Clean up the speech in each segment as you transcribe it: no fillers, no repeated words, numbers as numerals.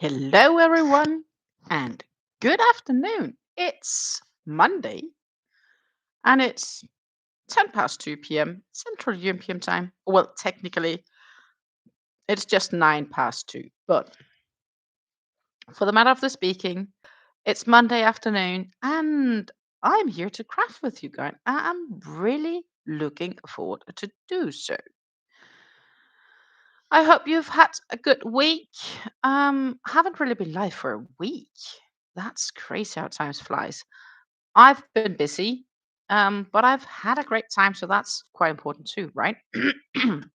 Hello, everyone, and good afternoon. It's Monday, and it's 10 past 2 p.m. Central European time. Well, technically, it's just 9 past 2, but for the matter of the speaking, it's Monday afternoon, and I'm here to craft with you guys. I'm really looking forward to do so. I hope you've had a good week. Haven't really been live for a week. That's crazy how time flies. I've been busy, but I've had a great time, so that's quite important too, right? If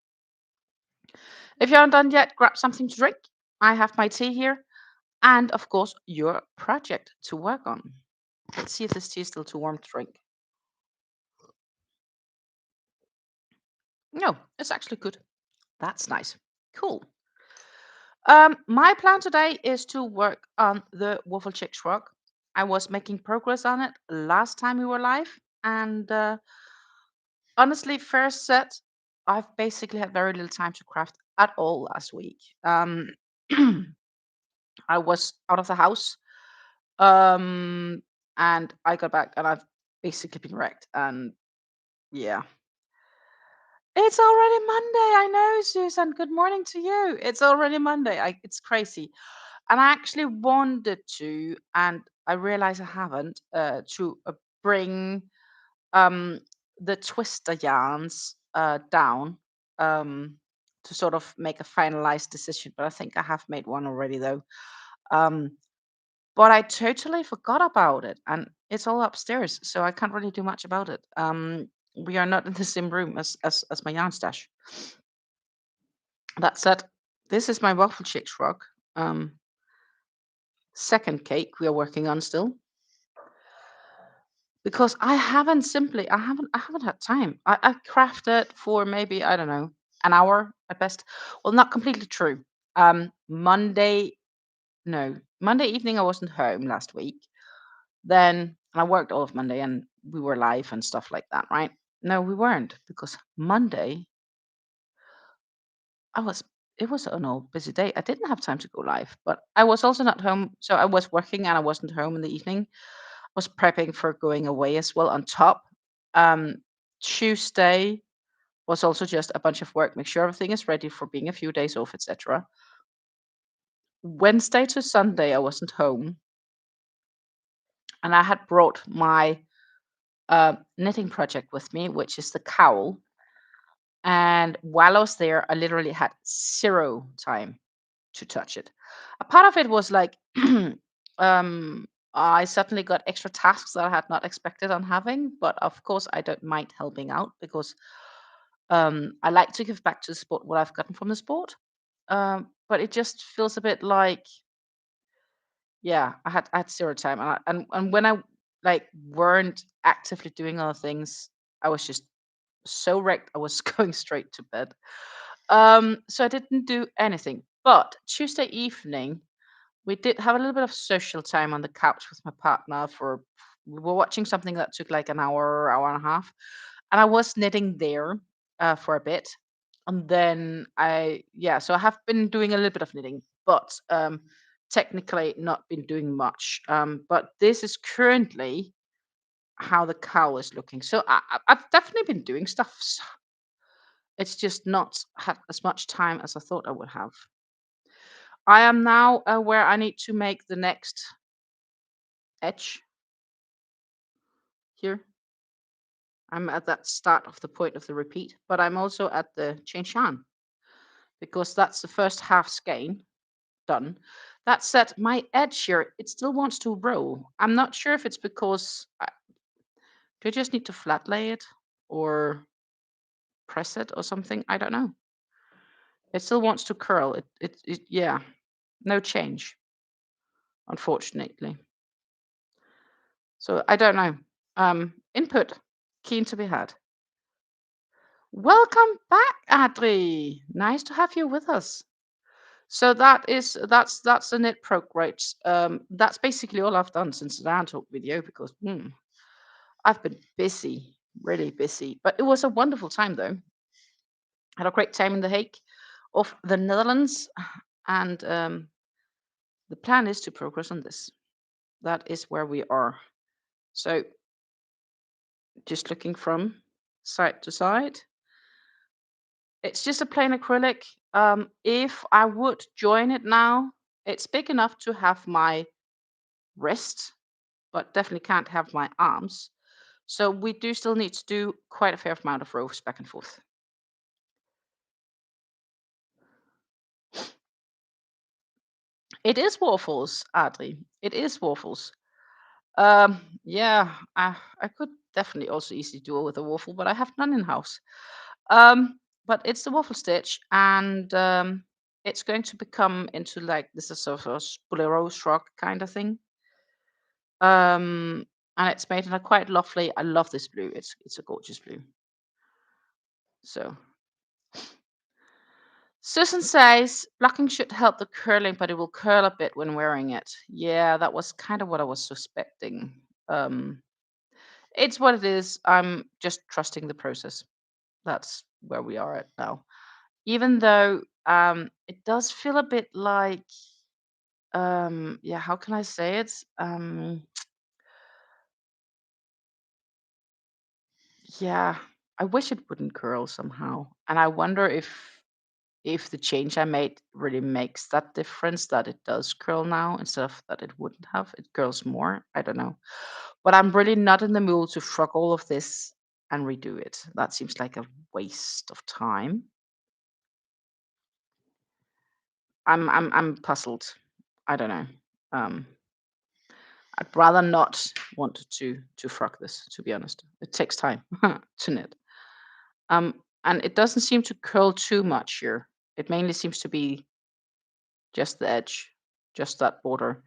you haven't done yet, grab something to drink. I have my tea here, and of course, your project to work on. Let's see if this tea is still too warm to drink. No, it's actually good. That's nice. Cool. My plan today is to work on the WaffleChic Shrug. I was making progress on it last time we were live, and honestly, first set, I've basically had very little time to craft at all last week. I was out of the house, um, and I got back, and I've basically been wrecked. And yeah, it's already Monday. I know, Susan. Good morning to you. It's already Monday. It's crazy, and I actually wanted to, and I realize I haven't, to bring um, the twister yarns down to sort of make a finalized decision. But I think I have made one already, though. Um, but I totally forgot about it, and it's all upstairs, so I can't really do much about it. We are not in the same room as my yarn stash. That said, this is my waffle chick shrug. Um, Second cake we are working on still because I haven't had time. I crafted for maybe, I don't know, an hour at best. Well, not completely true. Monday, no, Monday evening I wasn't home last week. Then I worked all of Monday and we were live and stuff like that, right? No, we weren't because Monday I was it was an all busy day. I didn't have time to go live, but I was also not home, so I was working and I wasn't home in the evening. Was prepping for going away as well on top. Um, Tuesday was also just a bunch of work, make sure everything is ready for being a few days off, etc. Wednesday to Sunday, I wasn't home, and I had brought my knitting project with me, which is the cowl. And while I was there, I literally had zero time to touch it. A part of it was like, I suddenly got extra tasks that I had not expected on having, but of course, I don't mind helping out because I like to give back to the sport what I've gotten from the sport. But it just feels a bit like, yeah, I had zero time, and when I like weren't actively doing other things, I was just so wrecked. I was going straight to bed. So I didn't do anything. But Tuesday evening, we did have a little bit of social time on the couch with my partner. For we were watching something that took like an hour, hour and a half, and I was knitting there for a bit. And then so I have been doing a little bit of knitting, but technically not been doing much. But this is currently how the cowl is looking. So I've definitely been doing stuff. It's just not had as much time as I thought I would have. I am now where I need to make the next edge here. I'm at that start of the point of the repeat, but I'm also at the change yarn because that's the first half skein done. That said, my edge here, it still wants to roll. I'm not sure if it's because do I just need to flat lay it or press it or something? I don't know. It still wants to curl. Yeah, no change, unfortunately. So I don't know. Input keen to be had. Welcome back, Adri. Nice to have you with us. So that's the knit progress. That's basically all I've done since the down talk video because I've been busy, really busy. But it was a wonderful time though. Had a great time in the Hague of the Netherlands, and the plan is to progress on this. That is where we are. So just looking from side to side. It's just a plain acrylic. If I would join it now, it's big enough to have my wrist, but definitely can't have my arms. So we do still need to do quite a fair amount of rows back and forth. It is waffles, Adri. It is waffles. Yeah, I could definitely also easily do it with a waffle, but I have none in house. But it's the waffle stitch, and it's going to become into like this is sort of a bolero shrug kind of thing. And it's made in a quite lovely. I love this blue. It's a gorgeous blue. So Susan says blocking should help the curling, but it will curl a bit when wearing it. Yeah, that was kind of what I was suspecting. Um, it's what it is. I'm just trusting the process. That's where we are at now. Even though it does feel a bit like yeah, how can I say it? Yeah, I wish it wouldn't curl somehow. And I wonder if the change I made really makes that difference that it does curl now instead of that it wouldn't have. It curls more. I don't know. But I'm really not in the mood to frog all of this and redo it. That seems like a waste of time. I'm puzzled. I don't know. Um, I'd rather not want to frog this, to be honest. It takes time to knit. And it doesn't seem to curl too much here. It mainly seems to be just the edge, just that border.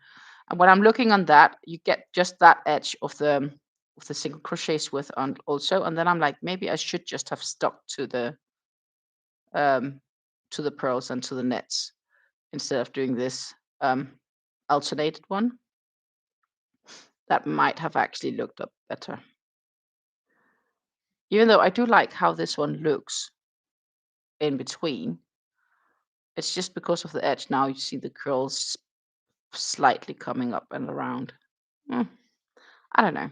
And when I'm looking on that, you get just that edge of the single crochets with on also. And then I'm like, maybe I should just have stuck um to the pearls and to the nets instead of doing this alternated one. That might have actually looked up better. Even though I do like how this one looks in between, it's just because of the edge. Now you see the curls slightly coming up and around. Mm, I don't know.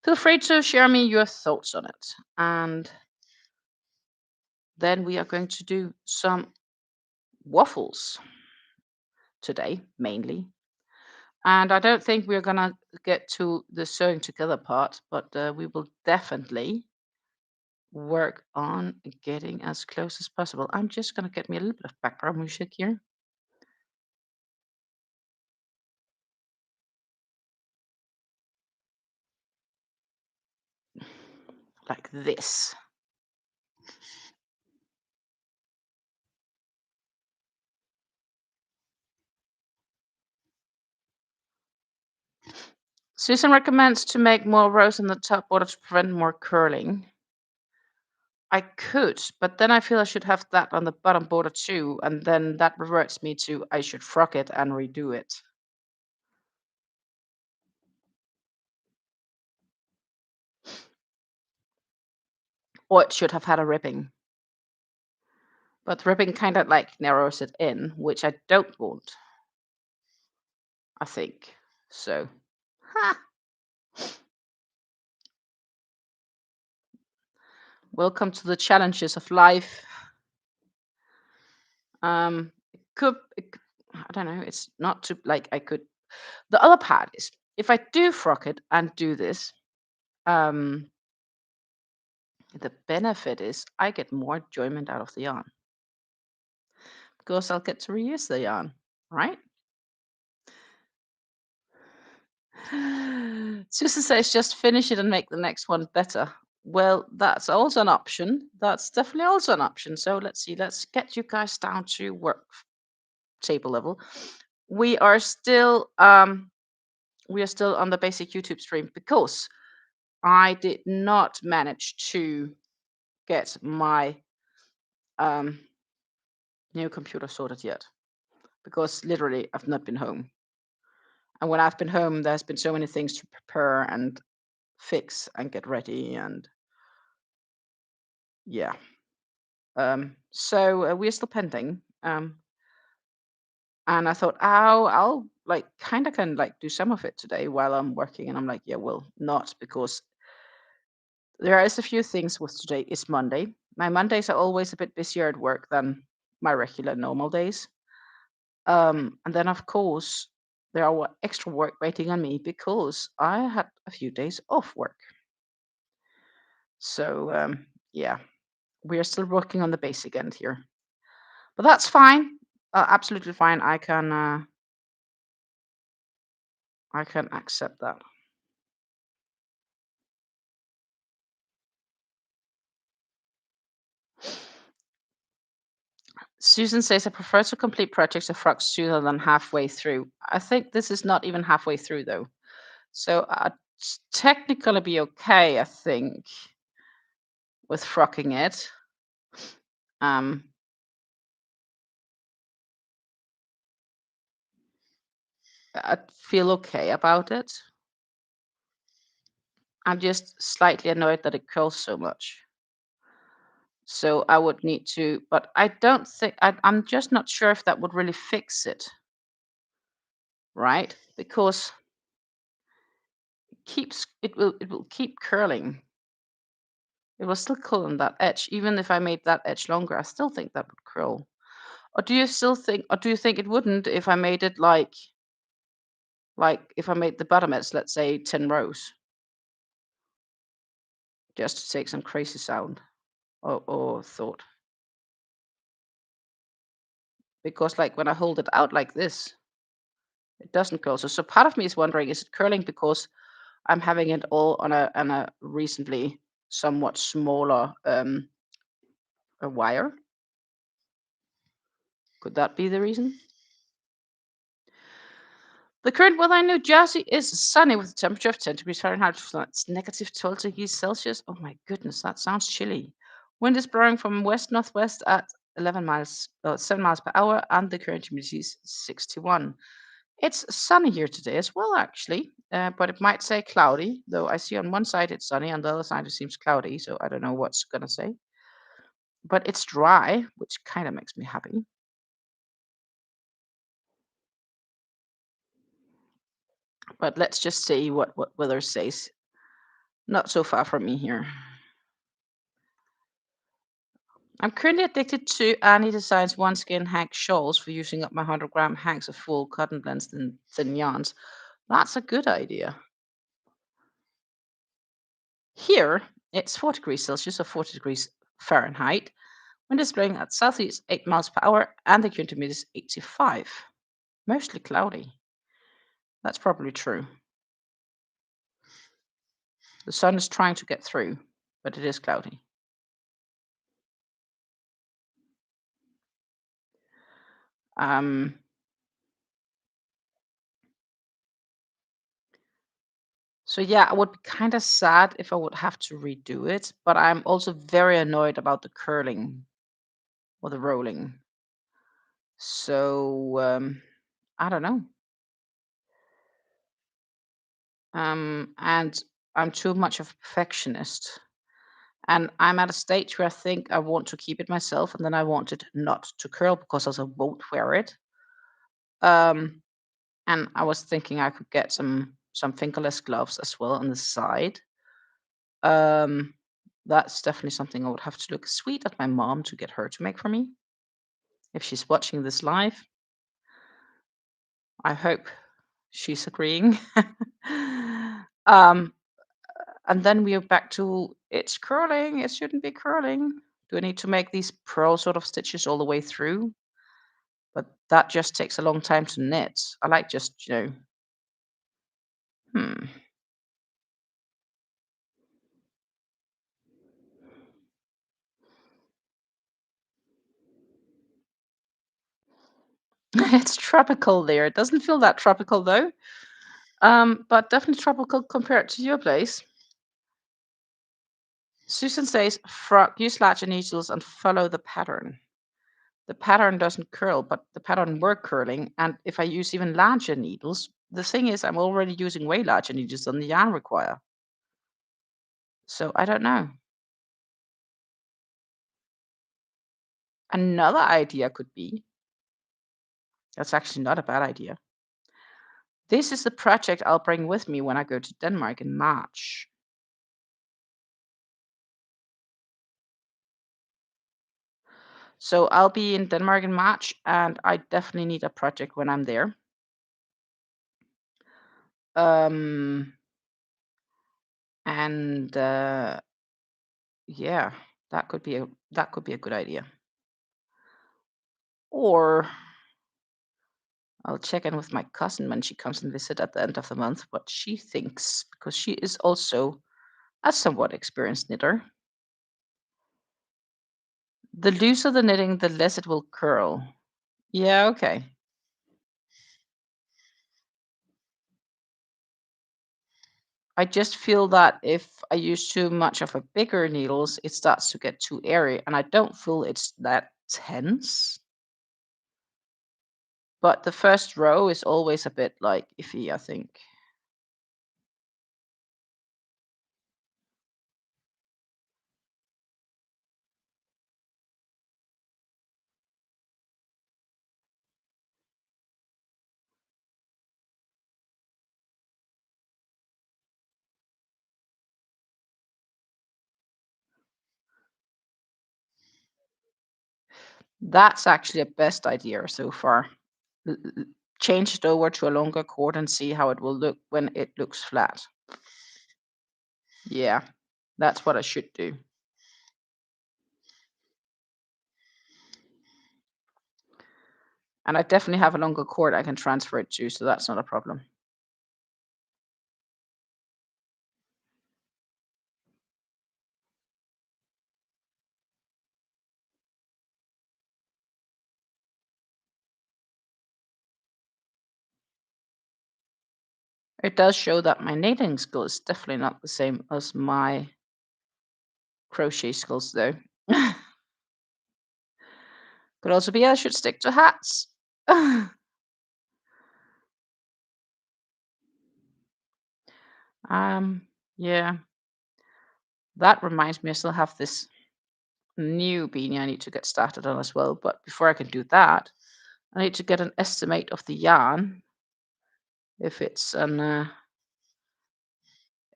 Feel free to share me your thoughts on it. And then we are going to do some waffles today, mainly. And I don't think we're going to get to the sewing together part, but we will definitely work on getting as close as possible. I'm just going to get me a little bit of background music here, like this. Susan recommends to make more rows on the top border to prevent more curling. I could, but then I feel I should have that on the bottom border too, and then that reverts me to I should frock it and redo it. Or it should have had a ribbing. But ribbing kind of like narrows it in, which I don't want, I think. So, ha, welcome to the challenges of life. I don't know, it's not to like I could. The other part is if I do frock it and do this, um, the benefit is I get more enjoyment out of the yarn because I'll get to reuse the yarn, right? Susan says just finish it and make the next one better. Well, that's also an option. That's definitely also an option. So let's see. Let's get you guys down to work table level. We are still on the basic YouTube stream because I did not manage to get my um, new computer sorted yet because literally I've not been home. And when I've been home, there's been so many things to prepare and fix and get ready and yeah. So we're still pending. And I thought, "Oh, I'll, like, kinda can, like, do some of it today while I'm working," and I'm like, "Yeah, well, not because there is a few things with today. It's Monday. My Mondays are always a bit busier at work than my regular normal days. And then, of course, there are extra work waiting on me because I had a few days off work. So, yeah, we are still working on the basic end here, but that's fine. Absolutely fine. I can accept that. Susan says, I prefer to complete projects of frogs sooner than halfway through. I think this is not even halfway through, though. So I'd technically be okay, I think, with frocking it. Um, I'd feel okay about it. I'm just slightly annoyed that it curls so much. So I would need to, but I don't think, I'm just not sure if that would really fix it, right? Because it will keep curling. It will still curl on that edge. Even if I made that edge longer, I still think that would curl. Or do you think it wouldn't if I made it like if I made the bottom edge, let's say 10 rows, just to take some crazy sound or thought? Because like when I hold it out like this, it doesn't curl. So part of me is wondering, is it curling because I'm having it all on a recently somewhat smaller a wire? Could that be the reason? The current weather in New Jersey is sunny with a temperature of 10 degrees Fahrenheit. That's negative 12 degrees Celsius. Oh my goodness, that sounds chilly. Wind is blowing from west northwest at 7 miles per hour, and the current humidity is 61. It's sunny here today as well, actually, but it might say cloudy, though I see on one side it's sunny, on the other side it seems cloudy, so I don't know what's going to say. But it's dry, which kind of makes me happy. But let's just see what weather says. Not so far from me here. I'm currently addicted to Annie Design's One Skin Hank shawls for using up my 100-gram hanks of full cotton blends and thin yarns. That's a good idea. Here, it's 4 degrees Celsius or 40 degrees Fahrenheit. Wind is blowing at southeast 8 miles per hour, and the current humidity is 85. Mostly cloudy. That's probably true. The sun is trying to get through, but it is cloudy. Um, so yeah, I would be kind of sad if I would have to redo it, but I'm also very annoyed about the curling or the rolling. So I don't know. And I'm too much of a perfectionist. And I'm at a stage where I think I want to keep it myself, and then I want it not to curl because else I won't wear it. Um, and I was thinking I could get some fingerless gloves as well on the side. Um, that's definitely something I would have to look sweet at my mom to get her to make for me if she's watching this live. I hope she's agreeing. um, and then we are back to it's curling. It shouldn't be curling. Do I need to make these pearl sort of stitches all the way through? But that just takes a long time to knit. I like just, hmm. It's tropical there. It doesn't feel that tropical though. But definitely tropical compared to your place. Susan says, frog, use larger needles and follow the pattern. The pattern doesn't curl, but the pattern were curling. And if I use even larger needles, the thing is, I'm already using way larger needles than the yarn require. So I don't know. Another idea could be That's actually not a bad idea. This is the project I'll bring with me when I go to Denmark in March. So I'll be in Denmark in March, and I definitely need a project when I'm there. Um, and yeah, that could be a good idea. Or I'll check in with my cousin when she comes and visit at the end of the month what she thinks, because she is also a somewhat experienced knitter. The looser the knitting, the less it will curl. Yeah, okay. I just feel that if I use too much of a bigger needles, it starts to get too airy, and I don't feel it's that tense. But the first row is always a bit like iffy, I think. That's actually a best idea so far. L- l- Change it over to a longer cord and see how it will look when it looks flat. Yeah, that's what I should do. And I definitely have a longer cord I can transfer it to, so that's not a problem. It does show that my knitting skill is definitely not the same as my crochet skills, though. Could also be I should stick to hats. um, yeah, that reminds me, I still have this new beanie I need to get started on as well. But before I can do that, I need to get an estimate of the yarn, if it's an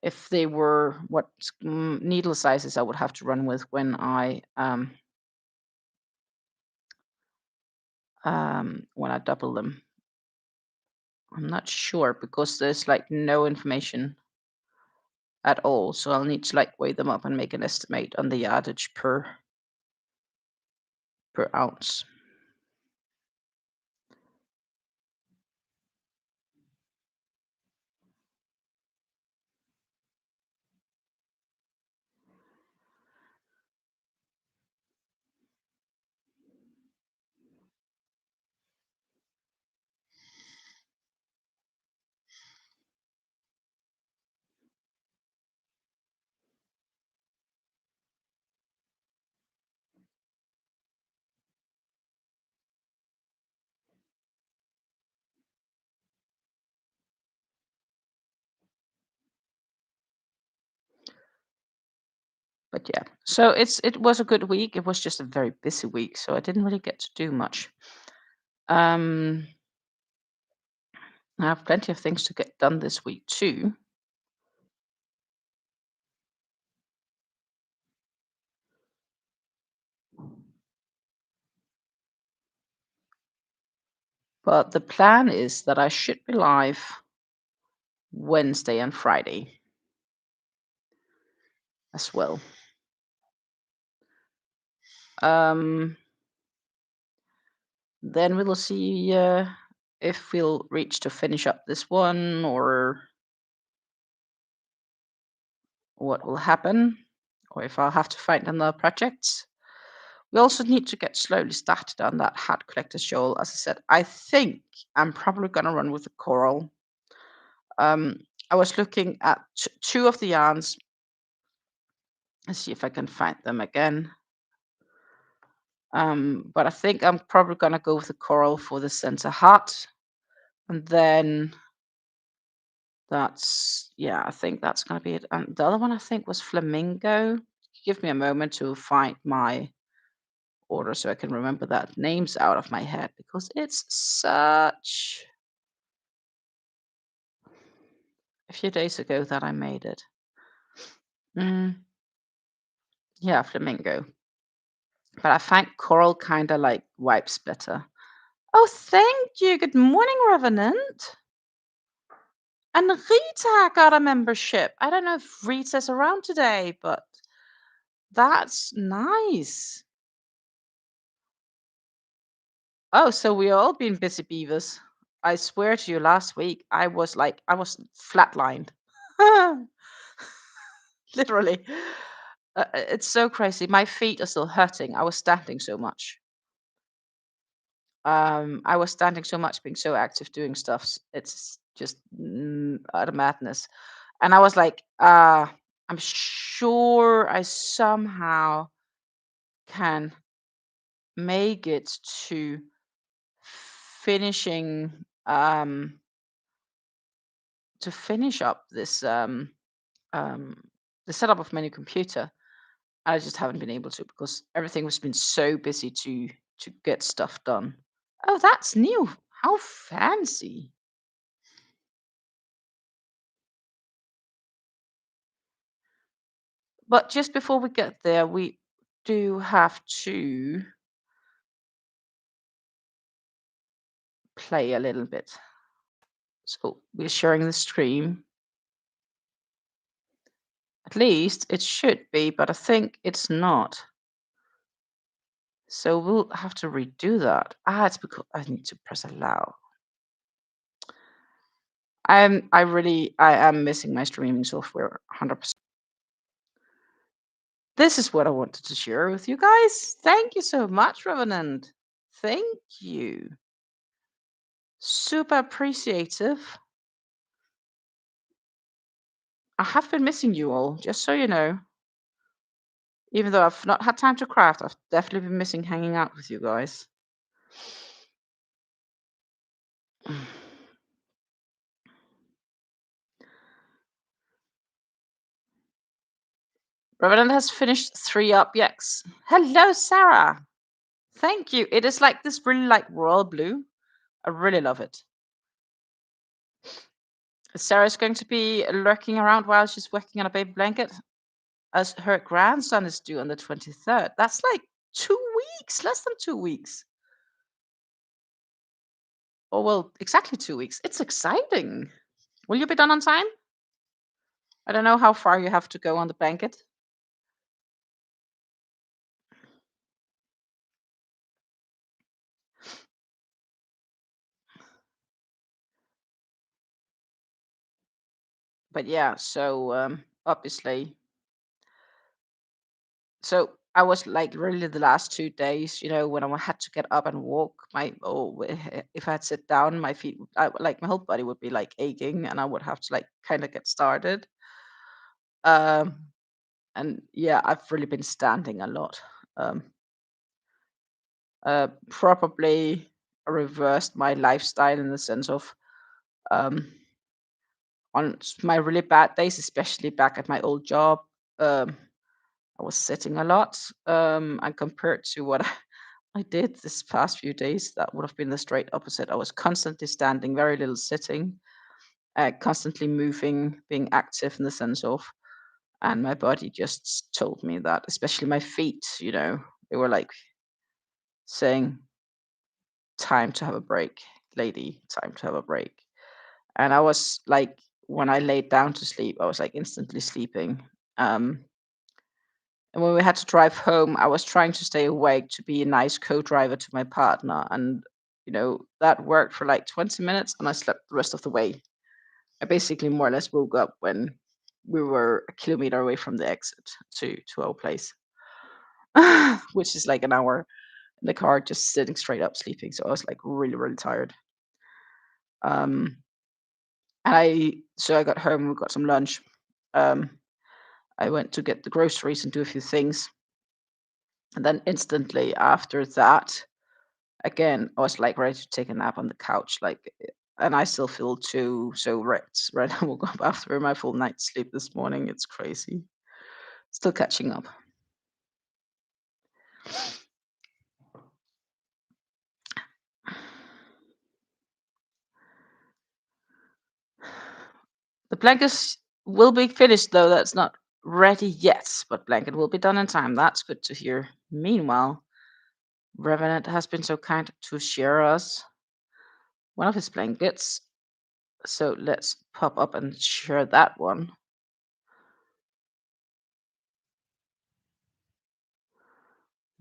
if they were what needle sizes I would have to run with when I double them. I'm not sure because there's like no information at all. So I'll need to like weigh them up and make an estimate on the yardage per ounce. But yeah, so it was a good week. It was just a very busy week, so I didn't really get to do much. Um, I have plenty of things to get done this week too. But the plan is that I should be live Wednesday and Friday as well. Um, then we will see if we'll reach to finish up this one or what will happen, or if I'll have to find another project. We also need to get slowly started on that hat collector shawl. As I said, I think I'm probably gonna run with the coral. Um, I was looking at two of the yarns. Let's see if I can find them again. But I think I'm probably gonna go with the coral for the center hat, and then yeah, I think that's gonna be it. And the other one I think was flamingo. Give me a moment to find my order so I can remember that names out of my head because it's such a few days ago that I made it. Mm, yeah, flamingo. But I find coral kind of like wipes better. Oh, thank you. Good morning, Revenant. And Rita got a membership. I don't know if Rita's around today, but that's nice. Oh, so we all been busy beavers. I swear to you, last week I was flatlined. Literally. It's so crazy. My feet are still hurting. I was standing so much. I was standing so much, being so active, doing stuff. It's just utter madness. And I was like, I'm sure I somehow can make it to finishing to finish up this um the setup of my new computer. I just haven't been able to because everything has been so busy to get stuff done. Oh, that's new. How fancy. But just before we get there, we do have to play a little bit. So we're sharing the stream. At least it should be, but I think it's not. So we'll have to redo that. It's because I need to press allow. I am missing my streaming software 100%. This is what I wanted to share with you guys. Thank you so much, Revenant. Thank you. Super appreciative. I have been missing you all, just so you know. Even though I've not had time to craft, I've definitely been missing hanging out with you guys. Revenant has finished 3 objects. Hello, Sarah. Thank you. It is like this really like royal blue. I really love it. Sarah's going to be lurking around while she's working on a baby blanket as her grandson is due on the 23rd. That's like 2 weeks, less than 2 weeks. Oh, well, exactly 2 weeks. It's exciting. Will you be done on time? I don't know how far you have to go on the blanket. But yeah, so obviously, so I was like really the last 2 days, when I had to get up and walk, if I had sit down, my feet, like my whole body would be like aching, and I would have to like kind of get started. Um, and yeah, I've really been standing a lot. Um, Probably reversed my lifestyle in the sense of um, on my really bad days, especially back at my old job. Um, I was sitting a lot, and compared to what I did this past few days, that would have been the straight opposite. I was constantly standing, very little sitting, constantly moving, being active in the sense of, and my body just told me that, especially my feet, they were like saying, "Time to have a break, lady, time to have a break." And I was like, when I laid down to sleep, I was like instantly sleeping. Um, And when we had to drive home, I was trying to stay awake to be a nice co-driver to my partner. And, that worked for like 20 minutes and I slept the rest of the way. I basically more or less woke up when we were a kilometer away from the exit to our place, which is like an hour in the car, just sitting straight up sleeping. So I was like really, really tired. Um, so I got home, we got some lunch. Um, I went to get the groceries and do a few things. And then instantly after that, again, I was like ready to take a nap on the couch, and I still feel too so wrecked. Right, I woke up after my full night's sleep this morning. It's crazy. Still catching up. The blankets will be finished though. That's not ready yet, but blanket will be done in time. That's good to hear. Meanwhile, Revenant has been so kind to share us one of his blankets. So let's pop up and share that one.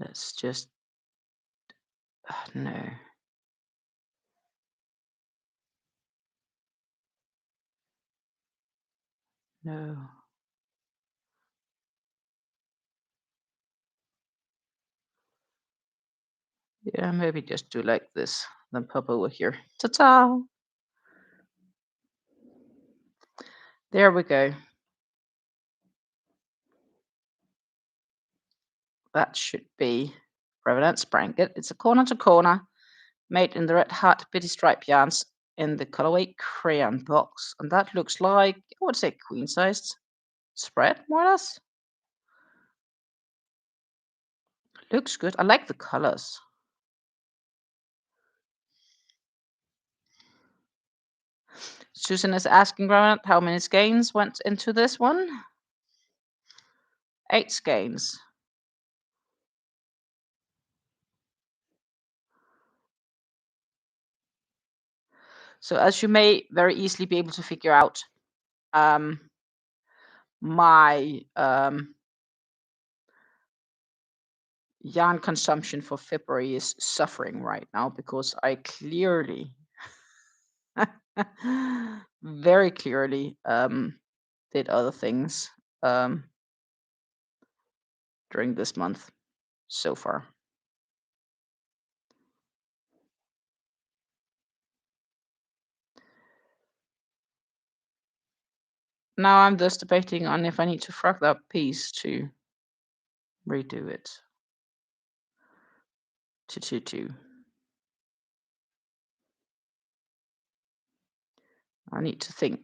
Let's just no. No. Yeah, maybe just do like this. Then pop over here. Ta-ta! There we go. That should be Revenant's blanket. It's a corner to corner, made in the red heart bitty stripe yarns in the colorway crayon box. And that looks like, I would say, queen sized spread, more or less. Looks good. I like the colors. Susan is asking Revenant how many skeins went into this one. 8 skeins. So as you may very easily be able to figure out, my yarn consumption for February is suffering right now because I clearly, very clearly, did other things during this month so far. Now I'm just debating on if I need to frog that piece to redo it to 2-2. I need to think.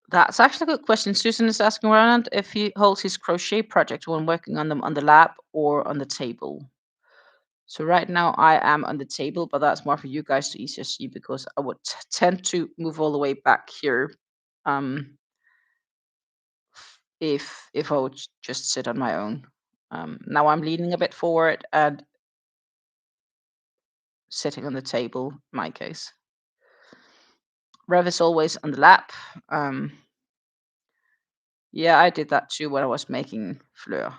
That's actually a good question. Susan is asking Roland if he holds his crochet project when working on them on the lab or on the table. So right now I am on the table, but that's more for you guys to easier see because I would tend to move all the way back here, if I would just sit on my own. Now I'm leaning a bit forward and sitting on the table. In my case, Rev is always on the lap. Yeah, I did that too when I was making Fleur.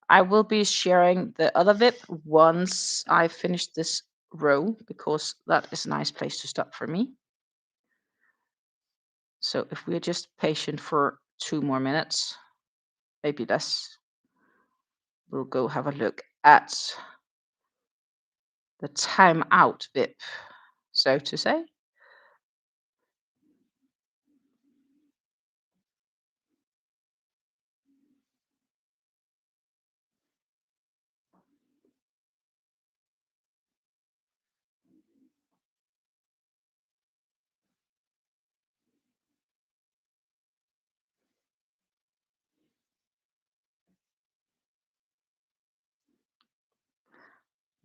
I will be sharing the other VIP once I finish this row because that is a nice place to stop for me. So if we're just patient for 2 more minutes, maybe less, we'll go have a look at the timeout VIP, so to say.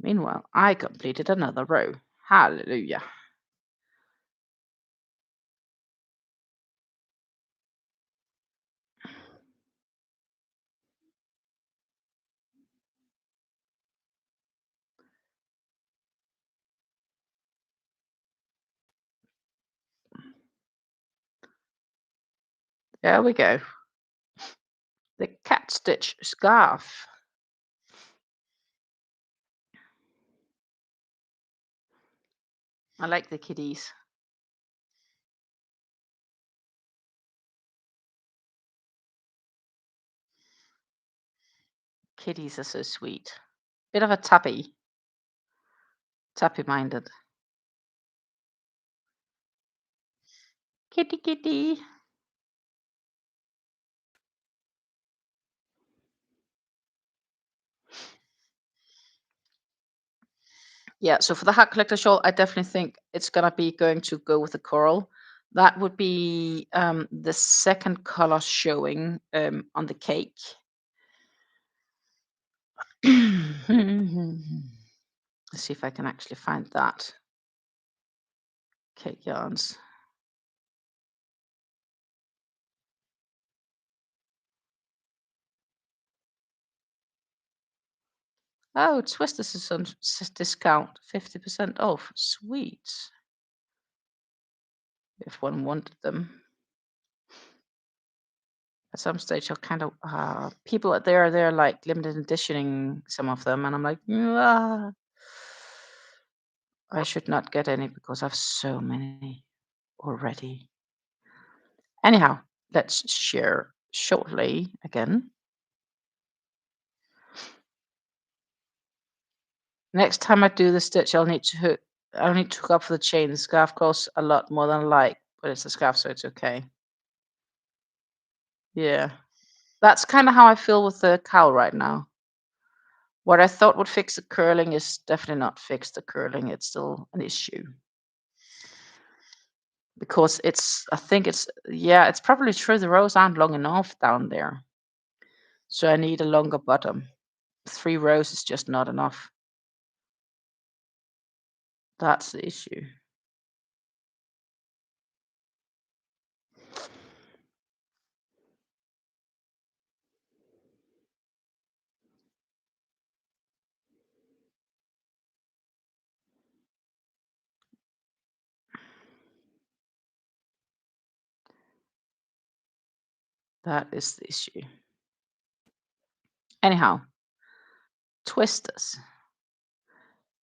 Meanwhile, I completed another row. Hallelujah. There we go. The cat stitch scarf. I like the kitties. Kitties are so sweet. Bit of a tappy minded. Kitty, kitty. Yeah, so for the hat collector shawl, I definitely think it's gonna be going to go with the coral. That would be the second color showing on the cake. Let's see if I can actually find that. Cake yarns. Oh, Twisters is on discount, 50% off. Sweet. If one wanted them. At some stage, I'll kind of people out there, they're like limited editioning some of them, and I'm like, "Ah, I should not get any because I have so many already." Anyhow, let's share shortly again. Next time I do the stitch, I'll need to hook up for the chain. The scarf costs a lot more than I like, but it's a scarf, so it's okay. Yeah. That's kind of how I feel with the cowl right now. What I thought would fix the curling is definitely not fix the curling. It's still an issue because I think yeah, it's probably true. The rows aren't long enough down there. So I need a longer bottom. 3 rows is just not enough. That's the issue. That is the issue. Anyhow, twisters.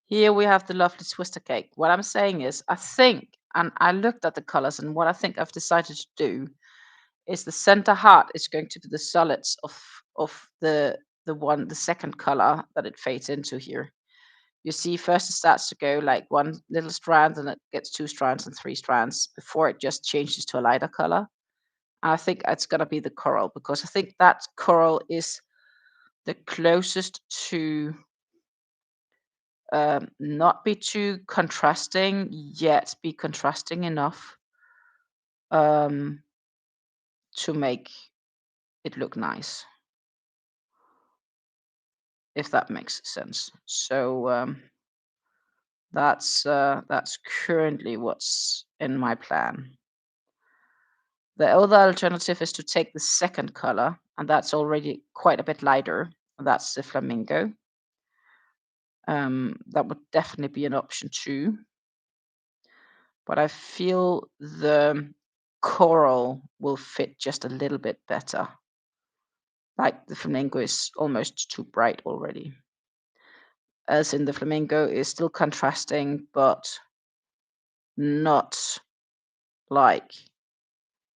Here we have the lovely twister cake. What I'm saying is, I think, and I looked at the colors, and what I think I've decided to do is the center heart is going to be the solids of the second color that it fades into here. You see, first it starts to go like one little strand, and it gets 2 strands and 3 strands before it just changes to a lighter color. I think it's gonna be the coral because I think that coral is the closest to not be too contrasting, yet be contrasting enough um, to make it look nice, if that makes sense. So that's currently what's in my plan. The other alternative is to take the second color, and that's already quite a bit lighter. That's the flamingo. That would definitely be an option too. But I feel the coral will fit just a little bit better. Like the flamingo is almost too bright already. As in the flamingo is still contrasting, but not like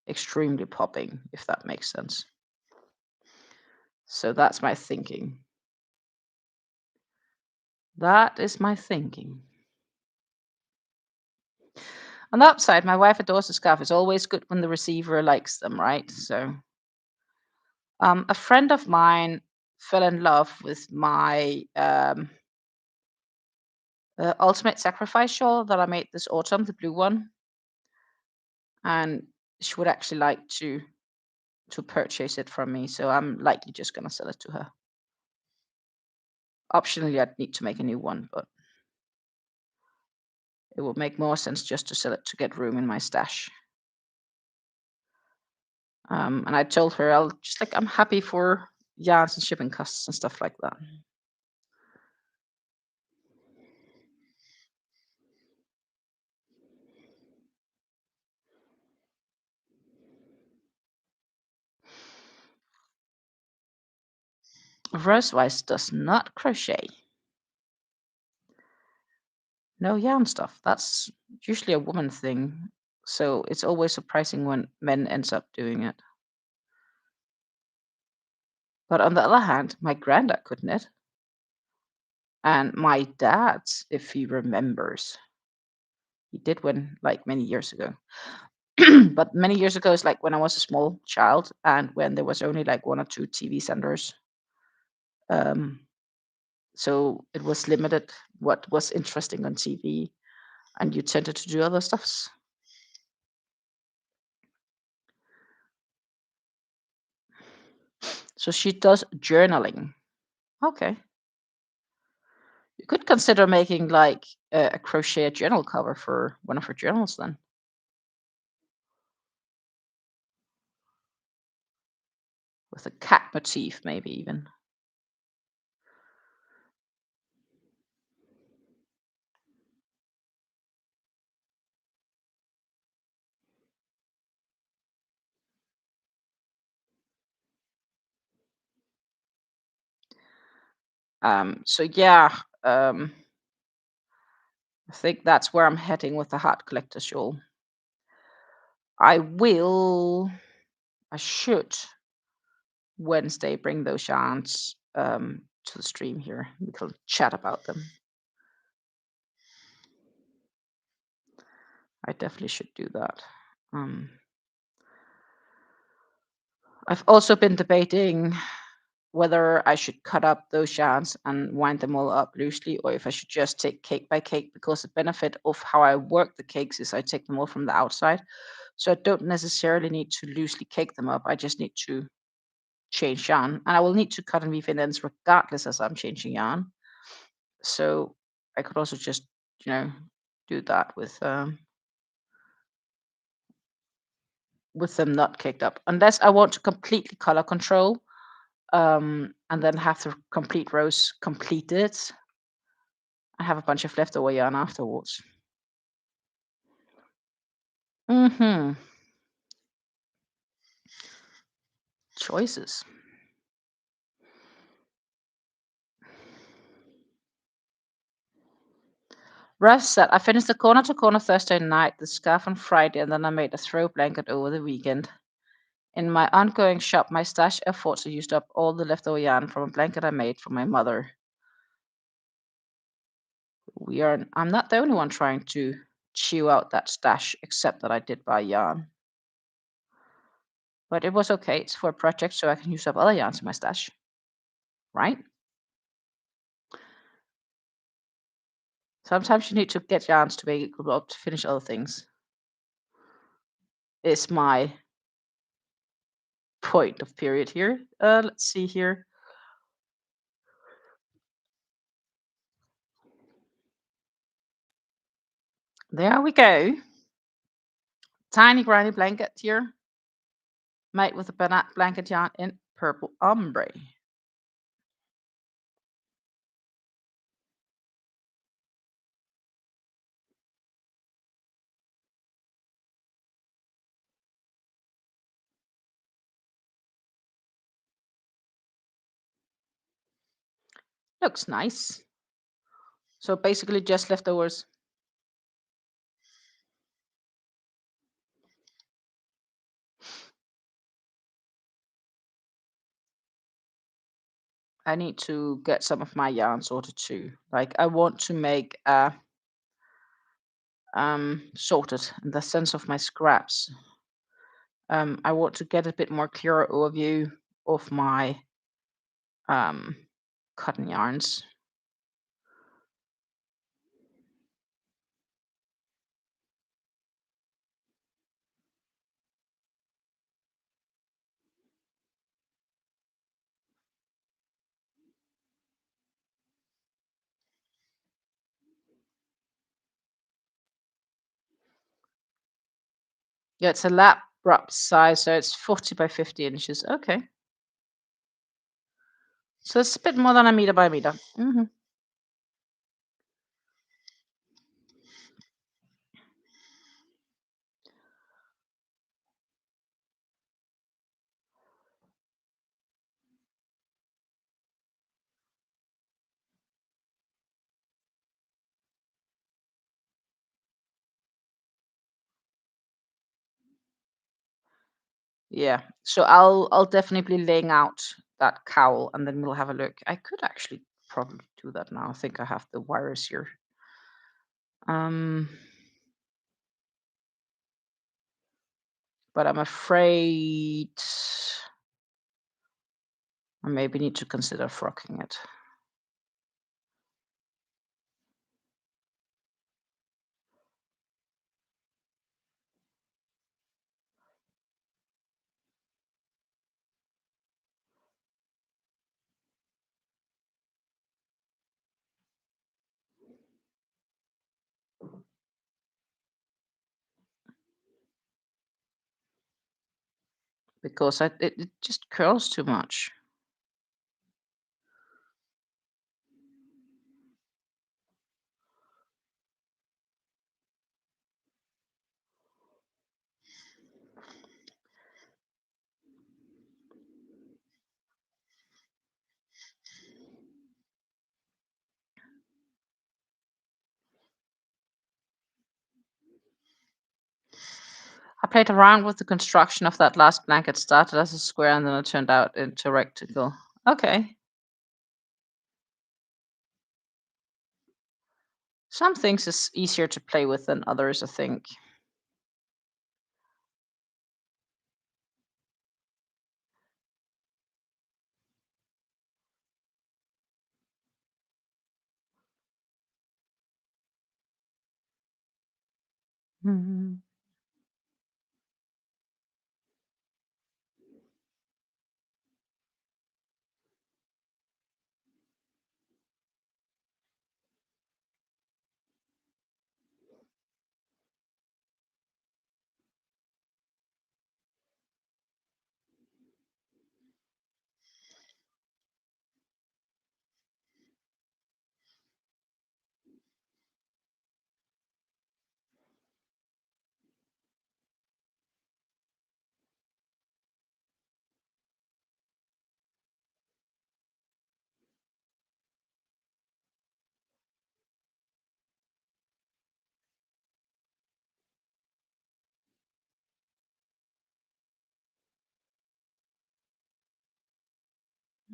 extremely popping, if that makes sense. So that's my thinking. That is my thinking. On the upside, my wife adores the scarf. It's always good when the receiver likes them, right? So, a friend of mine fell in love with my ultimate sacrifice shawl that I made this autumn, the blue one, and she would actually like to purchase it from me. So I'm likely just gonna sell it to her. Optionally, I'd need to make a new one, but it would make more sense just to sell it to get room in my stash. And I told her I'll just like I'm happy for yarns and shipping costs and stuff like that. Rosewise does not crochet. No yarn stuff. That's usually a woman thing. So it's always surprising when men ends up doing it. But on the other hand, my granddad could knit. And my dad, if he remembers, he did when like many years ago. But many years ago is like when I was a small child and when there was only like 1 or 2 TV senders. Um, So it was limited what was interesting on TV, and you tended to do other stuffs. So she does journaling. Okay. You could consider making like a crochet journal cover for one of her journals then, with a cat motif, maybe even. So yeah, um, I think that's where I'm heading with the hat collector shawl. I will, I should Wednesday bring those yarns to the stream here. We can chat about them. I definitely should do that. Um, I've also been debating whether I should cut up those yarns and wind them all up loosely, or if I should just take cake by cake, because the benefit of how I work the cakes is I take them all from the outside. So I don't necessarily need to loosely cake them up. I just need to change yarn. And I will need to cut and weave in ends regardless as I'm changing yarn. So I could also just, do that with them not caked up. Unless I want to completely color control, and then have the complete rows completed. I have a bunch of leftover yarn afterwards. Mm-hmm. Choices. Rev said, I finished the corner to corner Thursday night, the scarf on Friday, and then I made a throw blanket over the weekend. In my ongoing shop, my stash efforts used up all the leftover yarn from a blanket I made for my mother. I'm not the only one trying to chew out that stash, except that I did buy yarn. But it was okay. It's for a project, so I can use up other yarns in my stash. Right? Sometimes you need to get yarns to make it able to finish other things. Is my point of period here. Let's see here. There we go. Tiny granny blanket here, made with a banana blanket yarn in purple ombre. Looks nice. So basically just leftovers. I need to get some of my yarn sorted too. Like I want to make sorted in the sense of my scraps. I want to get a bit more clearer overview of my um cotton yarns. Yeah, it's a lap wrap size, so it's 40 by 50 inches. Okay. So it's a bit more than a meter by meter. Yeah. So I'll definitely be laying out that cowl, and then we'll have a look. I could actually probably do that now. I think I have the wires here. Um, but I'm afraid I maybe need to consider frocking it. because it just curls too much. I played around with the construction of that last blanket. Started as a square and then it turned out into a rectangle. Okay. Some things is easier to play with than others, I think. Mhm.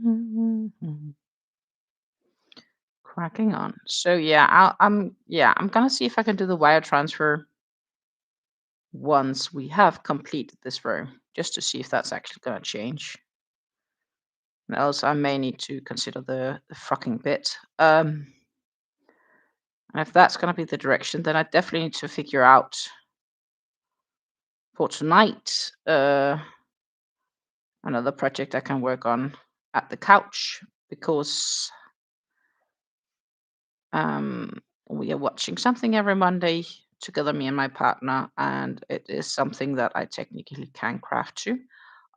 Mhm. Cracking on. So yeah, I'm gonna see if I can do the wire transfer once we have completed this row, just to see if that's actually gonna change. And else I may need to consider the fucking bit. And if that's gonna be the direction, then I definitely need to figure out for tonight another project I can work on at the couch because Um, we are watching something every Monday together, me and my partner, and it is something that I technically can craft to.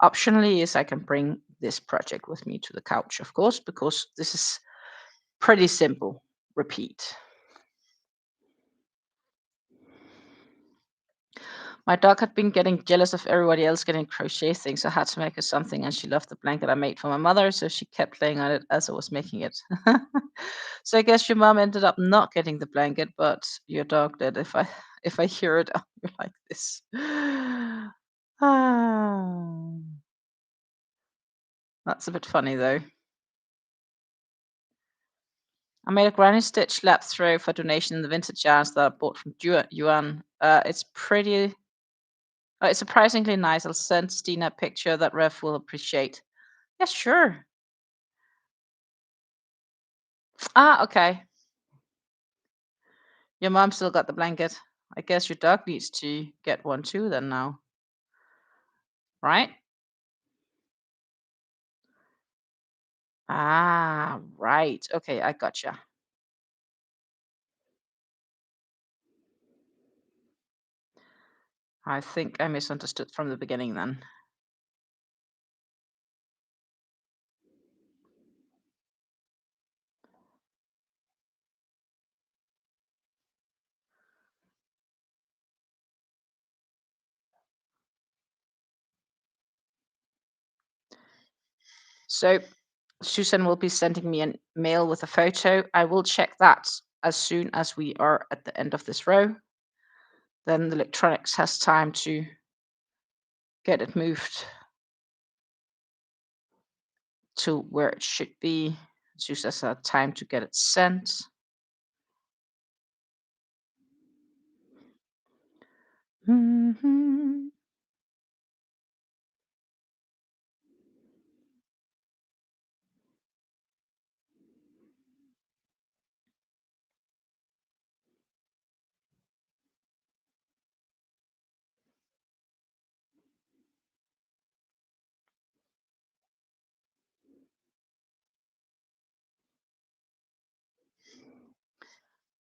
Optionally, is I can bring this project with me to the couch, of course, because this is pretty simple. Repeat. My dog had been getting jealous of everybody else getting crochet things. So I had to make her something, and she loved the blanket I made for my mother, so she kept playing on it as I was making it. So I guess your mom ended up not getting the blanket, but your dog did. If I hear it, you're like this. Ah, that's a bit funny though. I made a granny stitch lap throw for donation in the vintage yarns that I bought from Yuan. It's surprisingly nice. I'll send Stina a picture that Rev will appreciate. Yeah, sure. Ah, okay. Your mom still got the blanket. I guess your dog needs to get one too then now, right? Ah, right. Okay, I gotcha. I think I misunderstood from the beginning then. So Susan will be sending me a mail with a photo. I will check that as soon as we are at the end of this row. Then the electronics has time to get it moved to where it should be. Susan has time to get it sent. Mhm.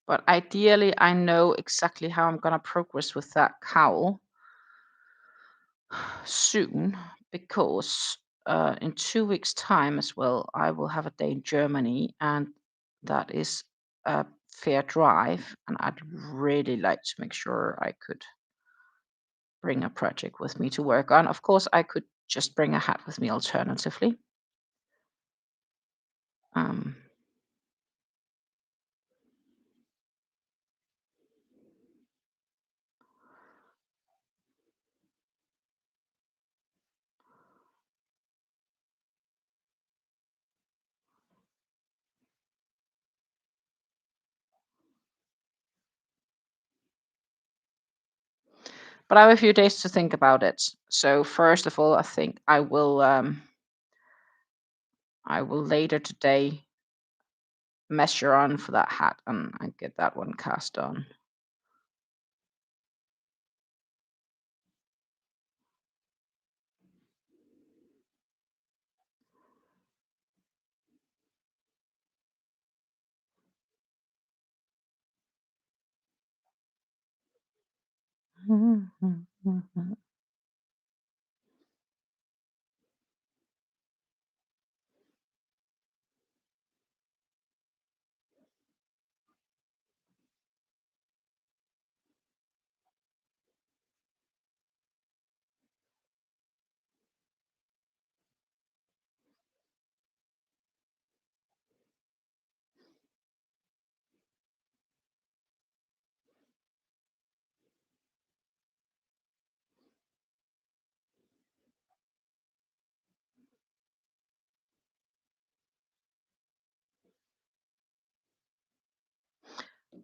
But ideally, I know exactly how I'm gonna progress with that cowl soon because in 2 weeks' time as well, I will have a day in Germany, and that is a fair drive, and I'd really like to make sure I could bring a project with me to work on. Of course, I could just bring a hat with me alternatively. Um, but I have a few days to think about it. So first of all, I think I will later today measure on for that hat and get that one cast on.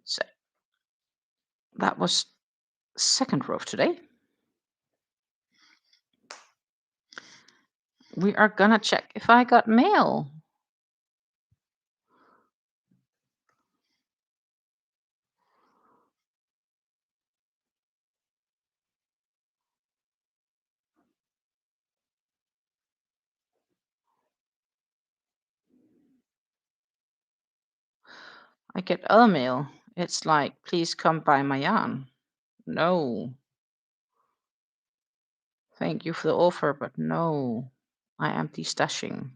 So that was second row of today. We are gonna check if I got mail. I get other mail. It's like, please come buy my yarn. No. Thank you for the offer, but no. I am destashing.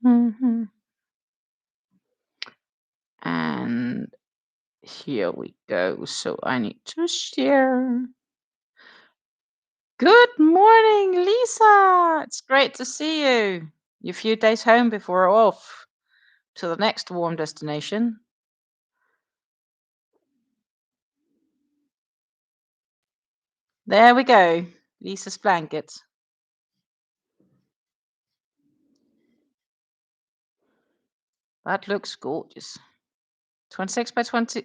Hmm. And here we go. So I need to share. Good morning, Lisa. It's great to see you. You're a few days home before we're off to the next warm destination. There we go. Lisa's blanket. That looks gorgeous. 26 by 20,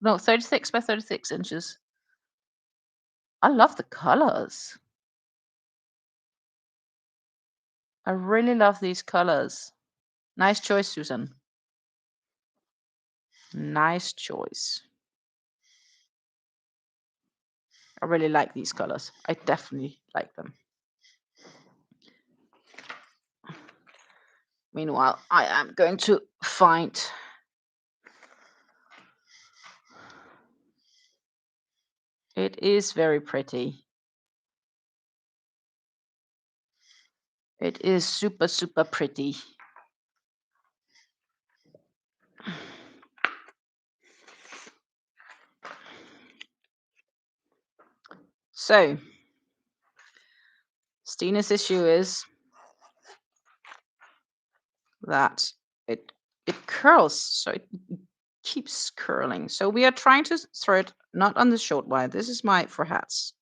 no, 36 by 36 inches. I love the colors. I really love these colors. Nice choice, Susan. Nice choice. I really like these colors. I definitely like them. Meanwhile, I am going to find. It is very pretty. It is super, super pretty. So, Stina's issue is that it curls, so it keeps curling. So we are trying to thread not on the short wire. This is my for hats.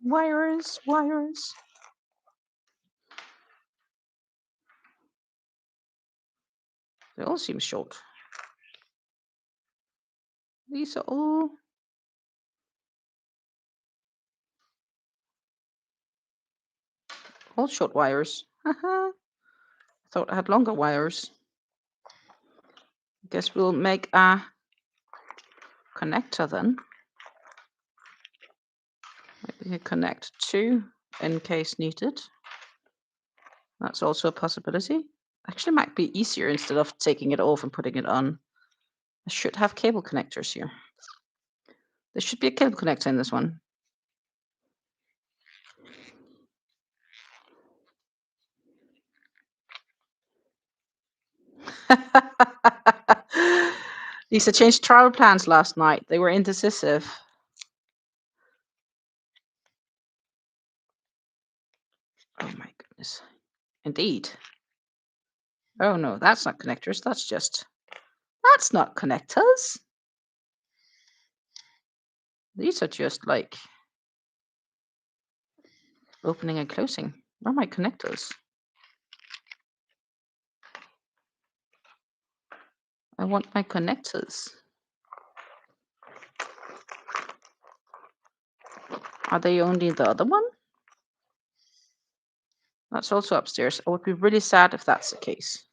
Wires. They all seem short. These are all short wires. I thought I had longer wires. Guess we'll make a connector then. We can connect 2 in case needed. That's also a possibility. Actually might be easier instead of taking it off and putting it on. I should have cable connectors here. There should be a cable connector in this one. Lisa changed travel plans last night. They were indecisive. Oh my goodness. Indeed. Oh no, that's not connectors. That's not connectors. These are just like opening and closing. Where are my connectors? I want my connectors. Are they only the other one? That's also upstairs. I would be really sad if that's the case.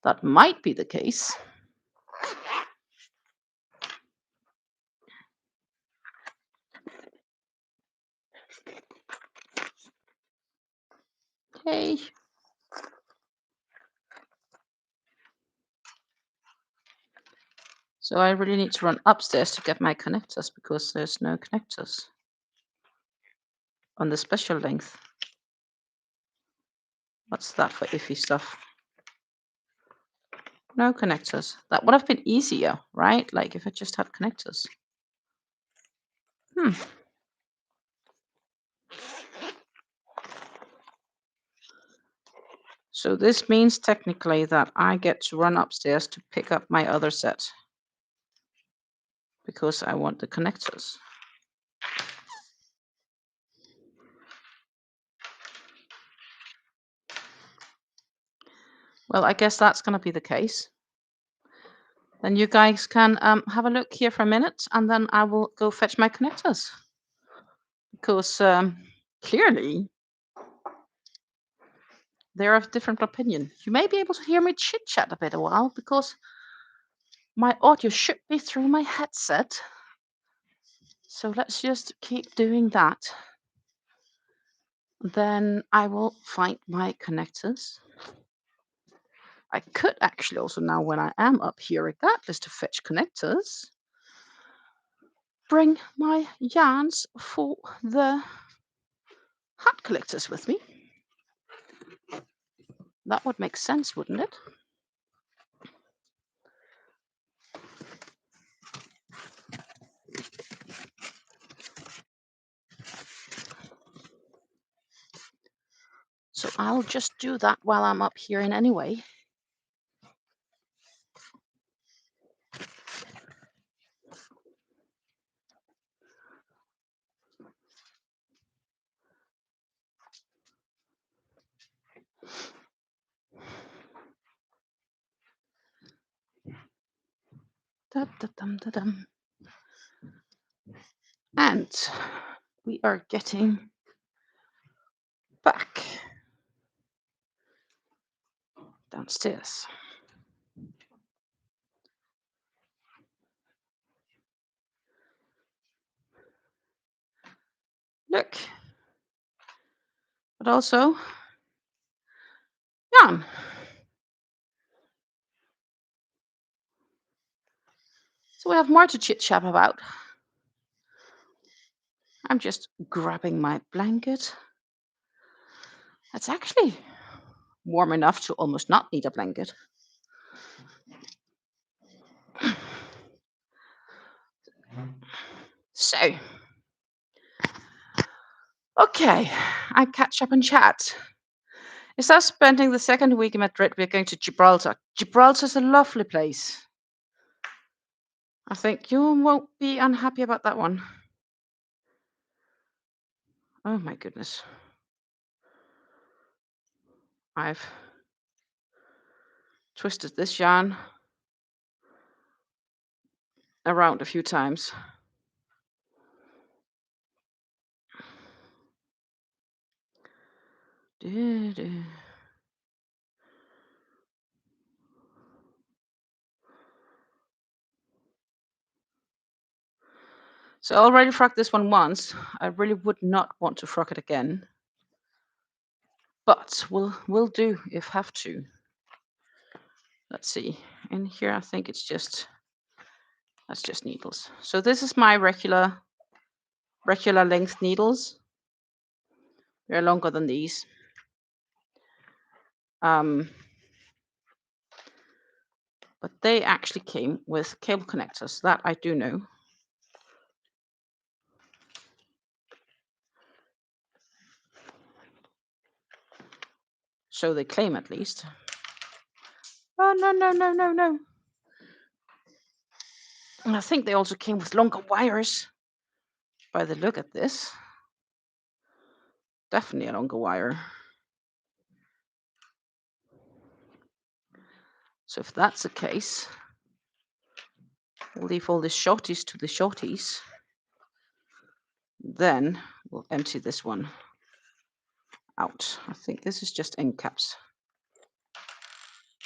That might be the case. Hey. So I really need to run upstairs to get my connectors because there's no connectors on the special length. What's that for iffy stuff? No connectors. That would have been easier, right? Like if I just had connectors. So this means technically that I get to run upstairs to pick up my other set because I want the connectors. Well, I guess that's going to be the case. Then you guys can have a look here for a minute and then I will go fetch my connectors. Because clearly they're of different opinion. You may be able to hear me chit chat a bit a while because my audio should be through my headset. So let's just keep doing that. Then I will find my connectors. I could actually also now when I am up here regardless to fetch connectors, bring my yarns for the hat collectors with me. That would make sense, wouldn't it? So I'll just do that while I'm up here in anyway. Da-da-dum-da-dum. And we are getting back downstairs. Look. But also yarn. So we have more to chit chat about. I'm just grabbing my blanket. It's actually warm enough to almost not need a blanket. So, okay, I catch up and chat. Instead of spending the second week in Madrid, we're going to Gibraltar. Gibraltar's a lovely place. I think you won't be unhappy about that one. Oh my goodness. I've twisted this yarn around a few times. So I already frogged this one once. I really would not want to frog it again. But we'll do if have to. Let's see. In here I think it's just that's just needles. So this is my regular length needles. They're longer than these. But they actually came with cable connectors. That I do know. So they claim at least. Oh, no, no, no, no, no. And I think they also came with longer wires. By the look at this. Definitely a longer wire. So if that's the case, we'll leave all the shorties to the shorties. Then we'll empty this one out. I think this is just end caps.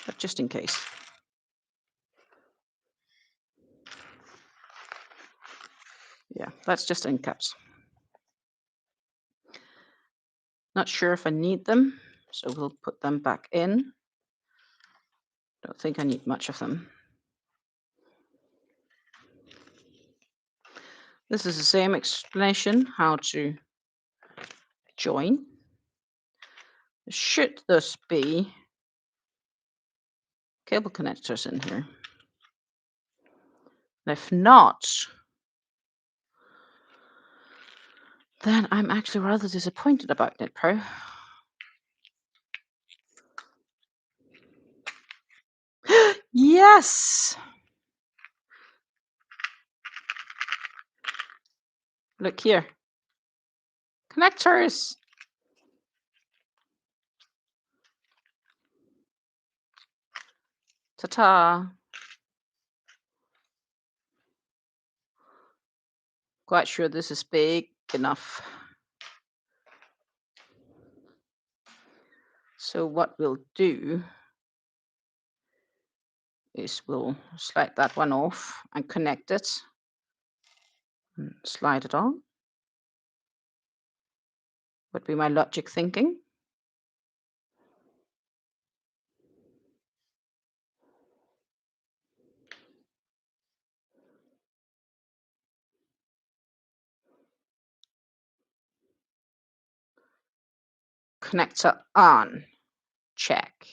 But just in case. Yeah, that's just end caps. Not sure if I need them, so we'll put them back in. Don't think I need much of them. This is the same explanation how to join. Should thus be cable connectors in here. And if not, then I'm actually rather disappointed about Knit Pro. Yes! Look here. Connectors! Ta-ta! Quite sure this is big enough. So what we'll do is we'll slide that one off and connect it. And slide it on. Would be my logic thinking. Connector on. Check.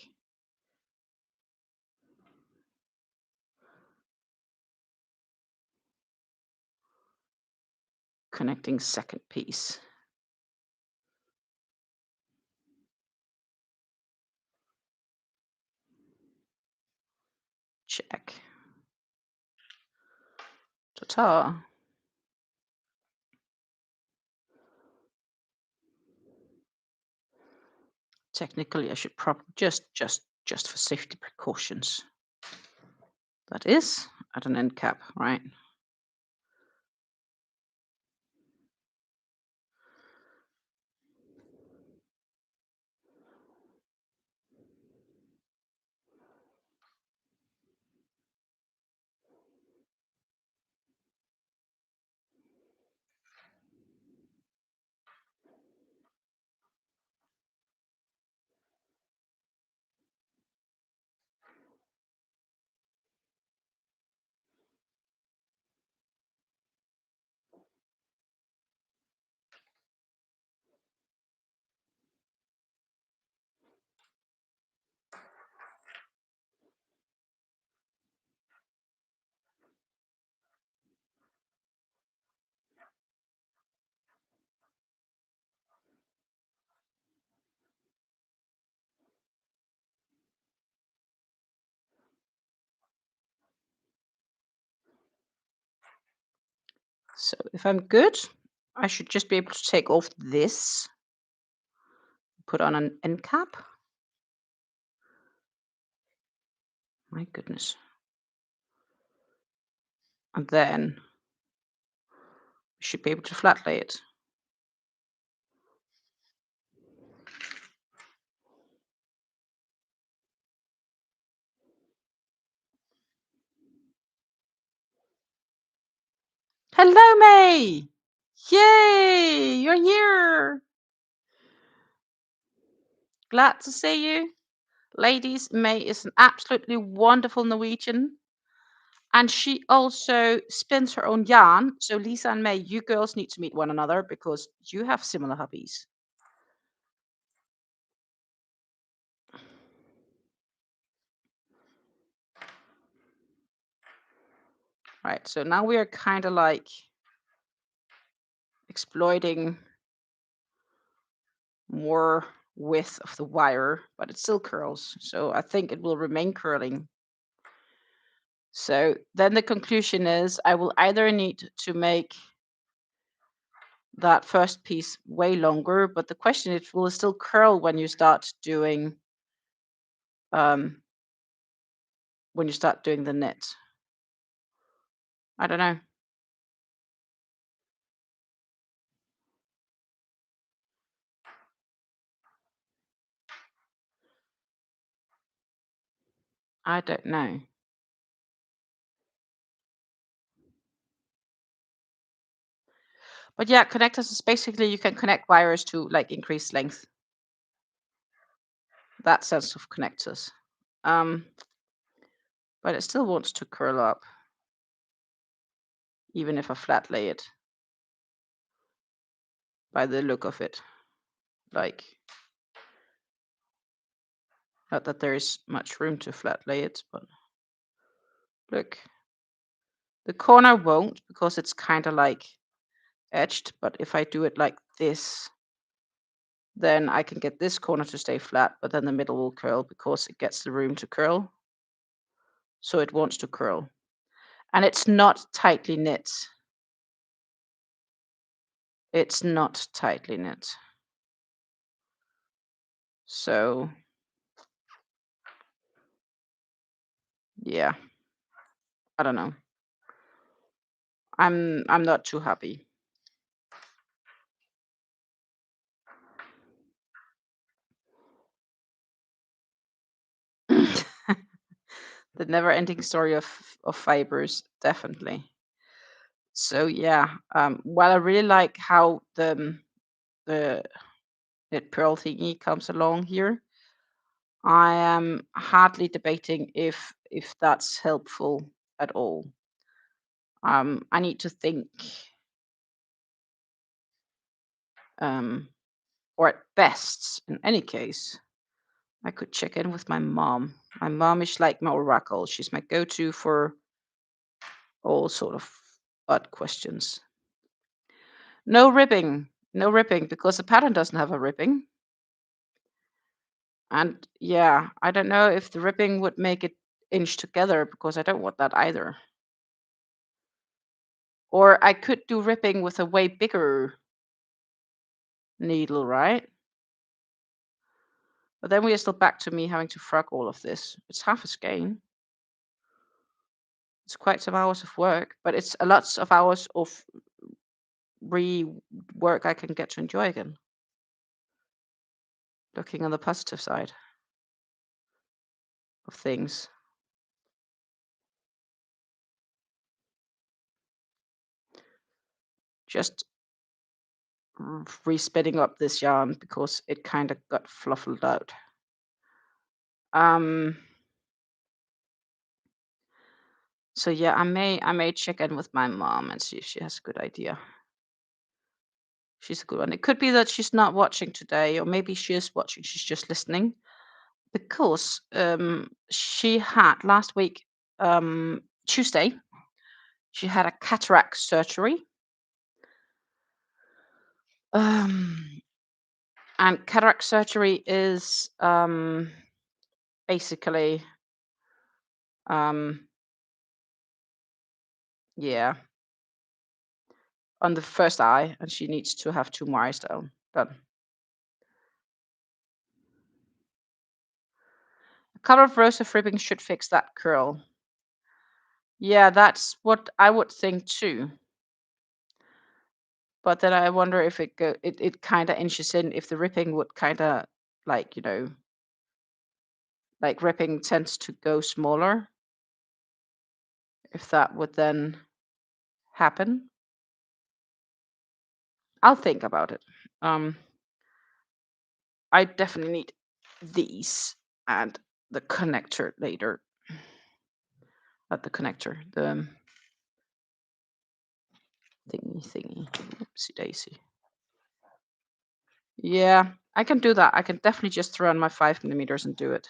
Connecting second piece. Check. Ta-ta. Technically, I should probably just for safety precautions. That is at an end cap, right? So if I'm good, I should just be able to take off this, put on an end cap. My goodness. And then we should be able to flat lay it. Hello, May! Yay! You're here! Glad to see you. Ladies, May is an absolutely wonderful Norwegian. And she also spins her own yarn. So, Lisa and May, you girls need to meet one another because you have similar hobbies. Right. So now we are kind of like exploiting more width of the wire, but it still curls. So I think it will remain curling. So then the conclusion is I will either need to make that first piece way longer, but the question is, will it still curl um, when you start doing the knit? I don't know. I don't know. But yeah, connectors is basically you can connect wires to like increase length. That sense of connectors. But it still wants to curl up, even if I flat lay it by the look of it. Like, not that there is much room to flat lay it, but look. The corner won't because it's kind of like edged, but if I do it like this, then I can get this corner to stay flat, but then the middle will curl because it gets the room to curl. So it wants to curl. And it's not tightly knit. It's not tightly knit. So yeah, I don't know. I'm not too happy. The never-ending story of fibers, definitely. So yeah, while I really like how the knit pearl thingy comes along here, I am hardly debating if that's helpful at all. I need to think, or at best, in any case, I could check in with my mom. My mom is like my oracle. She's my go-to for all sort of odd questions. No ribbing, no ribbing, because the pattern doesn't have a ribbing. And yeah, I don't know if the ribbing would make it inch together because I don't want that either. Or I could do ribbing with a way bigger needle, right? But then we are still back to me having to frog all of this. It's half a skein. It's quite some hours of work, but it's a lots of hours of rework I can get to enjoy again. Looking on the positive side of things. Just respinning up this yarn because it kind of got fluffled out. So yeah, I may check in with my mom and see if she has a good idea. She's a good one. It could be that she's not watching today, or maybe she is watching. She's just listening because she had last week, Tuesday, she had a cataract surgery. And cataract surgery is basically, yeah, on the first eye, and she needs to have 2 more eyes done. A color of rows of ribbing should fix that curl. Yeah, that's what I would think too. But then I wonder if it kind of inches in if the ripping would kind of like, like ripping tends to go smaller, if that would then happen. I'll think about it. Um, I definitely need these and the connector later. Not the connector, the thingy. Oopsie daisy. Yeah, I can do that. I can definitely just throw on my 5 millimeters and do it.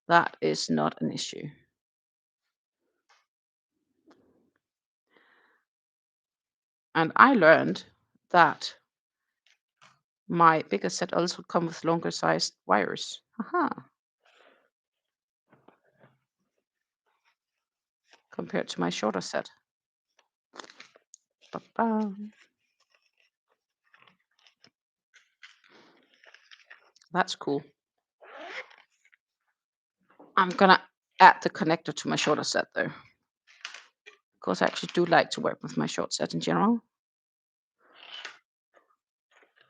That is not an issue. And I learned that my bigger set also come with longer sized wires. Haha. Compared to my shorter set. Ba-ba. That's cool. I'm gonna add the connector to my shorter set though, because I actually do like to work with my short set in general.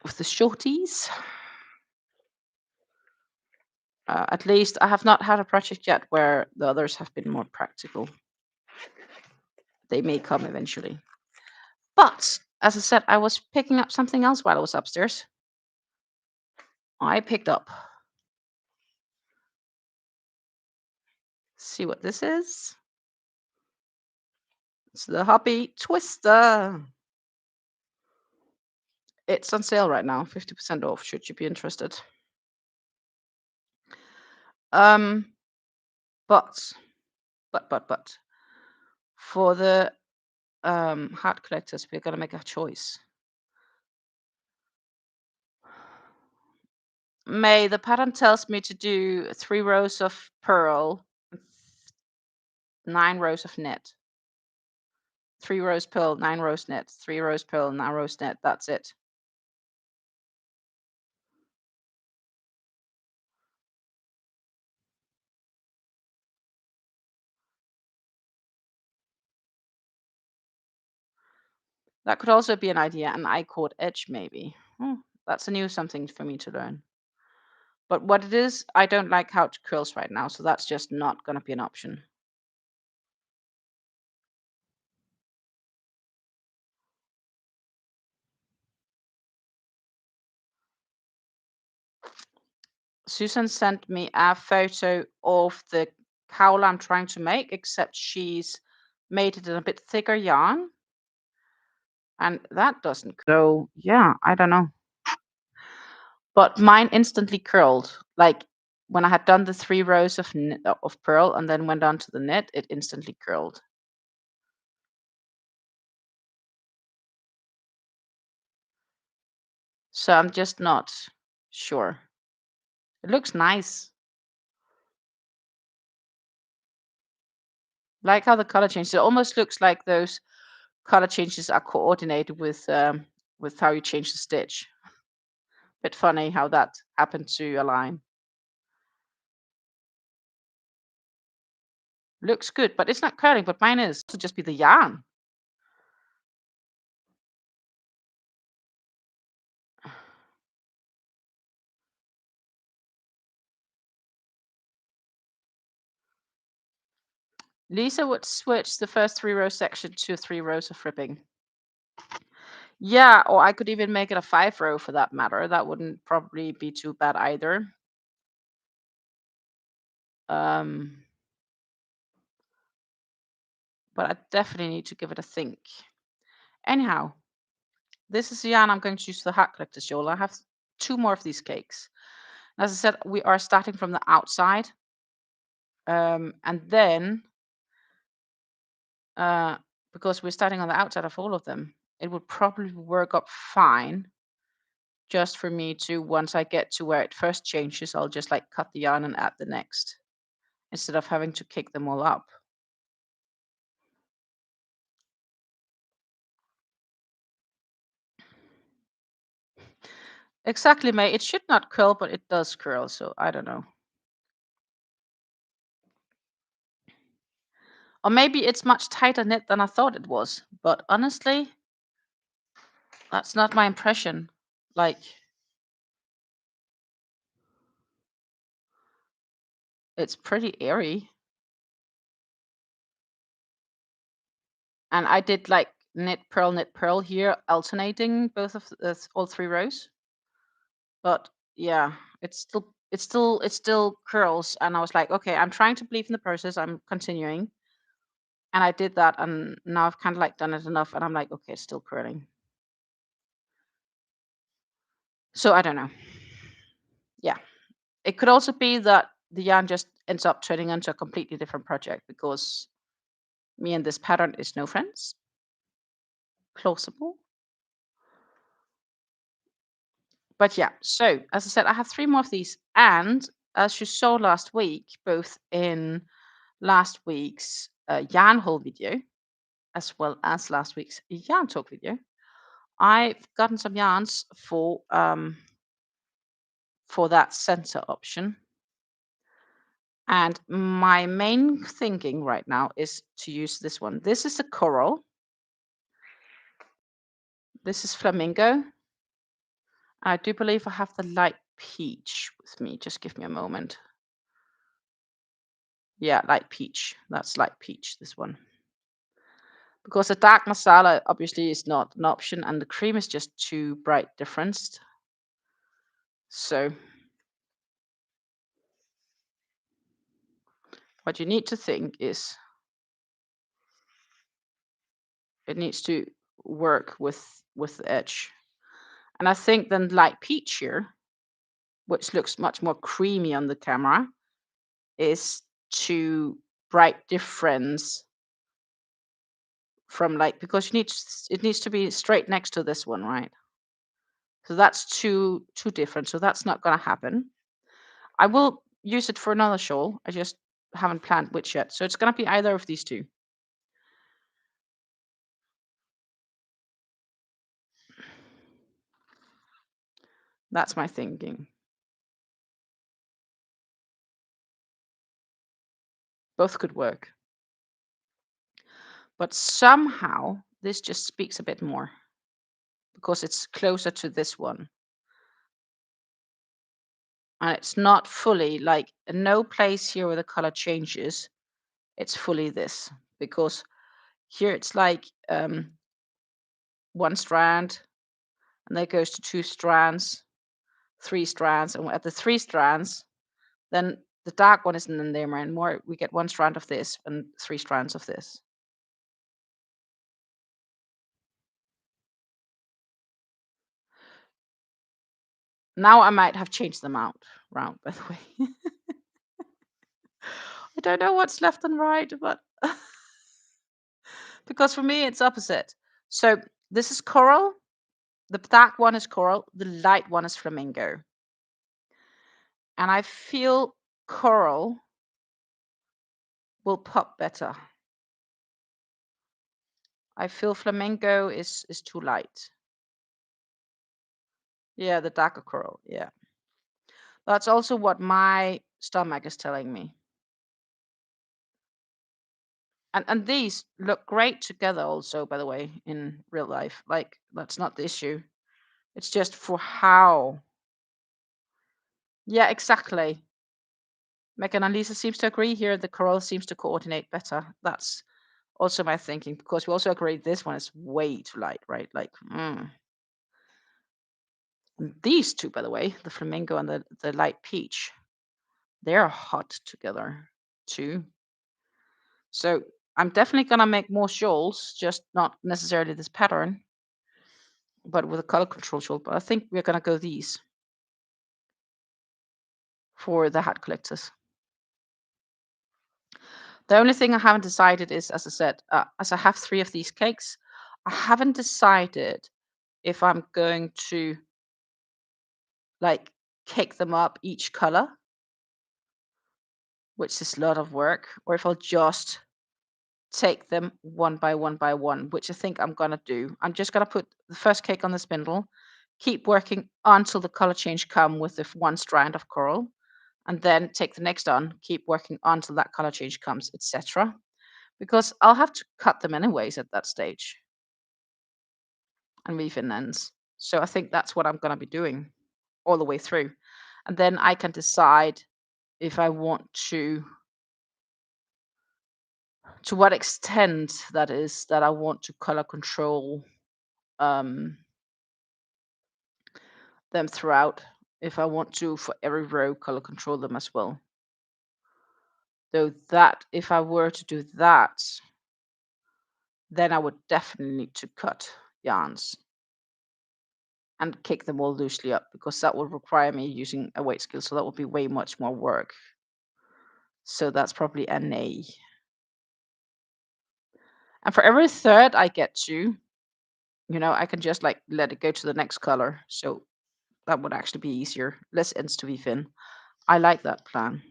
With the shorties. At least I have not had a project yet where the others have been more practical. They may come eventually. But as I said, I was picking up something else while I was upstairs. I picked up. See what this is? It's the Hobby Twister. It's on sale right now, 50% off. Should you be interested? Um, but for the heart collectors, we're gonna make a choice. May the pattern tells me to do 3 rows of purl, 9 rows of knit. 3 rows purl, 9 rows knit. 3 rows purl, 9 rows knit. That's it. That could also be an idea, an I-cord edge maybe. That's a new something for me to learn. But what it is, I don't like how it curls right now, so that's just not gonna be an option. Susan sent me a photo of the cowl I'm trying to make, except she's made it in a bit thicker yarn. And that doesn't. So yeah, I don't know. But mine instantly curled. Like when I had done the 3 rows of of purl and then went on to the knit, it instantly curled. So I'm just not sure. It looks nice. Like how the color changes. It almost looks like those color changes are coordinated with how you change the stitch. Bit funny how that happened to align. Looks good, but it's not curling, but mine is. To just be the yarn. Lisa would switch the first 3 row section to 3 rows of ribbing. Yeah, or I could even make it a 5 row for that matter. That wouldn't probably be too bad either. Um, but I definitely need to give it a think. Anyhow, this is the yarn I'm going to use for the heart collector shawl. I have 2 more of these cakes. As I said, we are starting from the outside. And then, because we're starting on the outside of all of them, it would probably work up fine just for me to, once I get to where it first changes, I'll just like cut the yarn and add the next instead of having to kick them all up. Exactly, May. It should not curl, but it does curl, so I don't know. Or maybe it's much tighter knit than I thought it was, but honestly, that's not my impression. Like, it's pretty airy. And I did like knit, purl here, alternating both of all 3 rows. But yeah, it still curls, and I was like, okay, I'm trying to believe in the process. I'm continuing, and I did that, and now I've kind of like done it enough, and I'm like, okay, it's still curling. So I don't know. Yeah, it could also be that the yarn just ends up turning into a completely different project because me and this pattern is no friends. Plausible. But yeah, so as I said, I have 3 more of these, and as you saw last week, both in last week's yarn haul video as well as last week's yarn talk video, I've gotten some yarns for that center option. And my main thinking right now is to use this one. This is a coral. This is flamingo. I do believe I have the light peach with me. Just give me a moment. Yeah, light peach. That's light peach, this one. Because the dark masala obviously is not an option, and the cream is just too bright differenced. So what you need to think is it needs to work with the edge. And I think then light peach here, which looks much more creamy on the camera, is too bright difference from like, because it needs to be straight next to this one, right? So that's too different. So that's not gonna happen. I will use it for another shawl. I just haven't planned which yet. So it's gonna be either of these two. That's my thinking. Both could work. But somehow this just speaks a bit more because it's closer to this one. And it's not fully like no place here where the color changes. It's fully this because here it's like one strand, and then it goes to 2 strands, 3 strands, and at the 3 strands, then the dark one isn't in there anymore. We get 1 strand of this and 3 strands of this. Now I might have changed them out round, by the way. I don't know what's left and right, but because for me it's opposite. So this is coral. The dark one is coral. The light one is flamingo. And I feel coral will pop better. I feel flamingo is too light. Yeah, the darker coral. Yeah. That's also what my stomach is telling me. And these look great together also, by the way, in real life. Like, that's not the issue. It's just for how. Yeah, exactly. Megan and Lisa seems to agree here. The coral seems to coordinate better. That's also my thinking, because we also agree this one is way too light, right? Like, And these two, by the way, the flamingo and the light peach, they're hot together too. So I'm definitely gonna make more shawls, just not necessarily this pattern, but with a color control shawl. But I think we're gonna go these for the hat collectors. The only thing I haven't decided is, as I said, as I have 3 of these cakes, I haven't decided if I'm going to like cake them up each color, which is a lot of work, or if I'll just take them one by one, which I think I'm gonna do. I'm just gonna put the first cake on the spindle, keep working until the color change come with the 1 strand of coral, and then take the next on, keep working until that color change comes, etc. Because I'll have to cut them anyways at that stage and weave in ends. So I think that's what I'm gonna be doing all the way through. And then I can decide if I want to to what extent that is that I want to color control um, them throughout. If I want to, for every row, color control them as well. Though that, if I were to do that, then I would definitely need to cut yarns and kick them all loosely up because that would require me using a weight scale. So that would be way much more work. So that's probably a nay. And for every third I get to, I can just like let it go to the next color. So that would actually be easier. Less ends to be thin. I like that plan.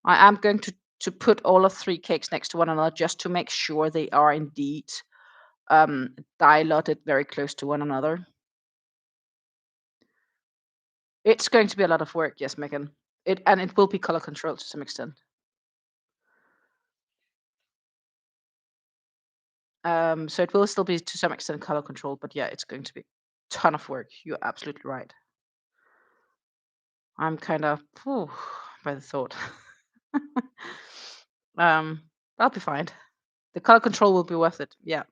I am going to put all of 3 cakes next to one another just to make sure they are indeed dilated very close to one another. It's going to be a lot of work, yes, Megan. It will be color controlled to some extent. So it will still be to some extent color controlled, but yeah, it's going to be a ton of work. You're absolutely right. I'm kind of by the thought. um, I'll be fine. The color control will be worth it. Yeah.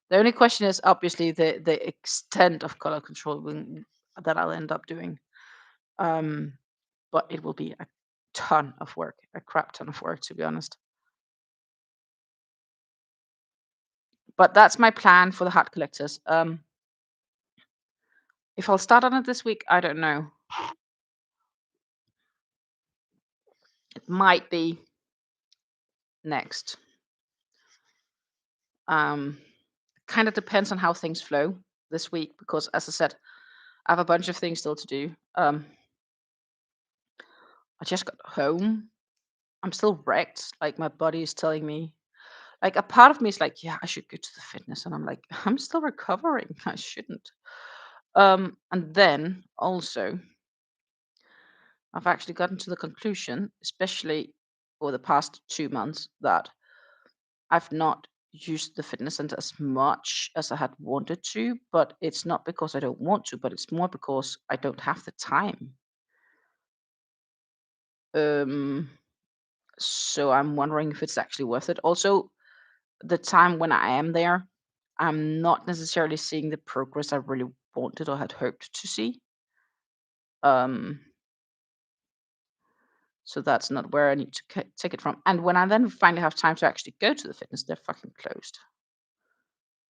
The only question is obviously the extent of color control that I'll end up doing. But it will be a ton of work, a crap ton of work, to be honest. But that's my plan for the heart collectors. If I'll start on it this week, I don't know. It might be next. Kind of depends on how things flow this week because, as I said, I have a bunch of things still to do. I just got home. I'm still wrecked. Like my body is telling me, like a part of me is like, yeah, I should go to the fitness, and I'm like, I'm still recovering. I shouldn't. And then also, I've actually gotten to the conclusion, especially over the past 2 months, that I've not used the fitness center as much as I had wanted to, but it's not because I don't want to, but it's more because I don't have the time. Um, so I'm wondering if it's actually worth it. Also, the time when I am there, I'm not necessarily seeing the progress I really wanted or had hoped to see. Um, so that's not where I need to take it from. And when I then finally have time to actually go to the fitness, they're fucking closed.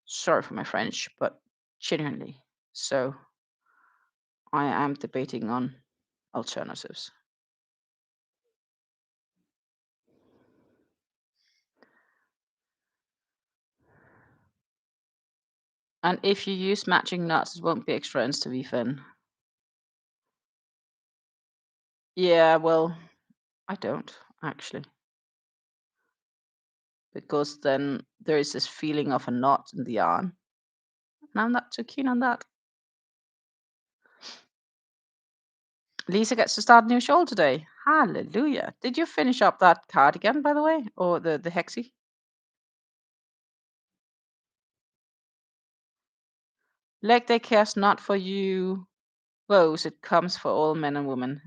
Sorry for my French, but genuinely. So I am debating on alternatives. And if you use matching nuts, it won't be extra ends to be thin. Yeah, well, I don't actually. Because then there is this feeling of a knot in the yarn. And I'm not too keen on that. Lisa gets to start a new shawl today. Hallelujah. Did you finish up that cardigan, by the way? Or the hexie? Leg day cares not for you. Woes, it comes for all men and women.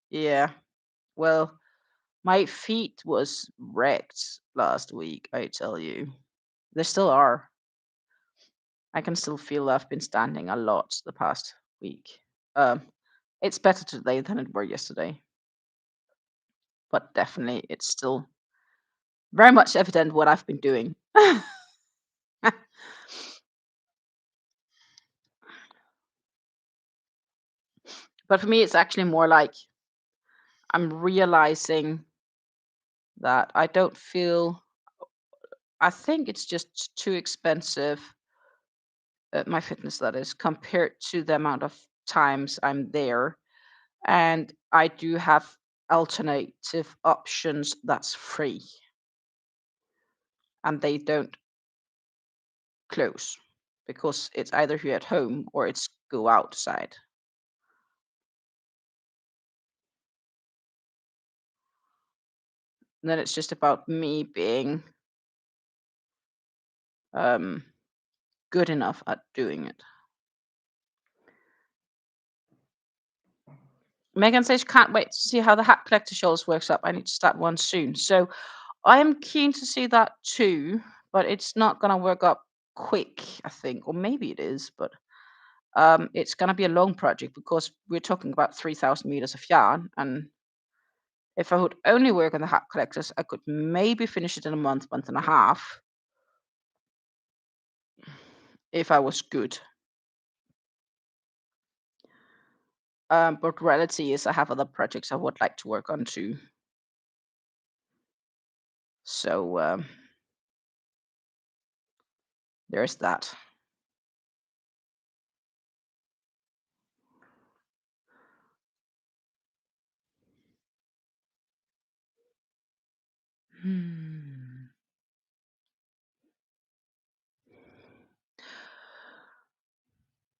Yeah. Well, my feet was wrecked last week, I tell you. They still are. I can still feel I've been standing a lot the past week. Um, it's better today than it were yesterday, but definitely it's still very much evident what I've been doing. But for me, it's actually more like I'm realizing that I don't feel, I think it's just too expensive, my fitness that is, compared to the amount of times I'm there. And I do have alternative options that's free and they don't close because it's either here at home or it's go outside. And then it's just about me being um, good enough at doing it. Megan says, "Can't wait to see how the hat collector shawls works up. I need to start one soon." So I am keen to see that too, but it's not gonna work up quick, I think, or maybe it is, but it's gonna be a long project because we're talking about 3,000 meters of yarn, and if I would only work on the hat collectors, I could maybe finish it in a month, month and a half, if I was good. But reality is, I have other projects I would like to work on too. So there's that. Hmm.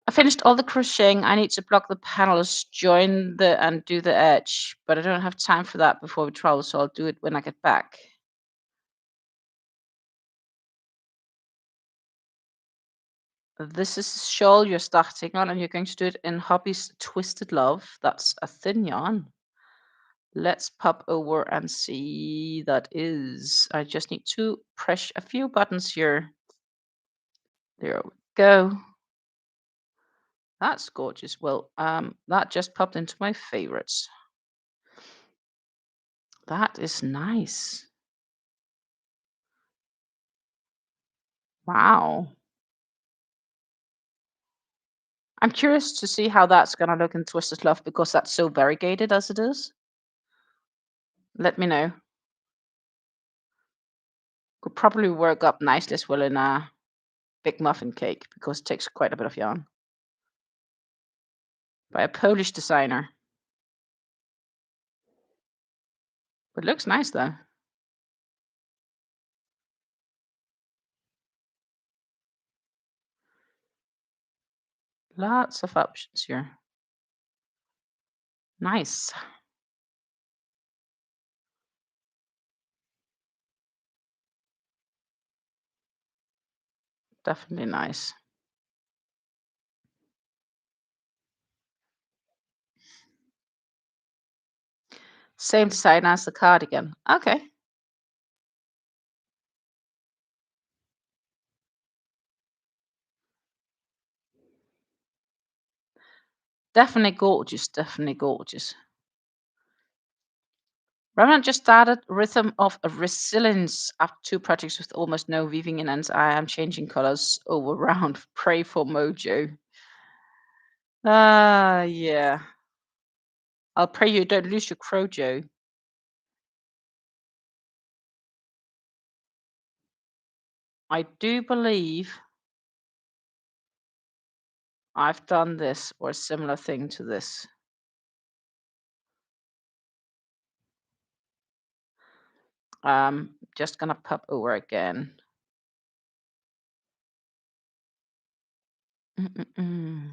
I finished all the crocheting. I need to block the panels, join the and do the edge, but I don't have time for that before we travel, so I'll do it when I get back. This is a shawl you're starting on, and you're going to do it in Hobby's Twisted Love. That's a thin yarn. Let's pop over and see that is. I just need to press a few buttons here. There we go. That's gorgeous. Well, that just popped into my favorites. That is nice. Wow. I'm curious to see how that's gonna look in Twisted Love because that's so variegated as it is. Let me know. Could probably work up nicely as well in a big muffin cake because it takes quite a bit of yarn. By a Polish designer. But looks nice though. Lots of options here. Nice. Definitely nice. Same design as the cardigan. Okay. Definitely gorgeous. Definitely gorgeous. Remnant just started Rhythm of Resilience after 2 projects with almost no weaving in ends. I am changing colors over round. Pray for mojo. Ah, yeah. I'll pray you don't lose your crojo. I do believe I've done this or a similar thing to this. Just gonna pop over again. Mm-mm-mm.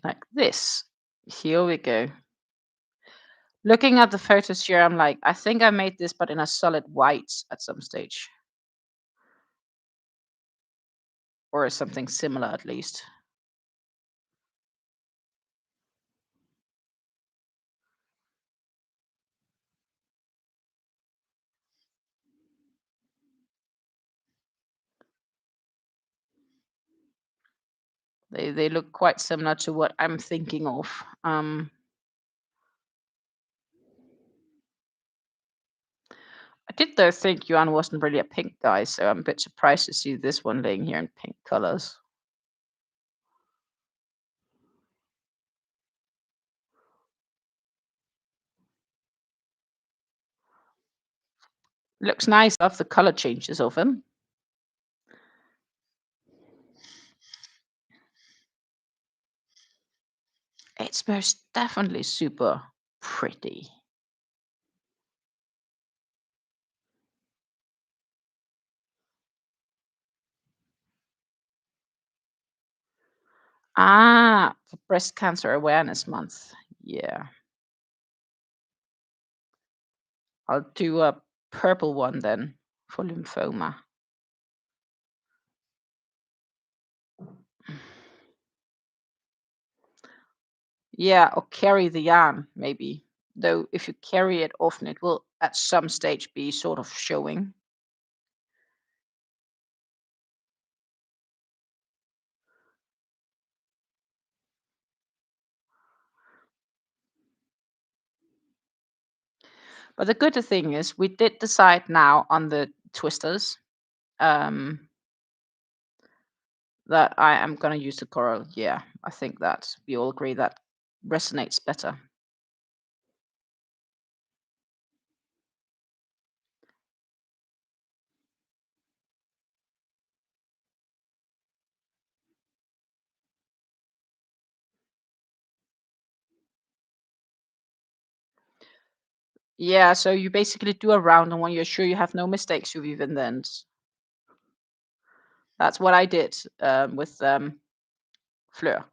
Like this. Here we go. Looking at the photos here, I'm like, I think I made this, but in a solid white at some stage. Or something similar at least. They look quite similar to what I'm thinking of. I did though think Yuan wasn't really a pink guy, so I'm a bit surprised to see this one laying here in pink colors. Looks nice. Love the color changes of him. It's most definitely super pretty. Ah, for Breast Cancer Awareness Month. Yeah. I'll do a purple one then for lymphoma. Yeah, or carry the yarn maybe. Though if you carry it often, it will at some stage be sort of showing. But the good thing is we did decide now on the twisters um, that I am going to use the coral. Yeah, I think that we all agree that resonates better. Yeah, so you basically do a round, and when you're sure you have no mistakes, you weave in the ends. That's what I did with Fleur.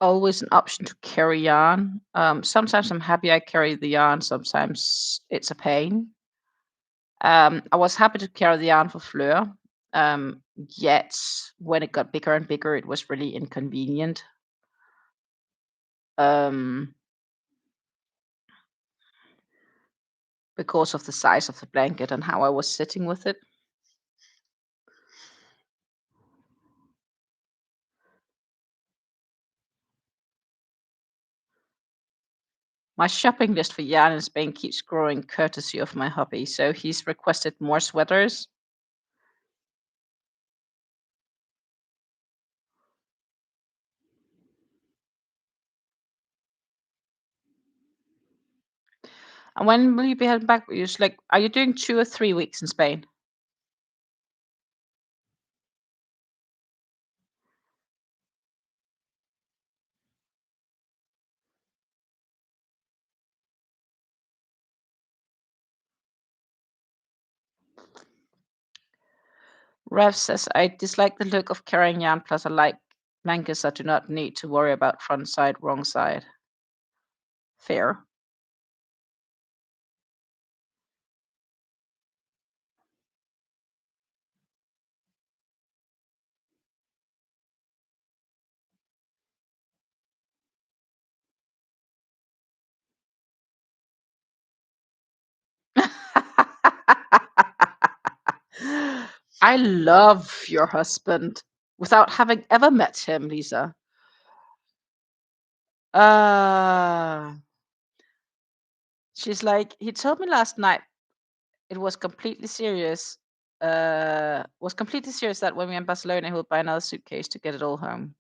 Always an option to carry yarn. Sometimes I'm happy I carry the yarn. Sometimes it's a pain. I was happy to carry the yarn for Fleur. Yet when it got bigger and bigger, it was really inconvenient. Um, because of the size of the blanket and how I was sitting with it. My shopping list for yarn in Spain keeps growing courtesy of my hubby, so he's requested more sweaters. And when will you be heading back? You're just like, are you doing 2 or 3 weeks in Spain? Rev says, I dislike the look of carrying yarn, plus I like blankets that do not need to worry about front side, wrong side. Fair. I love your husband without having ever met him, Lisa. Uh, she's like, he told me last night it was completely serious. Was completely serious that when we're in Barcelona, he'll buy another suitcase to get it all home.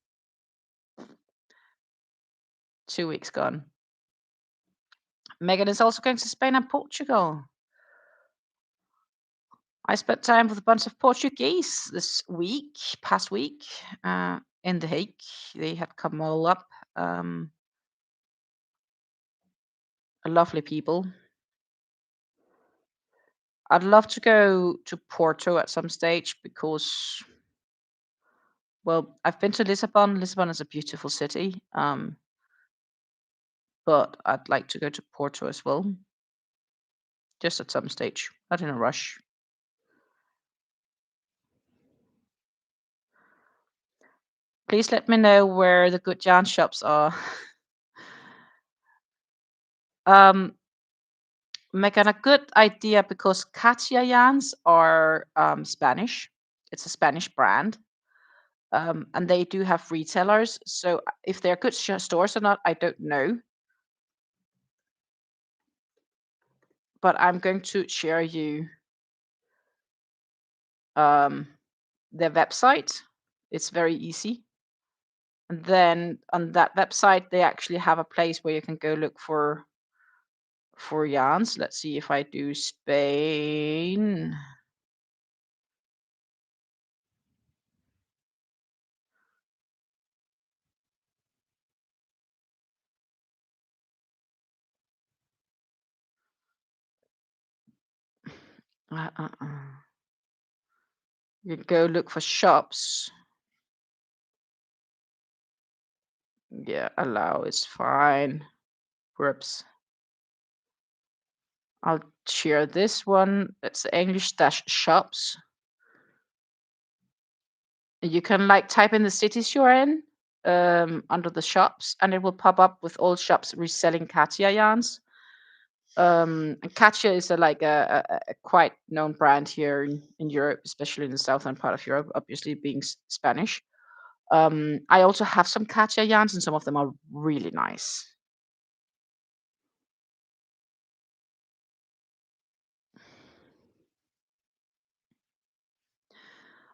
2 weeks gone. Megan is also going to Spain and Portugal. I spent time with a bunch of Portuguese this week, past week, in The Hague. They had come all up. Lovely people. I'd love to go to Porto at some stage because Well, I've been to Lisbon. Lisbon is a beautiful city, but I'd like to go to Porto as well, just at some stage. Not in a rush. Please let me know where the good yarn shops are. um, Megan, a good idea because Katia yarns are Spanish. It's a Spanish brand. And they do have retailers. So if they're good stores or not, I don't know. But I'm going to share you their website. It's very easy. And then on that website, they actually have a place where you can go look for yarns. Let's see if I do Spain. You go look for shops. Yeah, allow is fine. Whoops. I'll share this one. It's English dash shops. You can like type in the cities you're in under the shops, and it will pop up with all shops reselling Katia yarns. And Katia is a quite known brand here in Europe, especially in the southern part of Europe, obviously being Spanish. I also have some Katia yarns, and some of them are really nice.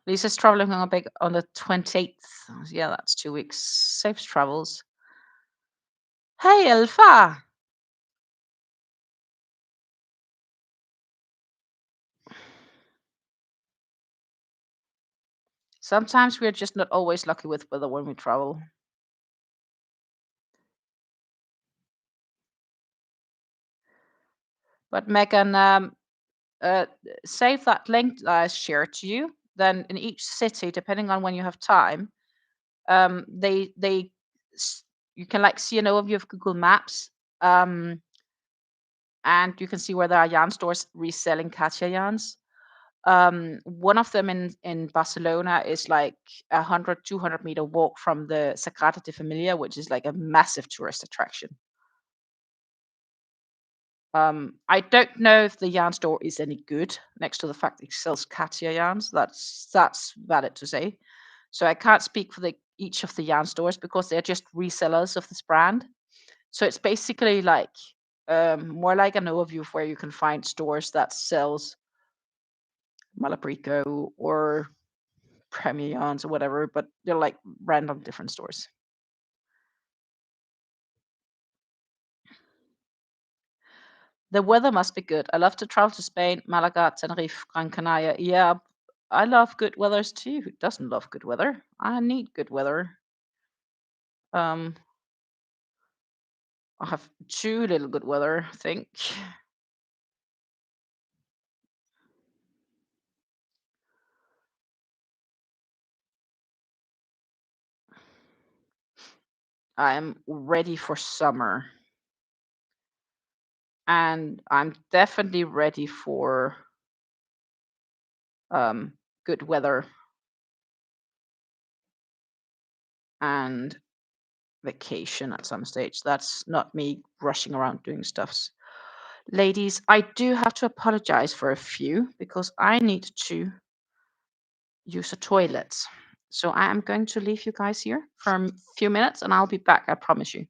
Lisa's traveling on the 28th. Yeah, that's 2 weeks. Safe travels. Hey, Elfa. Sometimes we're just not always lucky with weather when we travel. But Megan, uh, save that link that I shared to you. Then in each city, depending on when you have time, they you can like see an overview of Google Maps, and you can see where there are yarn stores reselling Katia yarns. One of them in Barcelona is like 200 meter walk from the Sagrada de Familia, which is like a massive tourist attraction. I don't know if the yarn store is any good next to the fact it sells Katia yarns. That's valid to say. So I can't speak for each of the yarn stores because they're just resellers of this brand. So it's basically like more like an overview of where you can find stores that sells Malabrico or Premier Yarns or whatever, but they're like random different stores. The weather must be good. I love to travel to Spain, Malaga, Tenerife, Gran Canaria. Yeah, I love good weathers too. Who doesn't love good weather? I need good weather. Um, I have too little good weather, I think. I'm ready for summer. And I'm definitely ready for good weather and vacation at some stage. That's not me rushing around doing stuffs. Ladies, I do have to apologize for a few because I need to use a toilet. So I am going to leave you guys here for a few minutes and I'll be back, I promise you.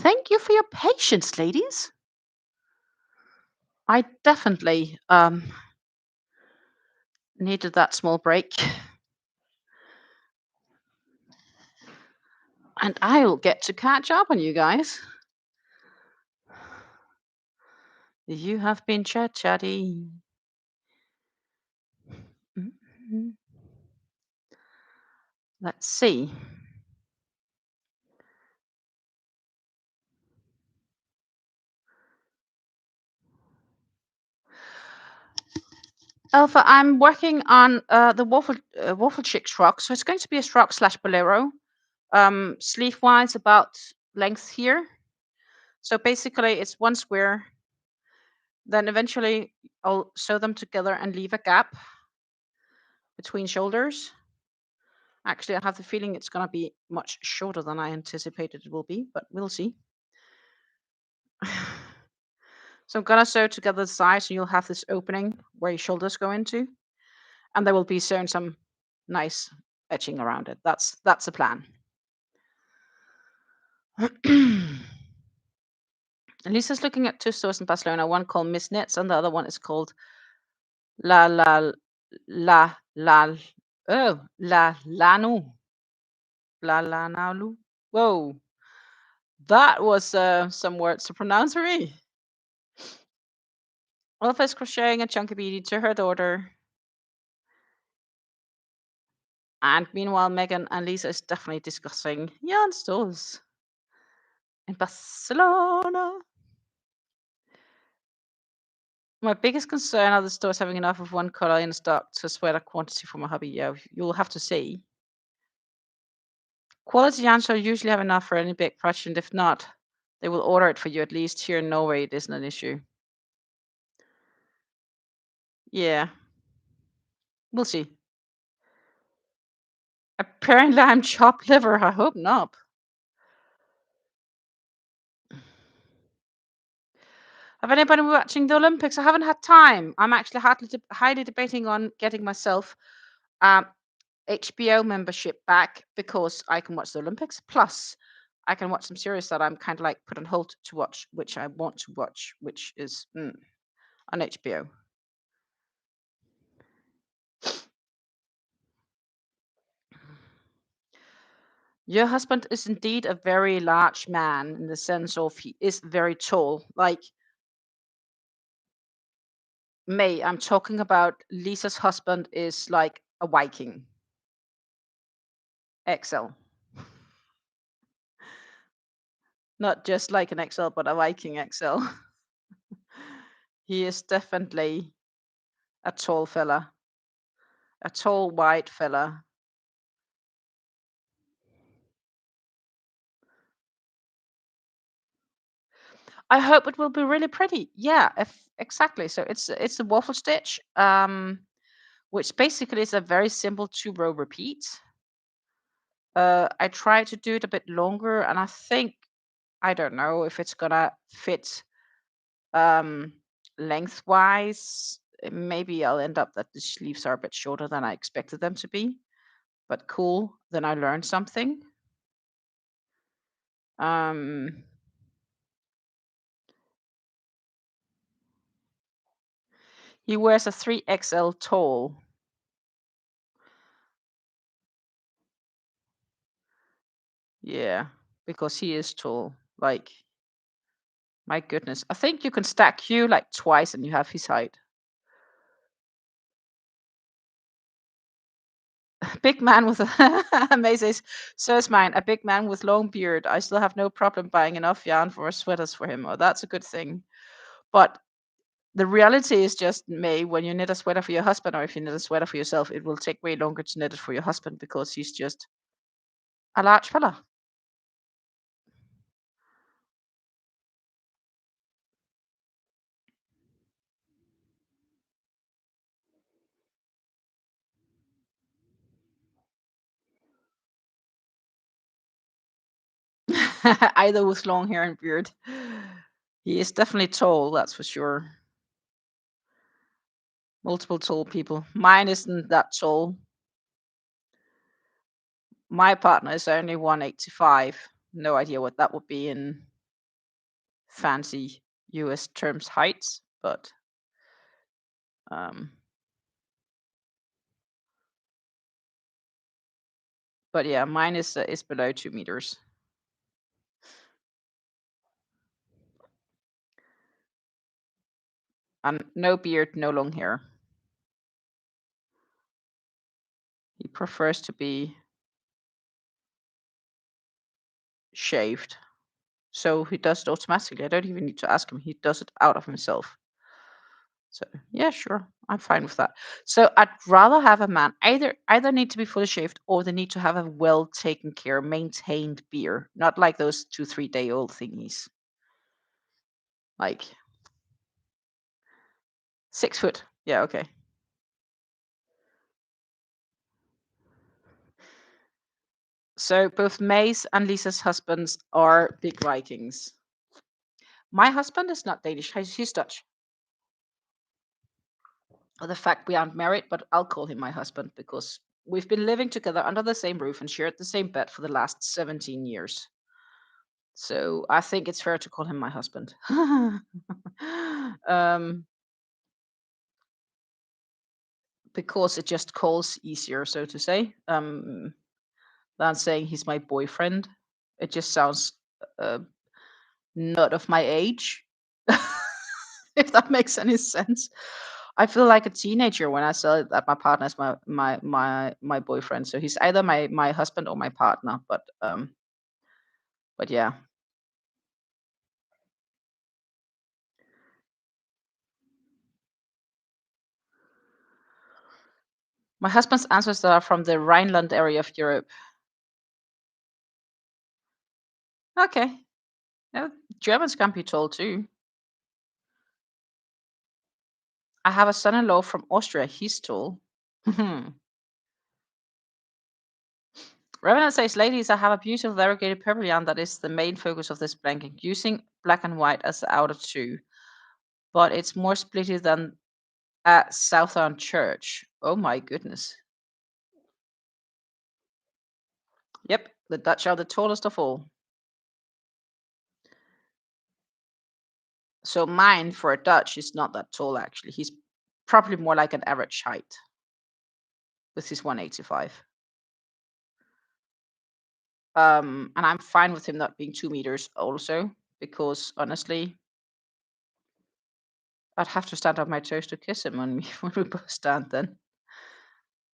Thank you for your patience, ladies. I definitely needed that small break. And I'll get to catch up on you guys. You have been chatty. Mhm. Let's see. Alpha, I'm working on the WaffleChic Shrug. So it's going to be a shrug slash bolero. Sleeve wise, about length here. So basically, it's one square. Then eventually, I'll sew them together and leave a gap between shoulders. Actually, I have the feeling it's going to be much shorter than I anticipated it will be, but we'll see. So I'm going to sew together the sides, and you'll have this opening where your shoulders go into, and there will be sewn some nice etching around it. That's the plan. Lisa's looking at two stores in Barcelona, one called Miss Knits, and the other one is called La La La La La Lanu. La Lanalu. Whoa. That was some words to pronounce for me. Olaf is crocheting a chunky beadie to her daughter. And meanwhile, Megan and Lisa is definitely discussing yarn stores in Barcelona. My biggest concern are the stores having enough of one color in stock to sweat a quantity for my hubby. Yeah, you'll have to see. Quality yarn store usually have enough for any big project, and if not, they will order it for you. At least here in Norway, it isn't an issue. Yeah, we'll see. Apparently, I'm chopped liver. I hope not. Have anybody been watching the Olympics? I haven't had time. I'm actually highly debating on getting myself HBO membership back because I can watch the Olympics. Plus, I can watch some series that I'm kind of like put on hold to watch, which I want to watch, which is on HBO. Your husband is indeed a very large man in the sense of he is very tall. Like May, I'm talking about Lisa's husband is like a Viking. XL. Not just like an XL, but a Viking XL. He is definitely a tall fella. A tall white fella. I hope it will be really pretty. Yeah, exactly. So it's a waffle stitch, which basically is a very simple 2-row repeat. I tried to do it a bit longer, and I think I don't know if it's gonna fit um, lengthwise. Maybe I'll end up that the sleeves are a bit shorter than I expected them to be, but cool. Then I learned something. Um, he wears a 3XL tall. Yeah, because he is tall. Like, my goodness. I think you can stack you like twice and you have his height. Big man with a amazing. So is mine. A big man with long beard. I still have no problem buying enough yarn for sweaters for him. Oh, that's a good thing. But the reality is just May, when you knit a sweater for your husband or if you knit a sweater for yourself, it will take way longer to knit it for your husband because he's just a large fella. Either with long hair and beard. He is definitely tall, that's for sure. Multiple tall people. Mine isn't that tall. My partner is only 185. No idea what that would be in fancy US terms heights, um, but yeah, mine is below 2 meters. And no beard, no long hair. He prefers to be shaved. So he does it automatically. I don't even need to ask him. He does it out of himself. So yeah, sure. I'm fine with that. So I'd rather have a man either need to be fully shaved or they need to have a well taken care, maintained beard. Not like those 2, 3 day old thingies. Like 6 foot. Yeah, okay. So both May's and Lisa's husbands are big Vikings. My husband is not Danish, he's Dutch. The fact we aren't married, but I'll call him my husband because we've been living together under the same roof and shared the same bed for the last 17 years. So I think it's fair to call him my husband. um, because it just calls easier, so to say, than saying he's my boyfriend. It just sounds uh, not of my age, if that makes any sense. I feel like a teenager when I say that my partner is my boyfriend. So he's either my husband or my partner. But yeah, my husband's ancestors are from the Rhineland area of Europe. Okay, yeah, Germans can be tall too. I have a son-in-law from Austria. He's tall. Revenant says, ladies, I have a beautiful variegated purple yarn that is the main focus of this blanket, using black and white as the outer two, but it's more splitty than at Southern Church. Oh my goodness. Yep, the Dutch are the tallest of all. So mine for a Dutch is not that tall actually. He's probably more like an average height with his 185. And I'm fine with him not being 2 meters also, because honestly, I'd have to stand on my toes to kiss him when we when we both stand then.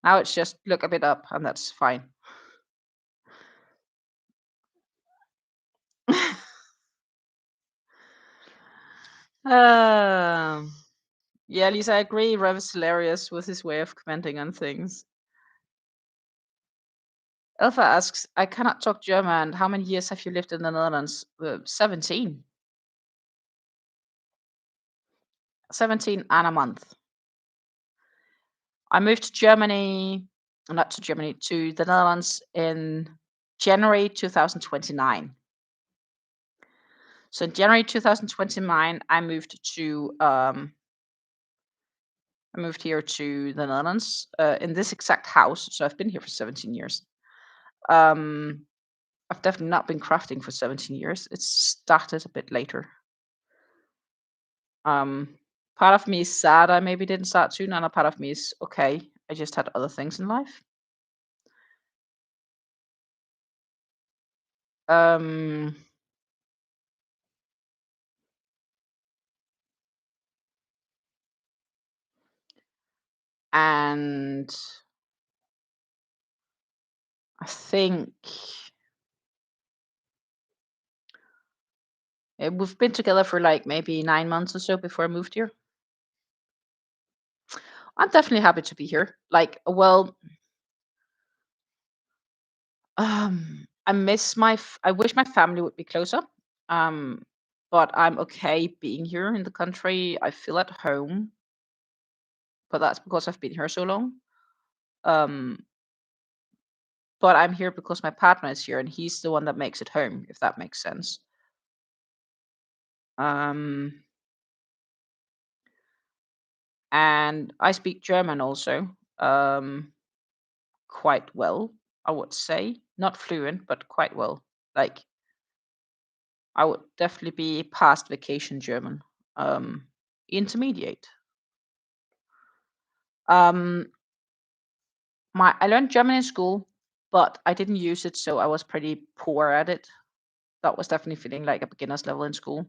Now it's just look a bit up and that's fine. um, yeah, Lisa, I agree. Rev is hilarious with his way of commenting on things. Elfa asks, I cannot talk German. How many years have you lived in the Netherlands? 17. 17 and a month. I moved to Germany, not to Germany, to the Netherlands in January 2029. So in January 2029, I moved here to the Netherlands in this exact house. So I've been here for 17 years. Um, I've definitely not been crafting for 17 years. It started a bit later. Um, Part of me is sad I maybe didn't start sooner, and a part of me is okay. I just had other things in life. Um, and I think we've been together for like maybe 9 months or so before I moved here. I'm definitely happy to be here. Like, well, I miss I wish my family would be closer. Um, but I'm okay being here in the country. I feel at home, but that's because I've been here so long. Um, but I'm here because my partner is here, and he's the one that makes it home, if that makes sense. Um, and I speak German also, quite well, I would say. Not fluent, but quite well. Like, I would definitely be past vacation German. Um, Intermediate. Um, my I learned German in school, but I didn't use it, so I was pretty poor at it. That was definitely feeling like a beginner's level in school.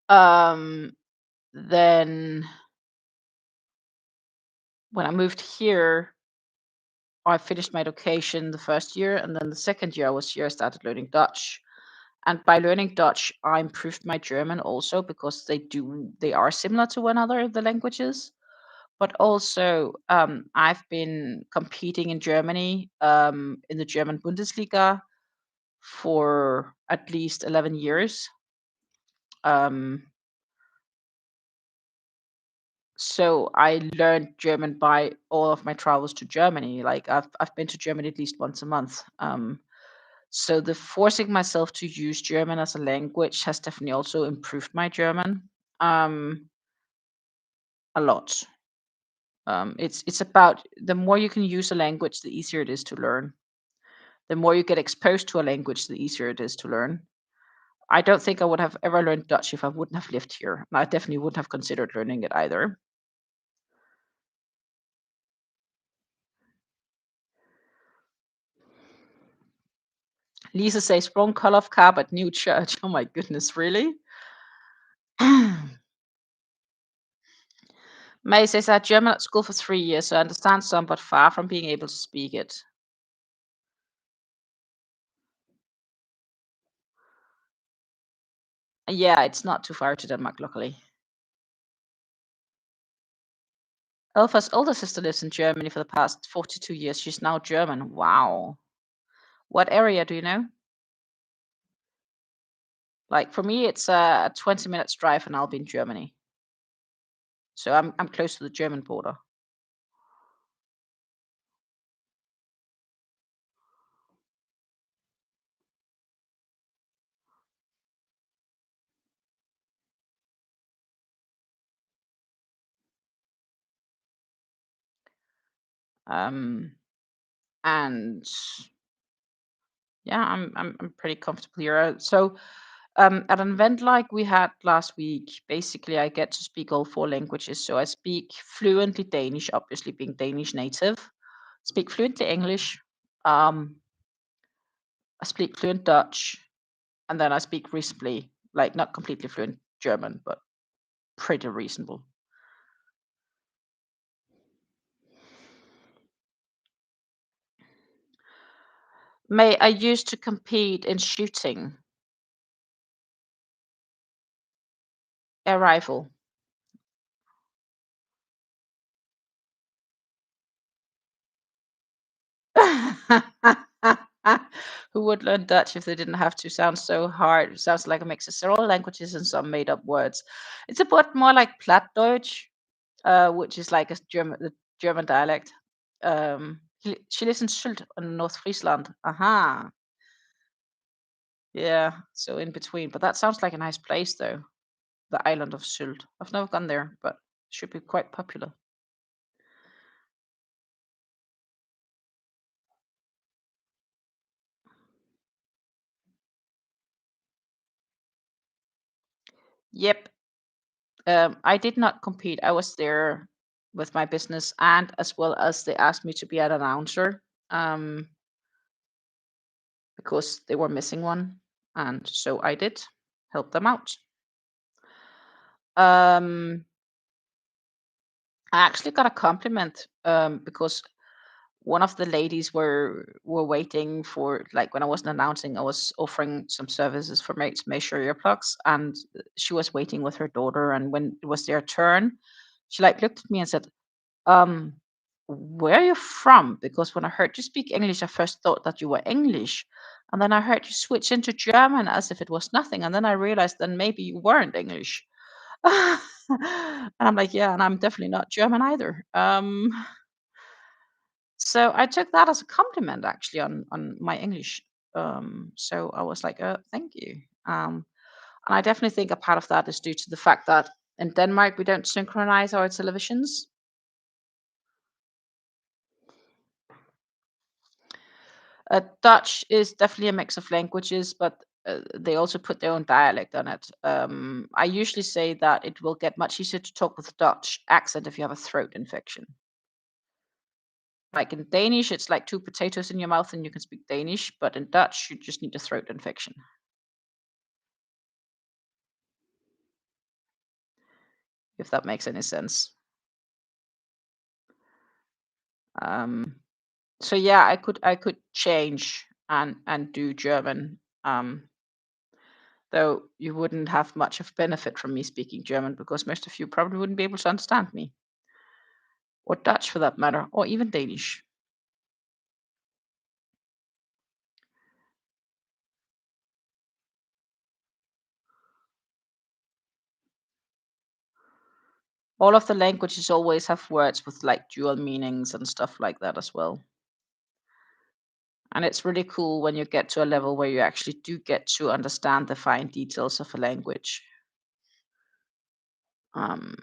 Um, then when I moved here, I finished my education the first year, and then the second year I was here, I started learning Dutch. And by learning Dutch, I improved my German also because they are similar to one another, the languages. But also, I've been competing in Germany in the German Bundesliga for at least 11 years. Um, so I learned German by all of my travels to Germany. Like I've been to Germany at least once a month. So the forcing myself to use German as a language has definitely also improved my German a lot. It's about the more you can use a language, the easier it is to learn. The more you get exposed to a language, the easier it is to learn. I don't think I would have ever learned Dutch if I wouldn't have lived here. And I definitely wouldn't have considered learning it either. Lisa says wrong color of car but new church. Oh my goodness, really? May says I had German at school for 3 years, so I understand some, but far from being able to speak it. Yeah, it's not too far to Denmark, luckily. Elfa's older sister lives in Germany for the past 42 years. She's now German. Wow. What area do you know? Like for me, it's a 20 minutes drive and I'll be in Germany. So I'm close to the German border. Um, and yeah, I'm pretty comfortable here. So at an event like we had last week, basically I get to speak all four languages. So I speak fluently Danish, obviously being Danish native. Speak fluently English. Um, I speak fluent Dutch, and then I speak reasonably, like not completely fluent German, but pretty reasonable. May I used to compete in shooting, air rifle. Who would learn Dutch if they didn't have to? Sounds so hard. It sounds like a mix of several languages and some made up words. It's a bit more like Plattdeutsch, which is like a the German dialect. She lives in Sylt in North Friesland. Aha. Yeah, so in between. But that sounds like a nice place, though. The island of Sylt. I've never gone there, but should be quite popular. Yep. I did not compete. I was there with my business, and as well as they asked me to be an announcer um, because they were missing one, and so I did help them out. Um, I actually got a compliment because one of the ladies were waiting for, like, when I wasn't announcing, I was offering some services for mates measure earplugs, and she was waiting with her daughter. And when it was their turn, she like looked at me and said, um, "Where are you from?" Because when I heard you speak English, I first thought that you were English, and then I heard you switch into German as if it was nothing, and then I realized then maybe you weren't English. And I'm like, yeah, and I'm definitely not German either. So I took that as a compliment actually on my English. So I was like, thank you. And I definitely think a part of that is due to the fact that in Denmark we don't synchronize our televisions. Dutch is definitely a mix of languages, but they also put their own dialect on it. I usually say that it will get much easier to talk with Dutch accent if you have a throat infection. Like in Danish, it's like two potatoes in your mouth and you can speak Danish, but in Dutch, you just need a throat infection, if that makes any sense. Um, so yeah, I could change and do German. Though you wouldn't have much of benefit from me speaking German because most of you probably wouldn't be able to understand me, or Dutch for that matter, or even Danish. All of the languages always have words with like dual meanings and stuff like that as well. And it's really cool when you get to a level where you actually do get to understand the fine details of a language. Um,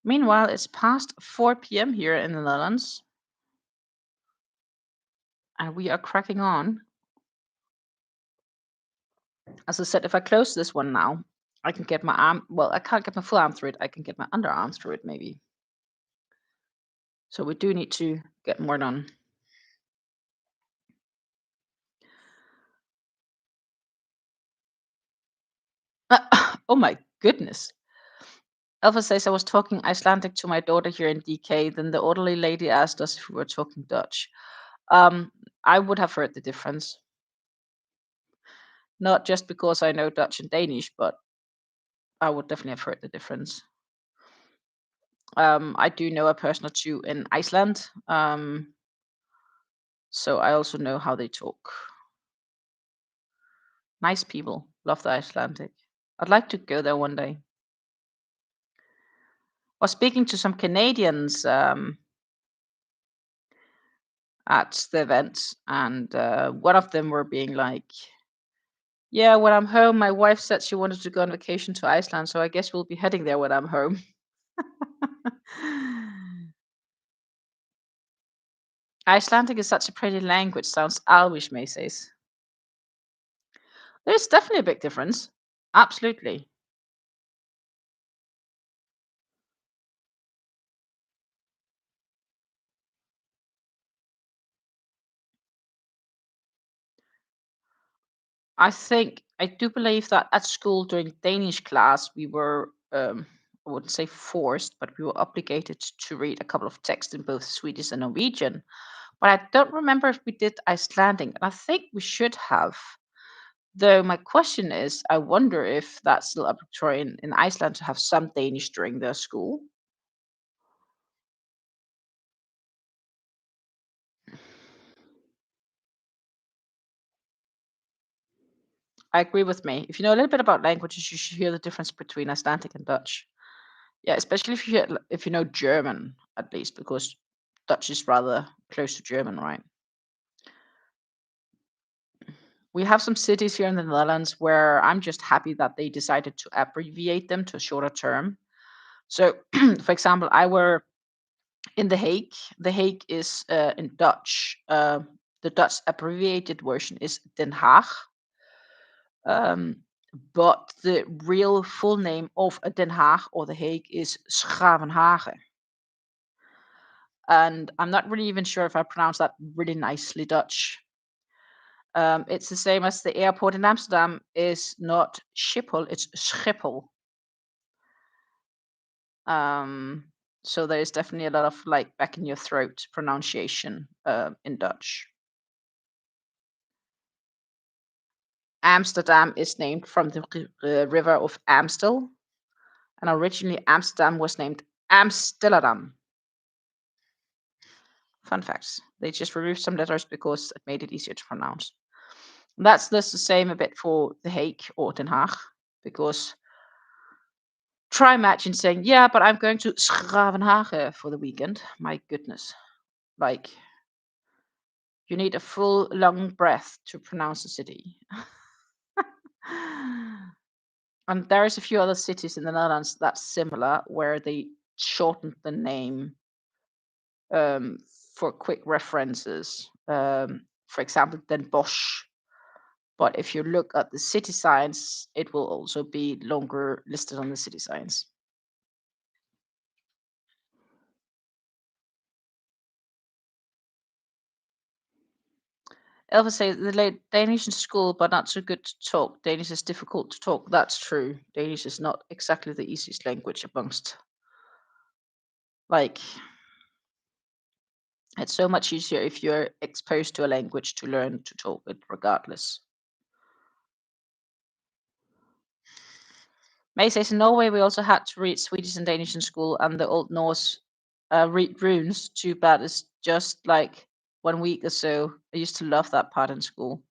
Meanwhile, it's past 4 p.m. here in the Netherlands, and we are cracking on. As I said, if I close this one now, I can get my arm. Well, I can't get my full arm through it. I can get my underarm through it, maybe. So we do need to get more done. Oh my goodness. Alpha says I was talking Icelandic to my daughter here in DK. Then the orderly lady asked us if we were talking Dutch. I would have heard the difference. Not just because I know Dutch and Danish, but I would definitely have heard the difference. I do know a person or two in Iceland, so I also know how they talk. Nice people. Love the Icelandic. I'd like to go there one day. I was speaking to some Canadians at the event, and one of them were being like, "Yeah, when I'm home, my wife said she wanted to go on vacation to Iceland, so I guess we'll be heading there when I'm home." Icelandic is such a pretty language. Sounds Irish, May says. There's definitely a big difference. Absolutely. I do believe that at school during Danish class, we were, I wouldn't say forced, but we were obligated to read a couple of texts in both Swedish and Norwegian. But I don't remember if we did Icelandic, and I think we should have. Though my question is, I wonder if that's still obligatory in Iceland to have some Danish during their school. I agree with me. If you know a little bit about languages, you should hear the difference between Icelandic and Dutch. Yeah, especially if you know German at least, because Dutch is rather close to German, right? We have some cities here in the Netherlands where I'm just happy that they decided to abbreviate them to a shorter term. So, for example, I were in The Hague. The Hague is in Dutch. The Dutch abbreviated version is Den Haag. Um, but the real full name of Den Haag or The Hague is Schavenhagen. And I'm not really even sure if I pronounced that really nicely Dutch. It's the same as the airport in Amsterdam is not Schiphol, it's Schiphol. Um, so there's definitely a lot of like back in your throat pronunciation in Dutch. Amsterdam is named from the river of Amstel, and originally Amsterdam was named Amsterdam. Fun facts. They just removed some letters because it made it easier to pronounce. That's the same a bit for The Hague or Den Haag, because try imagine saying, "Yeah, but I'm going to Schravenhagen for the weekend." My goodness. Like, you need a full long breath to pronounce the city. And there's a few other cities in the Netherlands that's similar, where they shortened the name um, for quick references. For example, Den Bosch. But if you look at the city signs, it will also be longer listed on the city signs. Elva says the Danish in school, but not so good to talk. Danish is difficult to talk. That's true. Danish is not exactly the easiest language amongst, like, it's so much easier if you're exposed to a language to learn to talk it regardless. May says in Norway we also had to read Swedish and Danish in school, and the Old Norse read runes. Too bad it's just like 1 week or so. I used to love that part in school.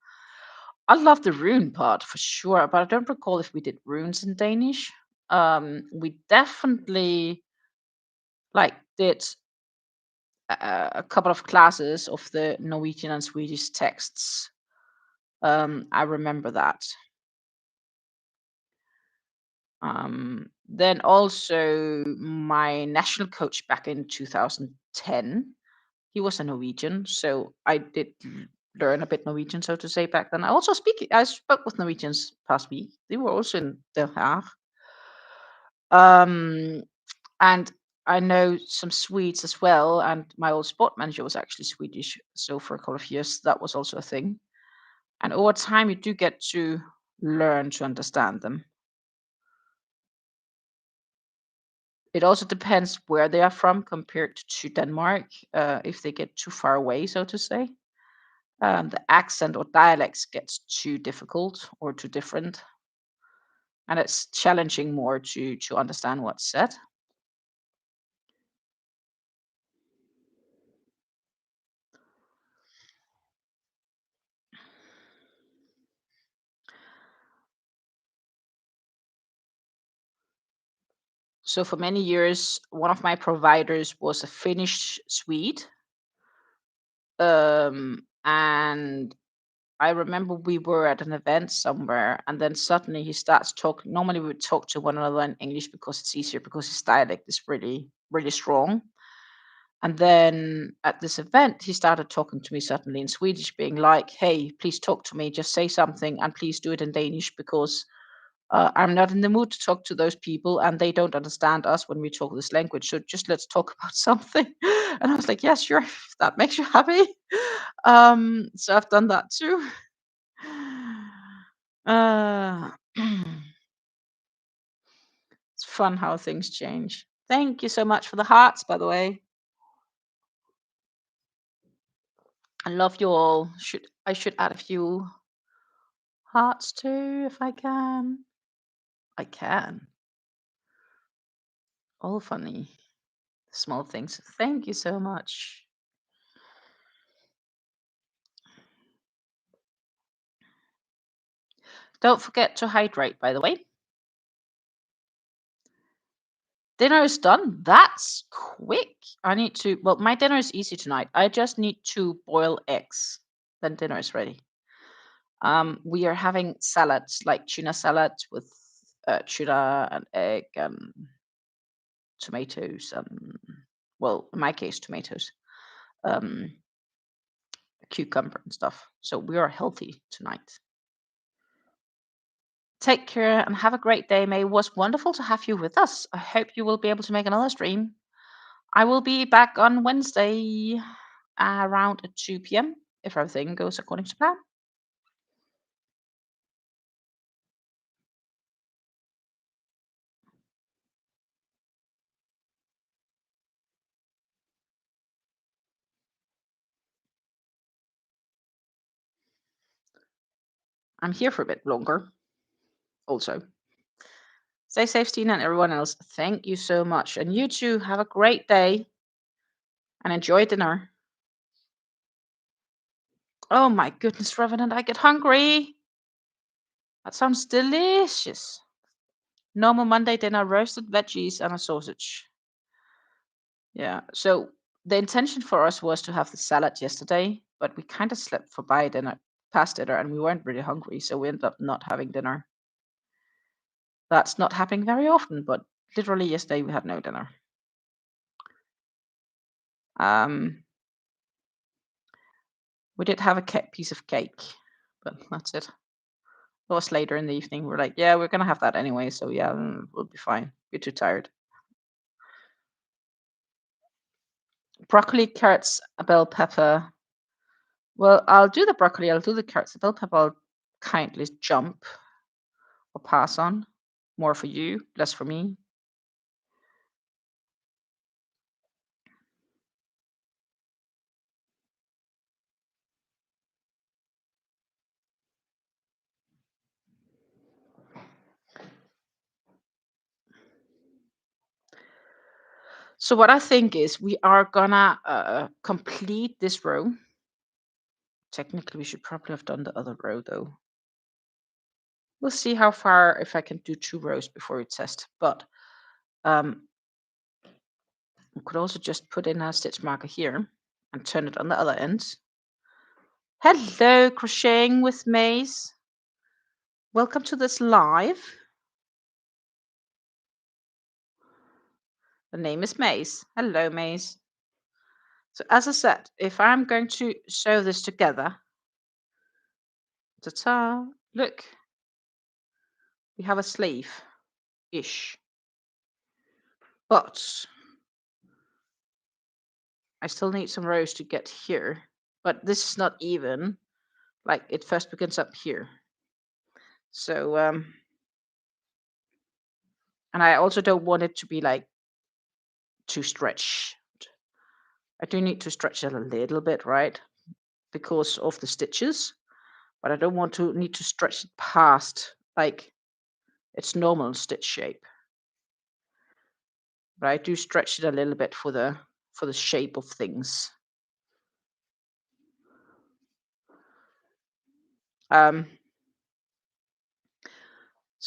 I love the rune part for sure, but I don't recall if we did runes in Danish. We definitely like did a couple of classes of the Norwegian and Swedish texts. I remember that. Then also my national coach back in 2010, he was a Norwegian, so I did learn a bit Norwegian, so to say, back then. I spoke with Norwegians past week. They were also in Den Haag. Um, and I know some Swedes as well, and my old sport manager was actually Swedish, so for a couple of years that was also a thing. And over time, you do get to learn to understand them. It also depends where they are from compared to Denmark, if they get too far away, so to say. The accent or dialects gets too difficult or too different, and it's challenging more to understand what's said. So for many years, one of my providers was a Finnish Swede, and I remember we were at an event somewhere, and then suddenly he starts talking. Normally, we would talk to one another in English because it's easier, because his dialect is really, really strong. And then at this event, he started talking to me suddenly in Swedish, being like, "Hey, please talk to me. Just say something, and please do it in Danish, because I'm not in the mood to talk to those people, and they don't understand us when we talk this language. So just let's talk about something." And I was like, "Yeah, sure, if that makes you happy." So I've done that too. Uh, it's fun how things change. Thank you so much for the hearts, by the way. I love you all. I should add a few hearts too if I can. I can. All funny. Small things. Thank you so much. Don't forget to hydrate, by the way. Dinner is done. That's quick. I need to, well, my dinner is easy tonight. I just need to boil eggs. Then dinner is ready. We are having salads, like tuna salad with tuna and egg and tomatoes and, well, in my case, tomatoes, um, cucumber and stuff. So we are healthy tonight. Take care and have a great day, May. It was wonderful to have you with us. I hope you will be able to make another stream. I will be back on Wednesday around 2 p.m. if everything goes according to plan. I'm here for a bit longer, also. Stay safe, Tina, and everyone else. Thank you so much. And you too, have a great day and enjoy dinner. Oh my goodness, Revenant, I get hungry. That sounds delicious. Normal Monday dinner, roasted veggies and a sausage. Yeah. So the intention for us was to have the salad yesterday, but we kind of slept for by dinner, past dinner, and we weren't really hungry, so we ended up not having dinner. That's not happening very often, but literally yesterday we had no dinner. Um, we did have a piece of cake, but that's it. It was later in the evening. We're like, yeah, we're gonna have that anyway, so yeah, we'll be fine. We're too tired. Broccoli, carrots, a bell pepper. Well, I'll do the broccoli. I'll do the carrots. The bell pepper. I'll kindly jump or pass on. More for you, less for me. So what I think is we are gonna complete this row. Technically, we should probably have done the other row though. We'll see how far if I can do 2 rows before we test. But we could also just put in a stitch marker here and turn it on the other end. Hello, crocheting with Maze. Welcome to this live. The name is Maze. Hello, Maze. So as I said, if I'm going to sew this together, ta-ta, look, we have a sleeve-ish. But I still need some rows to get here. But this is not even. Like, it first begins up here. So, and I also don't want it to be, like, too stretched. I do need to stretch it a little bit, right? Because of the stitches. But I don't want to need to stretch it past, like, its normal stitch shape. But I do stretch it a little bit for the shape of things. So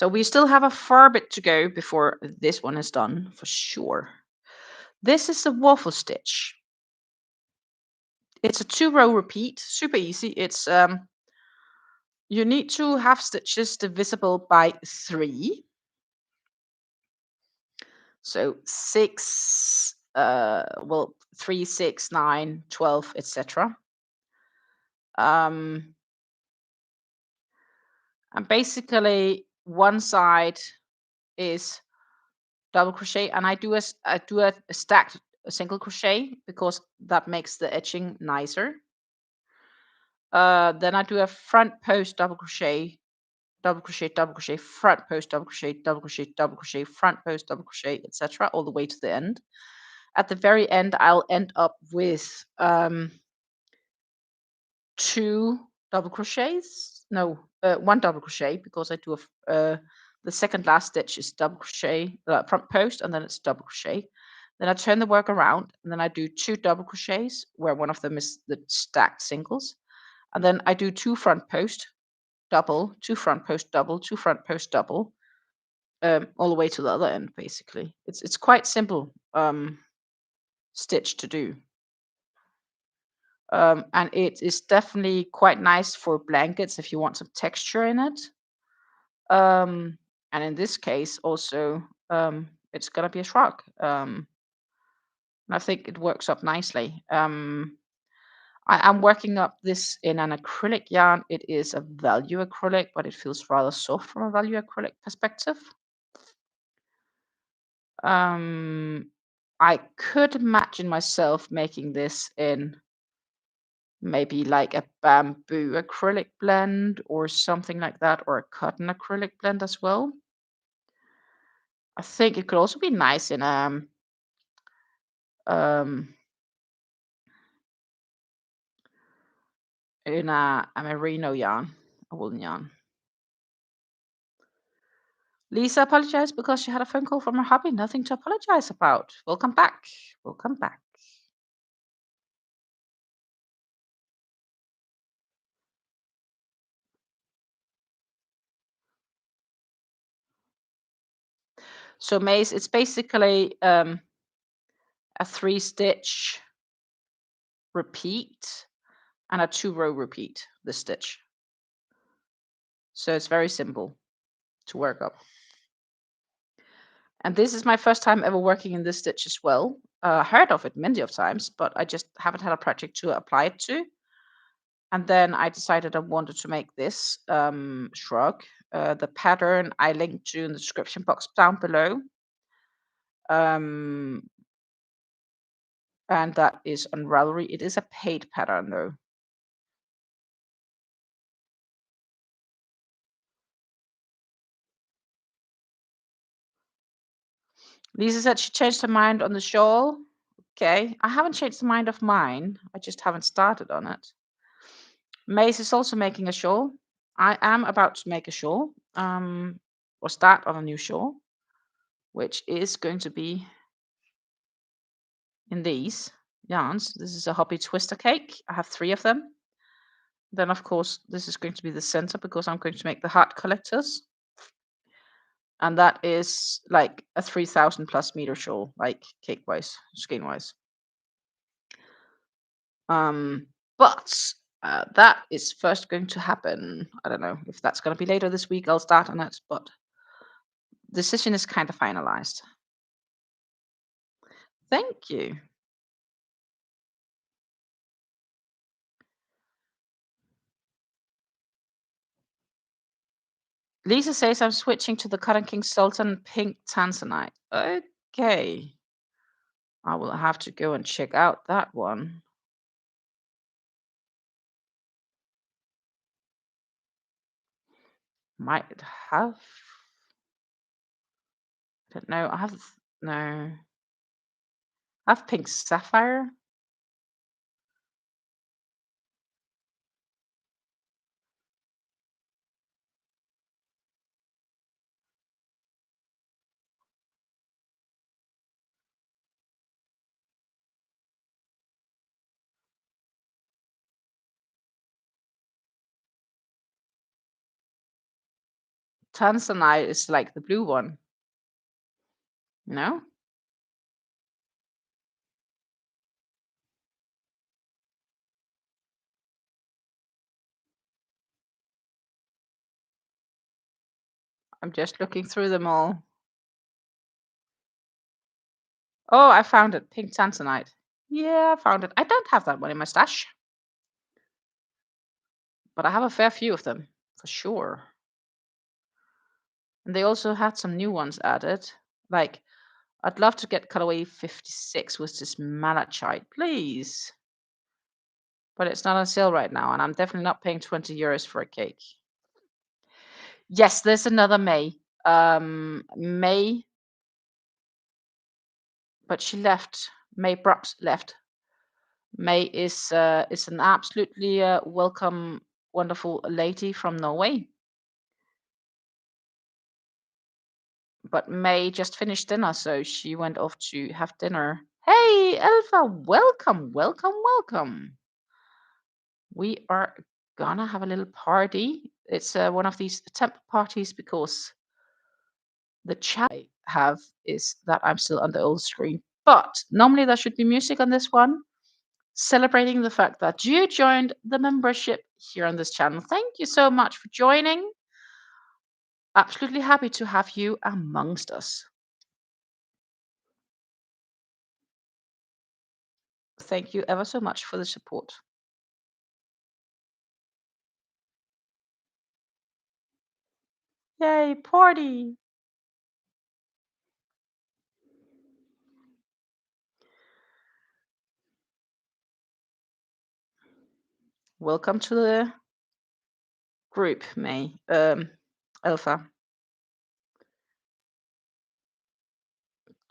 we still have a far bit to go before this one is done, for sure. This is the waffle stitch. It's a 2-row repeat, super easy. It's you need to have stitches divisible by 3. So 6, 3, 6, 9, 12, etc. And basically one side is double crochet, and I do a stacked single crochet because that makes the edging nicer. Then I do a front post double crochet, double crochet, double crochet, front post double crochet, double crochet, double crochet, front post double crochet, etc., all the way to the end. At the very end, I'll end up with 2 double crochets. No, 1 double crochet, because I do the second last stitch is double crochet, front post, and then it's double crochet. Then I turn the work around, and then I do 2 double crochets, where one of them is the stacked singles. And then I do 2 front post, double, 2 front post, double, 2 front post, double, all the way to the other end, basically. It's quite simple stitch to do. And it is definitely quite nice for blankets if you want some texture in it. And in this case, also, it's gonna be a shrug. And I think it works up nicely. I'm working up this in an acrylic yarn. It is a value acrylic, but it feels rather soft from a value acrylic perspective. I could imagine myself making this in maybe like a bamboo acrylic blend or something like that, or a cotton acrylic blend as well. I think it could also be nice in um a merino yarn, a woolen yarn. Lisa apologized because she had a phone call from her hubby. Nothing to apologize about. Welcome back. Welcome back. So Maze, it's basically a 3-stitch repeat and a 2-row repeat, the stitch. So it's very simple to work up. And this is my first time ever working in this stitch as well. Heard of it many of times, but I just haven't had a project to apply it to. And then I decided I wanted to make this shrug. The pattern I linked to in the description box down below. And that is on Ravelry. It is a paid pattern though. Lisa said she changed her mind on the shawl. Okay, I haven't changed the mind of mine. I just haven't started on it. Mace is also making a shawl. I am about to make a shawl, or start on a new shawl, which is going to be in these yarns. This is a hobby twister cake. I have 3 of them. Then, of course, this is going to be the center because I'm going to make the heart collectors. And that is like a 3,000 plus meter shawl, like cake wise, skein wise. But that is first going to happen. I don't know if that's going to be later this week. I'll start on it, but the decision is kind of finalized. Thank you. Lisa says I'm switching to the Cotton King Sultan Pink Tanzanite. Okay. I will have to go and check out that one. Might have. I don't know. I have no. I have pink sapphire. Tanzanite is like the blue one. No? I'm just looking through them all. Oh, I found it. Pink Tanzanite. Yeah, I found it. I don't have that one in my stash. But I have a fair few of them, for sure. And they also had some new ones added. Like, I'd love to get colorway 56 with this malachite, please. But it's not on sale right now, and I'm definitely not paying 20 euros for a cake. Yes, there's another May. May, but she left. May Brooks left. May is an absolutely welcome, wonderful lady from Norway. But May just finished dinner, so she went off to have dinner. Hey, Elfa, welcome, welcome, welcome. We are gonna have a little party. It's one of these temp parties because the chat I have is that I'm still on the old screen. But normally there should be music on this one, celebrating the fact that you joined the membership here on this channel. Thank you so much for joining. Absolutely happy to have you amongst us. Thank you ever so much for the support. Yay, party! Welcome to the group, May. Alpha.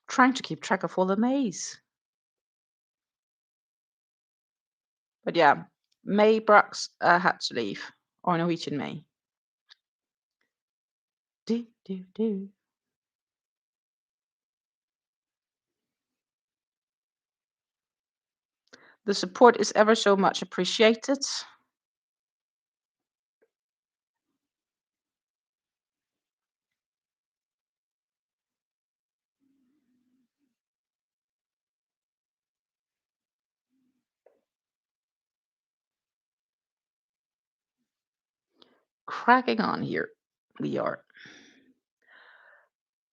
Trying to keep track of all the Mays. But yeah, May Brooks had to leave. Or Norwegian May. Do, do, do. The support is ever so much appreciated. cracking on here. We are.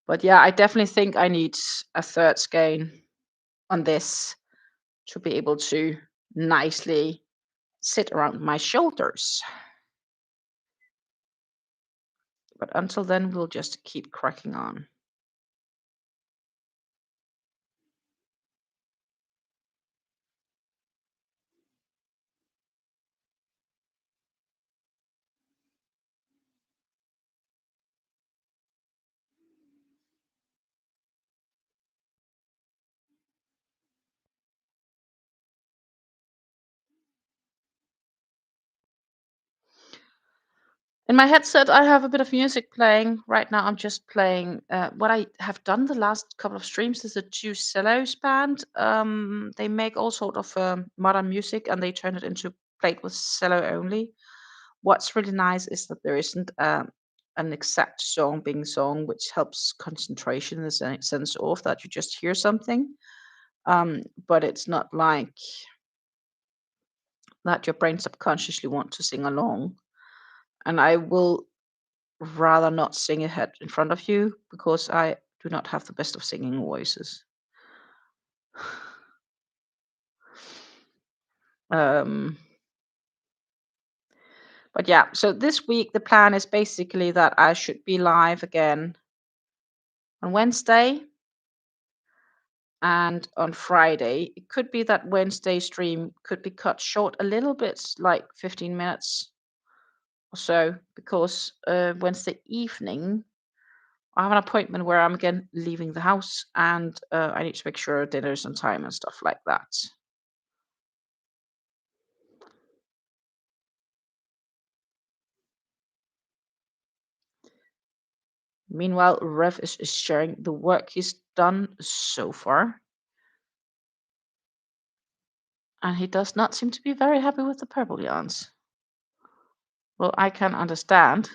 But yeah, I definitely think I need a third skein on this to be able to nicely sit around my shoulders. But until then, we'll just keep cracking on. In my headset, I have a bit of music playing. Right now, I'm just playing. What I have done the last couple of streams is a two cellos band. They make all sort of modern music and they turn it into played with cello only. What's really nice is that there isn't an exact song being sung, which helps concentration in the sense of that you just hear something. But it's not like that your brain subconsciously want to sing along. And I will rather not sing ahead in front of you because I do not have the best of singing voices. Um, but yeah, so this week the plan is basically that I should be live again on Wednesday and on Friday. It could be that Wednesday stream could be cut short a little bit, like 15 minutes or so, because Wednesday evening I have an appointment where I'm again leaving the house and I need to make sure dinner's on time and stuff like that. Meanwhile, Rev is sharing the work he's done so far. And he does not seem to be very happy with the purple yarns. Well, I can understand.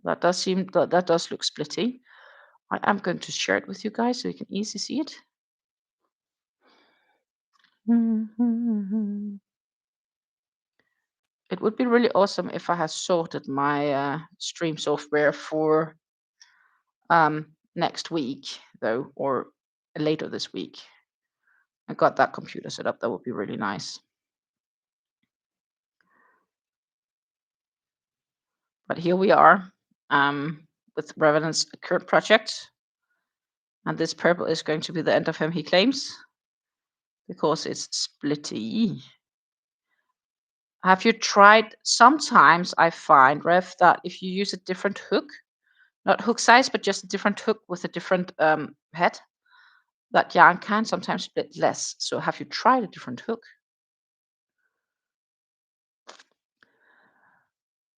That does seem that does look splitty. I am going to share it with you guys so you can easily see it. It would be really awesome if I had sorted my stream software for next week, though, or later this week. I got that computer set up. That would be really nice. But here we are with Revenant's current project. And this purple is going to be the end of him, he claims, because it's splitty. Have you tried? Sometimes I find, Rev, that if you use a different hook, not hook size, but just a different hook with a different head, that yarn can sometimes split less. So have you tried a different hook?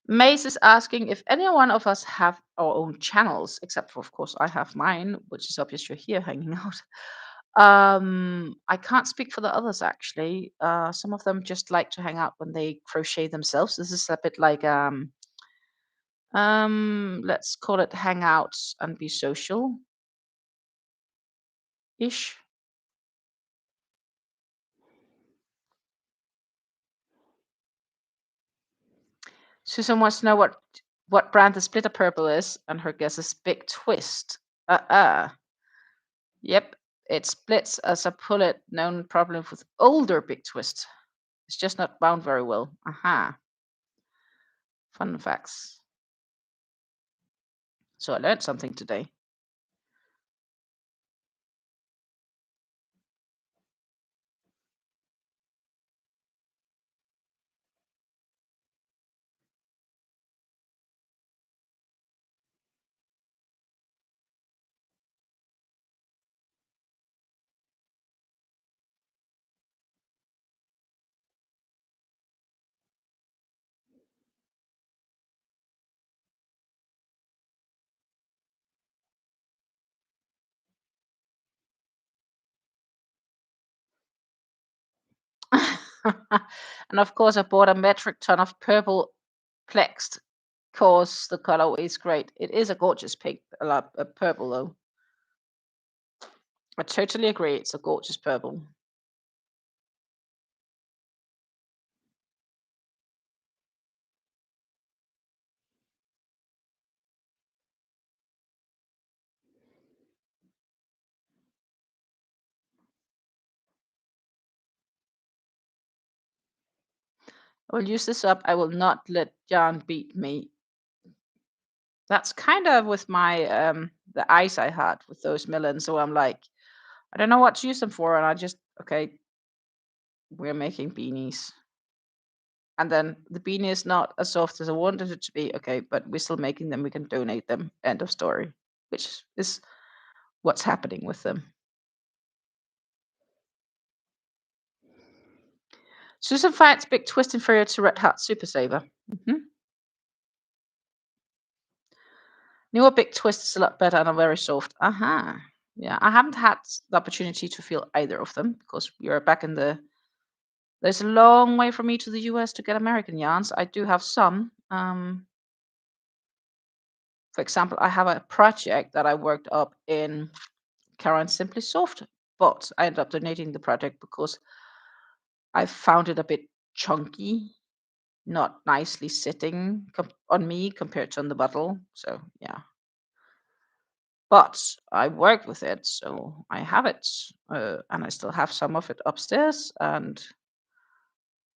Mace is asking if any one of us have our own channels, except for, of course, I have mine, which is obvious you're here hanging out. I can't speak for the others actually. Some of them just like to hang out when they crochet themselves. This is a bit like let's call it hangout and be social ish. Susan wants to know what brand the splitter purple is, and her guess is Big Twist. Yep, it splits as a pullet. Known problem with older Big Twist. It's just not bound very well. Aha. Fun facts. So I learned something today. And of course, I bought a metric ton of purple plexed because the color is great. It is a gorgeous pink, a purple though. I totally agree. It's a gorgeous purple. I will use this up. I will not let Jan beat me. That's kind of with my the ice I had with those melons. So I'm like, I don't know what to use them for, and I just okay, we're making beanies. And then the beanie is not as soft as I wanted it to be. Okay, but we're still making them. We can donate them. End of story. Which is what's happening with them. Susan finds Big Twist inferior to Red Hot Super Saver. Newer Big Twist is a lot better and are very soft. Yeah, I haven't had the opportunity to feel either of them because you're back in the. There's a long way for me to the US to get American yarns. I do have some. For example, I have a project that I worked up in Karen Simply Soft, but I ended up donating the project because I found it a bit chunky, not nicely sitting on me compared to on the bottle. So yeah, but I worked with it, so I have it, and I still have some of it upstairs, and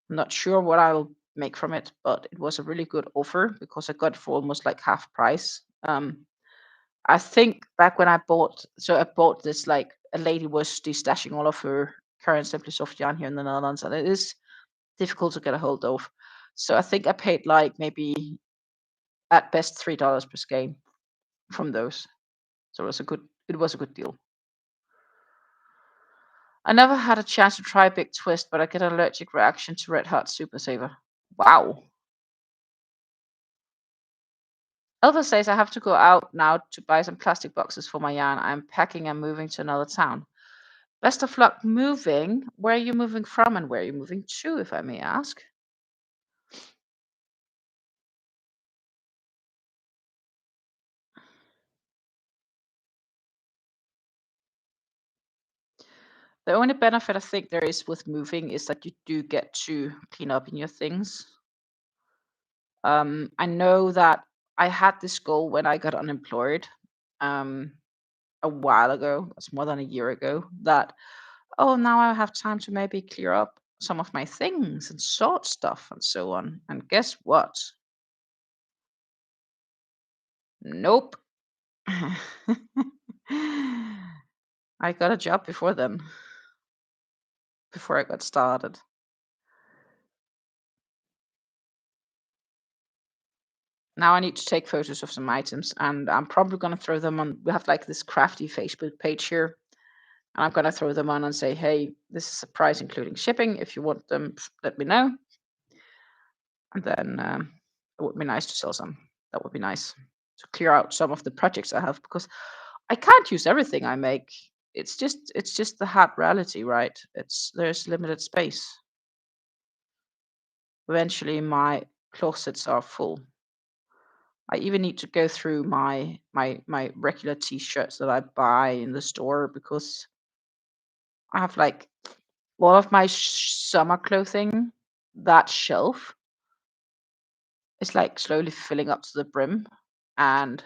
I'm not sure what I'll make from it, but it was a really good offer because I got it for almost like half price. I think back when I bought this like a lady was destashing all of her current Simply Soft yarn here in the Netherlands, and it is difficult to get a hold of. So I think I paid like maybe at best $3 per skein from those. So it was a good deal. I never had a chance to try Big Twist, but I get an allergic reaction to Red Hot Super Saver. Wow. Elva says I have to go out now to buy some plastic boxes for my yarn. I'm packing and moving to another town. Best of luck moving. Where are you moving from and where are you moving to, if I may ask? The only benefit I think there is with moving is that you do get to clean up in your things. I know that I had this goal when I got unemployed um, a while ago. That's more than a year ago. That oh, now I have time to maybe clear up some of my things and sort stuff and so on. And guess what? Nope. I got a job before then, before I got started. Now I need to take photos of some items, and I'm probably going to throw them on. We have like this crafty Facebook page here, and I'm going to throw them on and say, hey, this is a price including shipping. If you want them, let me know. And then it would be nice to sell some. That would be nice to clear out some of the projects I have because I can't use everything I make. It's just the hard reality, right? There's limited space. Eventually my closets are full. I even need to go through my regular t-shirts that I buy in the store because I have like one of my summer clothing, that shelf is like slowly filling up to the brim, and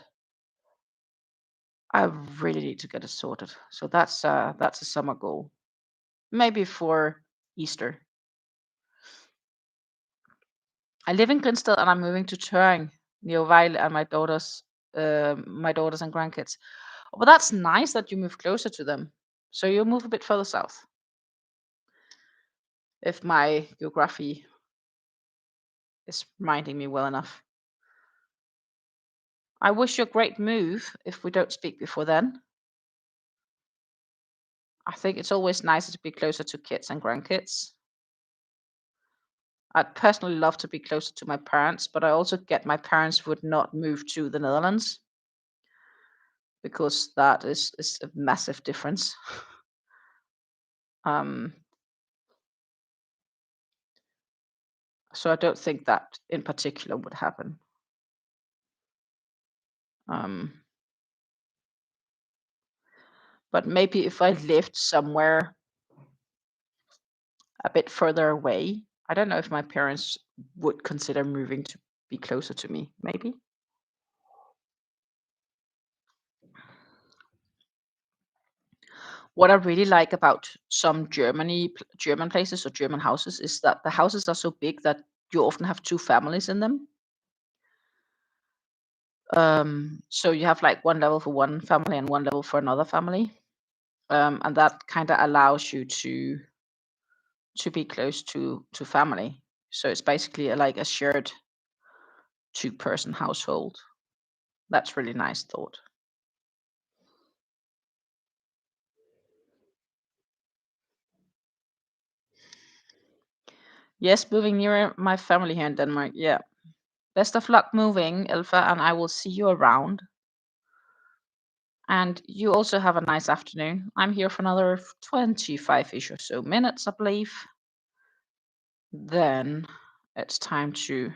I really need to get it sorted. So that's a summer goal. Maybe for Easter. I live in Grinstead and I'm moving to Turing near Vejle and my daughters and grandkids. Oh, but that's nice that you move closer to them. So you'll move a bit further south. If my geography is reminding me well enough. I wish you a great move if we don't speak before then. I think it's always nicer to be closer to kids and grandkids. I'd personally love to be closer to my parents, but I also get my parents would not move to the Netherlands because that is a massive difference. Um, so I don't think that in particular would happen. Um, but maybe if I lived somewhere a bit further away, I don't know if my parents would consider moving to be closer to me. Maybe. What I really like about some German places or German houses is that the houses are so big that you often have two families in them. So you have like one level for one family and one level for another family. And that kind of allows you to be close to family. So it's basically like a shared two-person household. That's really nice thought. Yes, moving near my family here in Denmark. Yeah. Best of luck moving, Ilfa, and I will see you around. And you also have a nice afternoon. I'm here for another 25-ish or so minutes, I believe. Then it's time to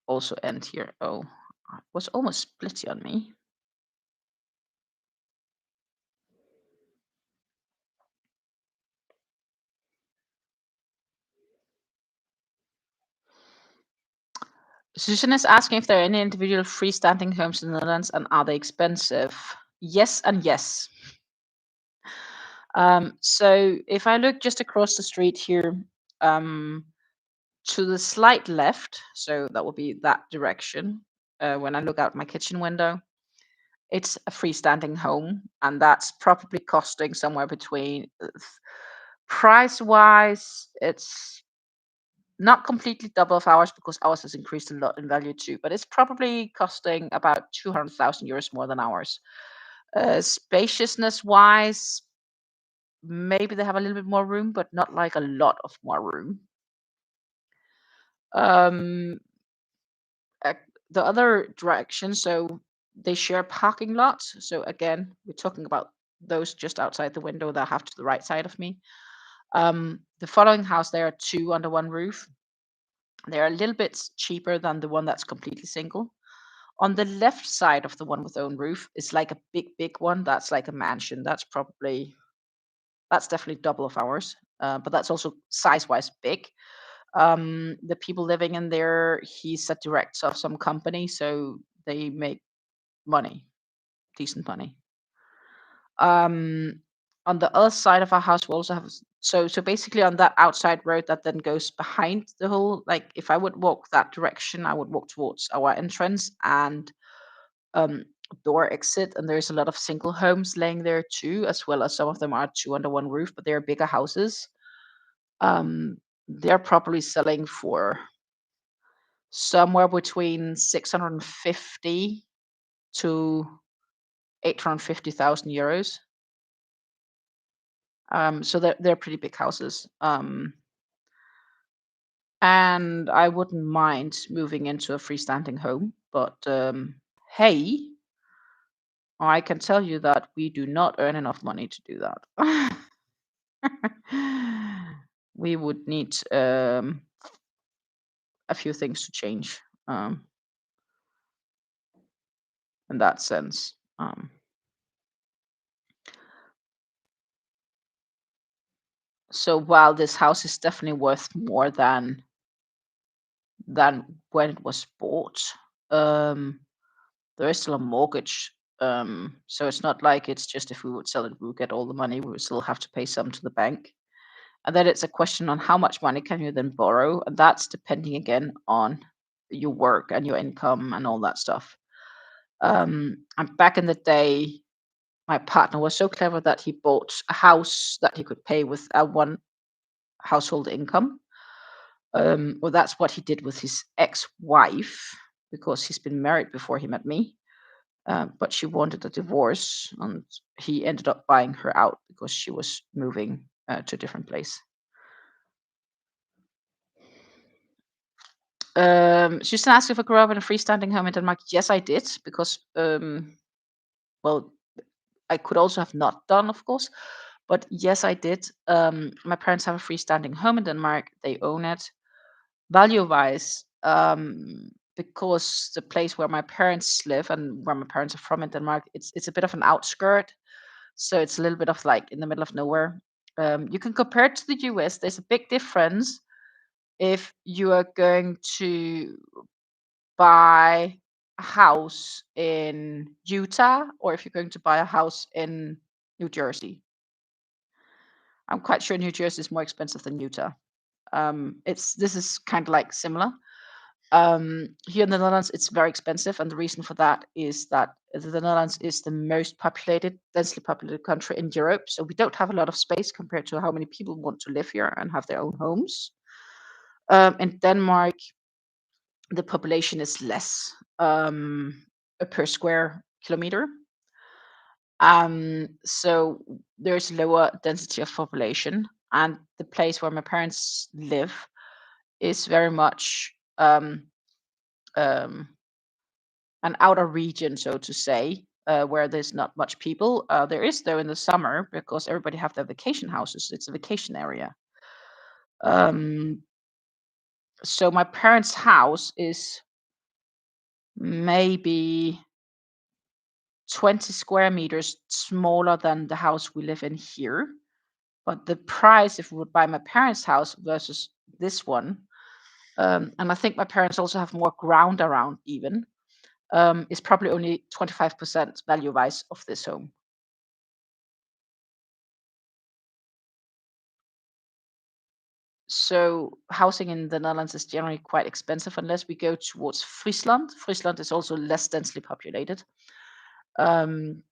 also end here. Oh, it was almost splitty on me. Susan is asking if there are any individual freestanding homes in the Netherlands and are they expensive? Yes and yes. So if I look just across the street here, to the slight left, so that will be that direction, when I look out my kitchen window, it's a freestanding home, and that's probably costing somewhere between, price-wise, it's not completely double of ours because ours has increased a lot in value too, but it's probably costing about 200,000 euros more than ours. Spaciousness-wise, maybe they have a little bit more room, but not like a lot of more room. Um, uh, the other direction, so they share parking lots. So again, we're talking about those just outside the window that I have to the right side of me. The following house, there are two under one roof. They're a little bit cheaper than the one that's completely single. On the left side of the one with own roof is like a big one. That's like a mansion. That's definitely double of ours. But that's also size-wise big. The people living in there, he's a director of some company, so they make money, decent money. On the other side of our house, we also have so basically on that outside road that then goes behind the whole, like if I would walk that direction, I would walk towards our entrance and um door exit, and there's a lot of single homes laying there too, as well as some of them are two under one roof, but they're bigger houses. Um, they're probably selling for somewhere between 650 to 850,000 euros. So they're pretty big houses. And I wouldn't mind moving into a freestanding home, but hey, I can tell you that we do not earn enough money to do that. We would need a few things to change in that sense. So while this house is definitely worth more than when it was bought, um, there is still a mortgage. So it's not like it's just if we would sell it, we would get all the money. We would still have to pay some to the bank. And then it's a question on how much money can you then borrow, and that's depending again on your work and your income and all that stuff. And back in the day, my partner was so clever that he bought a house that he could pay with a one household income. Well, that's what he did with his ex-wife because he's been married before he met me. But she wanted a divorce, and he ended up buying her out because she was moving to a different place. Susan asked if I grew up in a freestanding home in Denmark. Yes, I did, because well, I could also have not done, of course, but yes, I did. My parents have a freestanding home in Denmark. They own it. Value-wise, because the place where my parents live and where my parents are from in Denmark, it's a bit of an outskirt, so it's a little bit of like in the middle of nowhere. You can compare it to the US. There's a big difference if you are going to buy a house in Utah or if you're going to buy a house in New Jersey. I'm quite sure New Jersey is more expensive than Utah. This is kind of like similar. Here in the Netherlands, it's very expensive, and the reason for that is that the Netherlands is the most populated, densely populated country in Europe. So we don't have a lot of space compared to how many people want to live here and have their own homes. In Denmark, the population is less per square kilometer. So there's lower density of population, and the place where my parents live is very much um, an outer region, so to say, where there's not much people. There is though in the summer because everybody have their vacation houses. It's a vacation area. Um, so my parents' house is maybe 20 square meters smaller than the house we live in here. But the price, if we would buy my parents' house versus this one, and I think my parents also have more ground around even, is probably only 25% value wise of this home. So housing in the Netherlands is generally quite expensive unless we go towards Friesland. Friesland is also less densely populated. Um,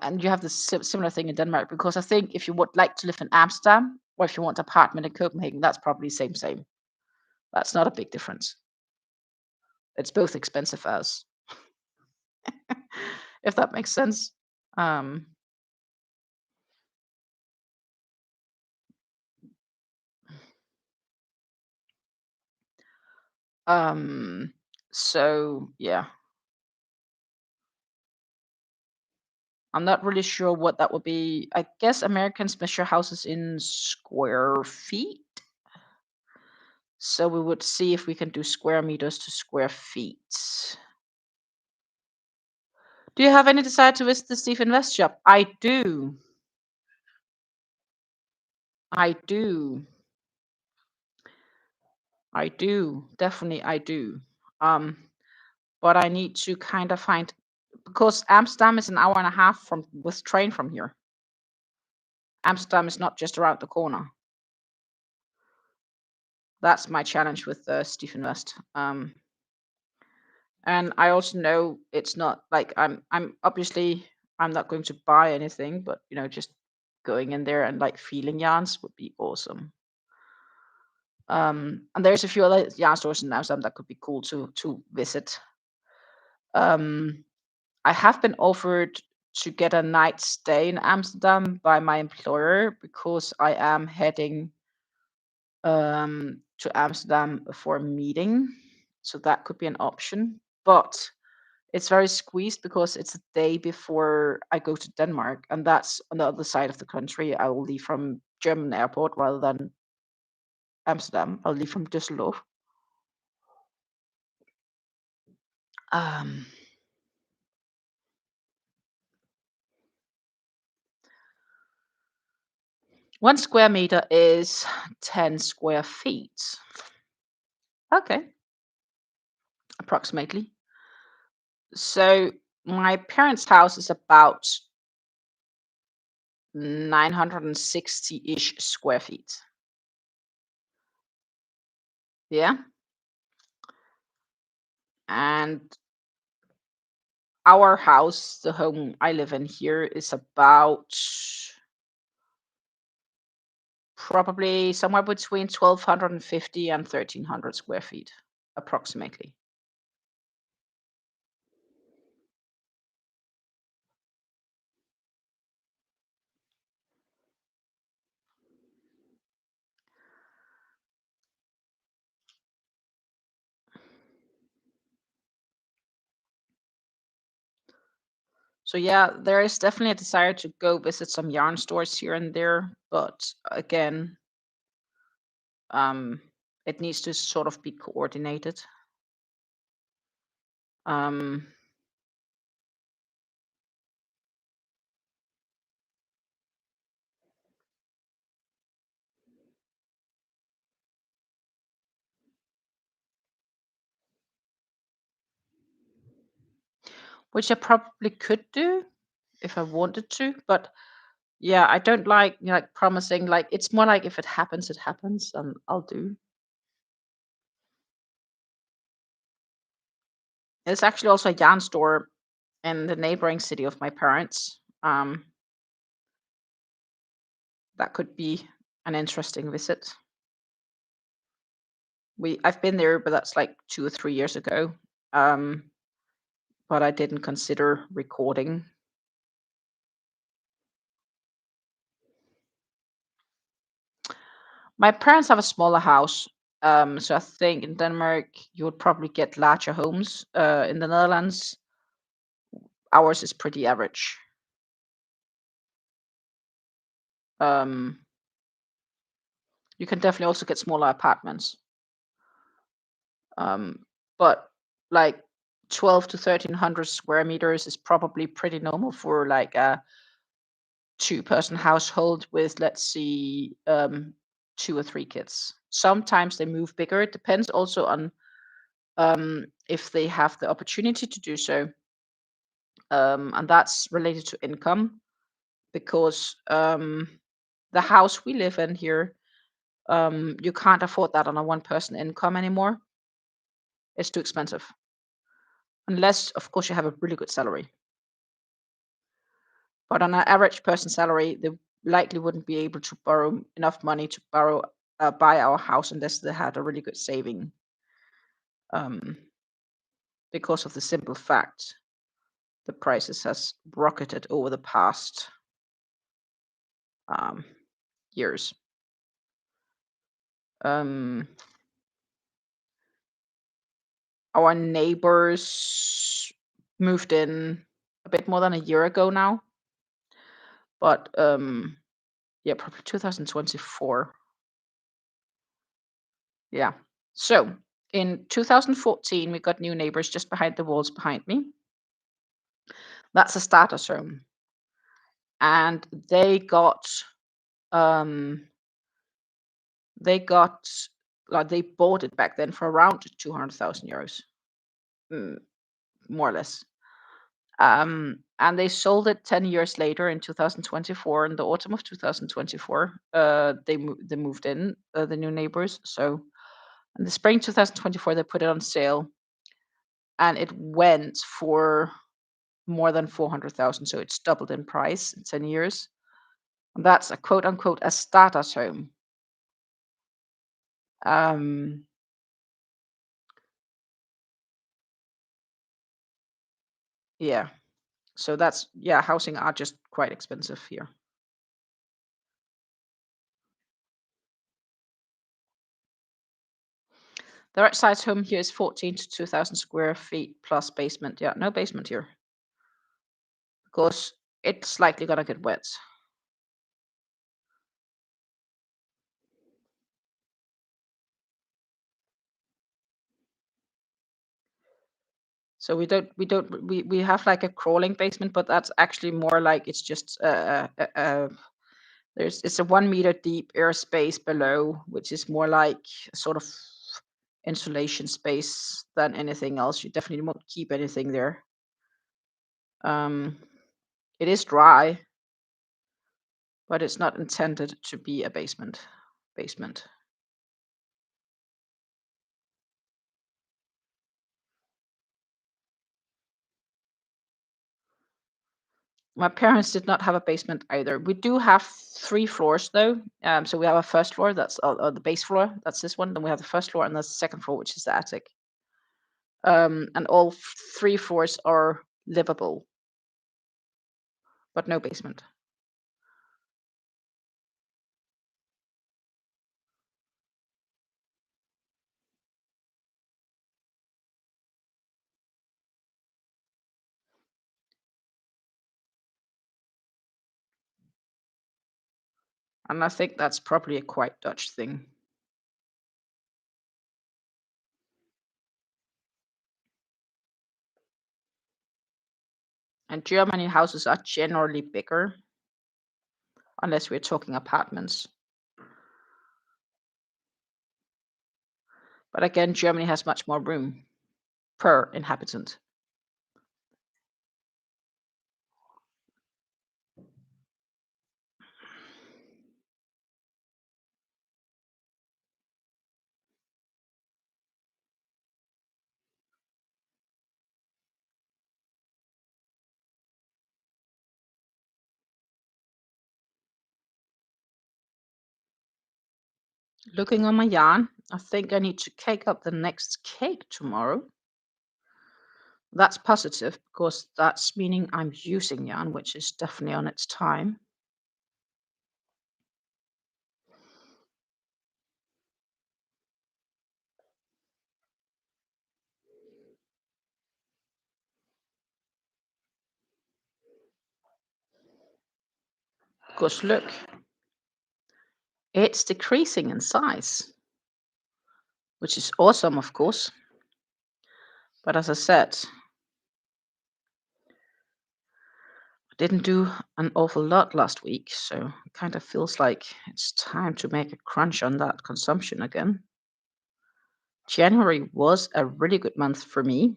and you have the similar thing in Denmark because I think if you would like to live in Amsterdam or if you want an apartment in Copenhagen, that's probably same. That's not a big difference. It's both expensive as, if that makes sense. Um, um, so yeah, I'm not really sure what that would be. I guess Americans measure houses in square feet. So we would see if we can do square meters to square feet. Do you have any desire to visit the Steve Invest shop? I do. I do. I do. Definitely I do. But I need to kind of find because Amsterdam is an hour and a half from with train from here. Amsterdam is not just around the corner. That's my challenge with Steve Invest. And I also know it's not like I'm obviously I'm not going to buy anything, but just going in there and like feeling yarns would be awesome. And there's a few other yarn stores in Amsterdam that could be cool to visit. Um, I have been offered to get a night stay in Amsterdam by my employer because I am heading to Amsterdam for a meeting, so that could be an option. But it's very squeezed because it's a day before I go to Denmark, and that's on the other side of the country. I will leave from German airport rather than Amsterdam. I'll leave from Düsseldorf. Um, 1 square meter is 10 square feet. Okay, approximately. So my parents' house is about 960-ish square feet. Yeah. And our house, the home I live in here, is about probably somewhere between 1,250 and 1,300 square feet, approximately. So yeah, there is definitely a desire to go visit some yarn stores here and there, but again, um, it needs to sort of be coordinated. Um, which I probably could do if I wanted to, but Yeah, I don't like, like, promising, like, it's more like if it happens, and I'll do. It's actually also a yarn store in the neighboring city of my parents. That could be an interesting visit. I've been there, but that's like 2 or 3 years ago. Um, but I didn't consider recording. My parents have a smaller house. So I think in Denmark you would probably get larger homes. In the Netherlands, ours is pretty average. Um, you can definitely also get smaller apartments. Um, but like 12 to 1300 square meters is probably pretty normal for like a two-person household with, let's see, 2 or 3 kids. Sometimes they move bigger. It depends also on if they have the opportunity to do so, and that's related to income because the house we live in here, you can't afford that on a one-person income anymore. It's too expensive, unless, of course, you have a really good salary. But on an average person salary, they likely wouldn't be able to borrow enough money to buy our house unless they had a really good saving. Um, because of the simple fact the prices has rocketed over the past um, years. Um, our neighbors moved in a bit more than a year ago now, but yeah, probably 2024. Yeah. So in 2014, we got new neighbors just behind the walls behind me. That's a starter home, and um they got like they bought it back then for around 200,000 euros, mm, more or less. And they sold it 10 years later in 2024, in the autumn of 2024. They moved in, the new neighbors. So in the spring 2024, they put it on sale, and it went for more than 400,000. So it's doubled in price in 10 years. And that's a quote unquote a starter's home. Um, yeah. So that's, yeah, housing are just quite expensive here. The right size home here is 14 to 2,000 square feet plus basement. Yeah, no basement here because it's likely gonna get wet. So we have like a crawling basement, but that's actually more like it's just it's a 1 meter deep air space below, which is more like a sort of insulation space than anything else. You definitely won't keep anything there. Um, it is dry, but it's not intended to be a basement. My parents did not have a basement either. We do have 3 floors though. So we have a first floor, that's the base floor, that's this one. Then we have the first floor and the second floor, which is the attic. And all 3 floors are livable, but no basement. And I think that's probably a quite Dutch thing. And Germany houses are generally bigger, unless we're talking apartments. But again, Germany has much more room per inhabitant. Looking on my yarn, I think I need to cake up the next cake tomorrow. That's positive because that's meaning I'm using yarn, which is definitely on its time. Because look, it's decreasing in size, which is awesome, of course. But as I said, I didn't do an awful lot last week, so it kind of feels like it's time to make a crunch on that consumption again. January was a really good month for me.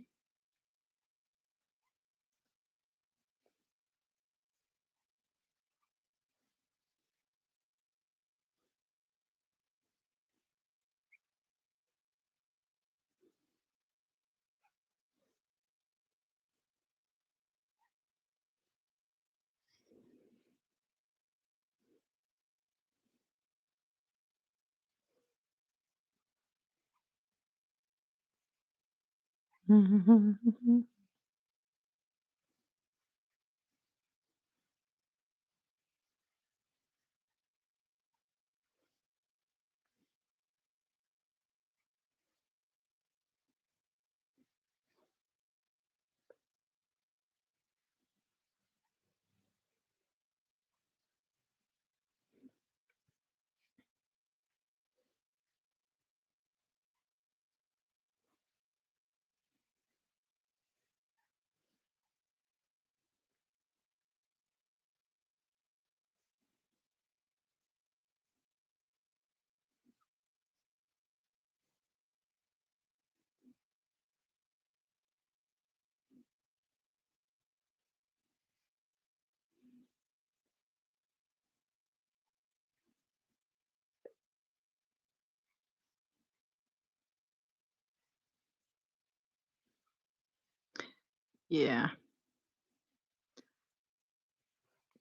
Yeah,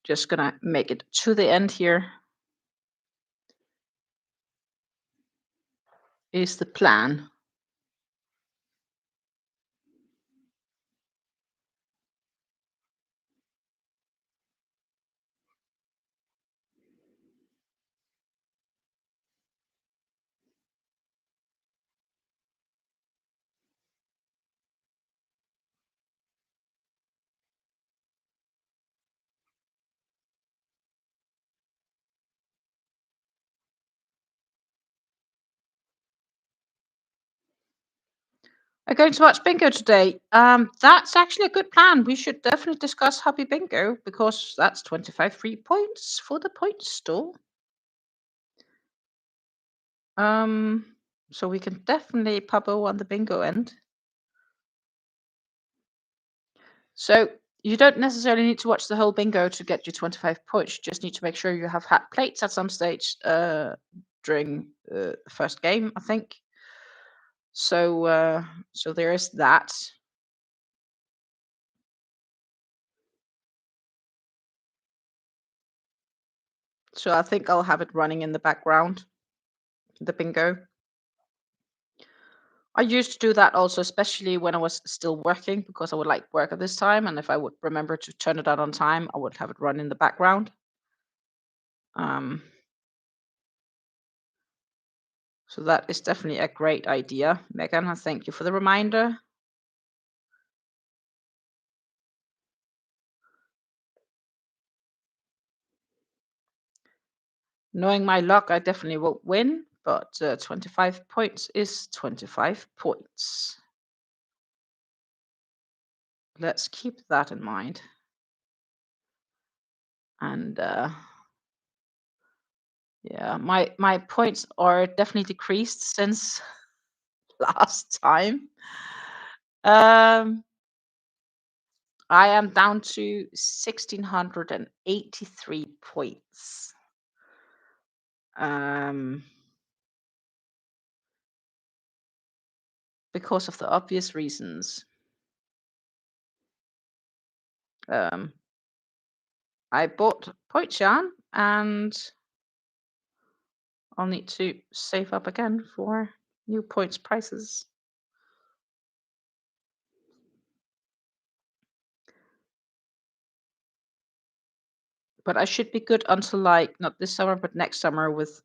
just gonna make it to the end here is the plan. I'm going to watch bingo today. That's actually a good plan. We should definitely discuss hobby bingo because that's 25 free points for the point store. Um, so we can definitely puppo on the bingo end. So you don't necessarily need to watch the whole bingo to get your 25 points. You just need to make sure you have had plates at some stage during the first game, I think. So there is that. So I think I'll have it running in the background, the bingo. I used to do that also, especially when I was still working, because I would like work at this time, and if I would remember to turn it on time, I would have it run in the background. Um, so that is definitely a great idea, Megan. I thank you for the reminder. Knowing my luck, I definitely won't win, but 25 points is 25 points. Let's keep that in mind. And yeah, my points are definitely decreased since last time. Um, I am down to 1,683 points. Um, because of the obvious reasons. Um, I bought point yarn and I'll need to save up again for new points prices. But I should be good until like not this summer, but next summer with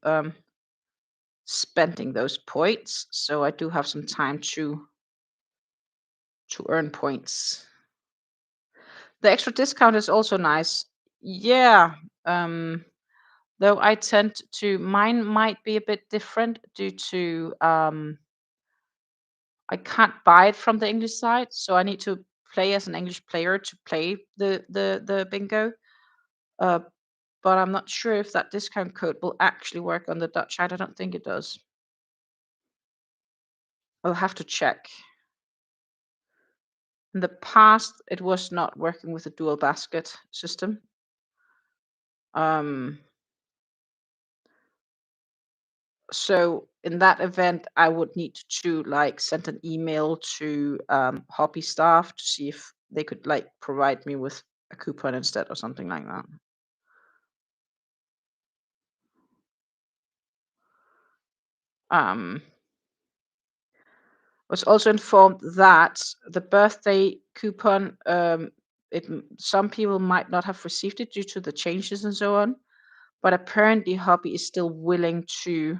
spending those points. So I do have some time to earn points. The extra discount is also nice. Yeah. Though I tend to mine might be a bit different due to I can't buy it from the English side, so I need to play as an English player to play the bingo. Uh, but I'm not sure if that discount code will actually work on the Dutch side. I don't think it does. I'll have to check. In the past, it was not working with the dual basket system. Um, so in that event, I would need to like send an email to hobby staff to see if they could like provide me with a coupon instead or something like that. Um, was also informed that the birthday coupon, some people might not have received it due to the changes and so on, but apparently Hobby is still willing to,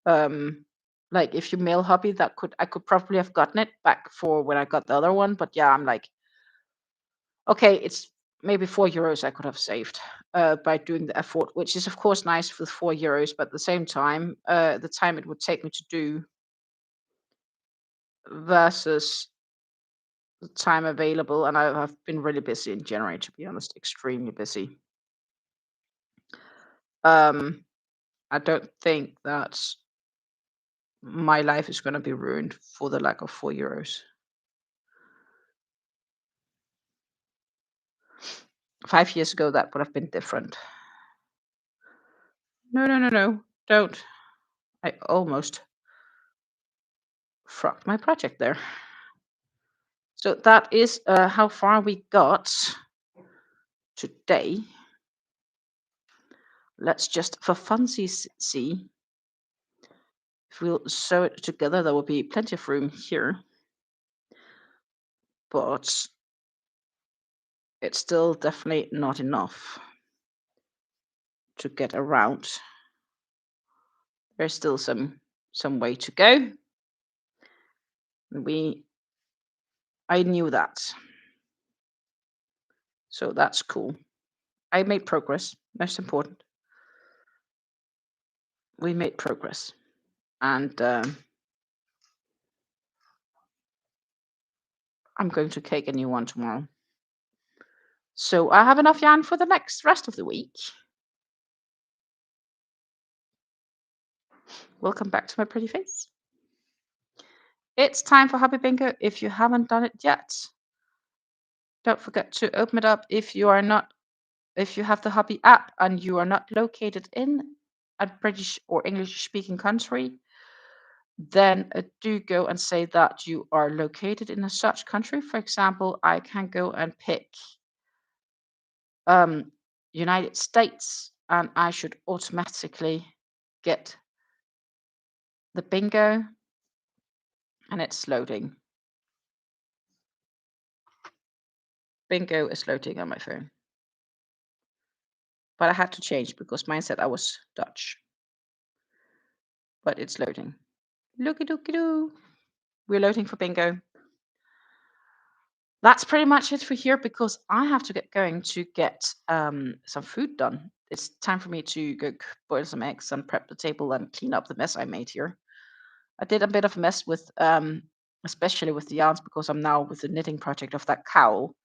like if you mail Hobby, I could probably have gotten it back for when I got the other one, but yeah, I'm like, okay, it's maybe €4 I could have saved by doing the effort, which is of course nice with €4, but at the same time, the time it would take me to do versus the time available, and I have been really busy in January, to be honest, extremely busy. Um, I don't think that my life is going to be ruined for the lack of €4. 5 years ago, that would have been different. No, no, no, no, don't. I almost frocked my project there. So that is how far we got today. Let's just, for funsies, see if we'll sew it together. There will be plenty of room here, but it's still definitely not enough to get around. There's still some way to go. I knew that. So that's cool. I made progress. Most important. We made progress. And I'm going to cake a new one tomorrow. So I have enough yarn for the rest of the week. Welcome back to my pretty face. It's time for Hobby Bingo. If you haven't done it yet, don't forget to open it up. If you have the Hobby app and you are not located in a British or English speaking country, then do go and say that you are located in a such country. For example, I can go and pick United States, and I should automatically get the bingo, and it's loading. Bingo is loading on my phone. But I had to change because mine said I was Dutch. But it's loading. Looky dooky doo. We're loading for bingo. That's pretty much it for here because I have to get going to get some food done. It's time for me to go boil some eggs and prep the table and clean up the mess I made here. I did a bit of a mess with, especially with the yarns because I'm now with the knitting project of that cowl.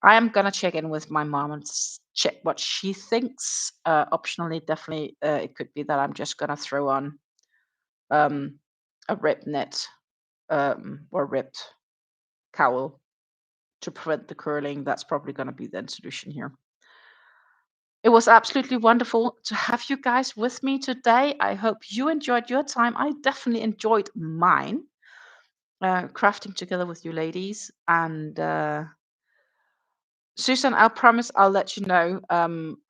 I am gonna check in with my mom and check what she thinks. Optionally, definitely, it could be that I'm just gonna throw on a rib knit or ribbed cowl to prevent the curling. That's probably gonna be the solution here. It was absolutely wonderful to have you guys with me today. I hope you enjoyed your time. I definitely enjoyed mine, crafting together with you ladies. And Susan, I promise I'll let you know.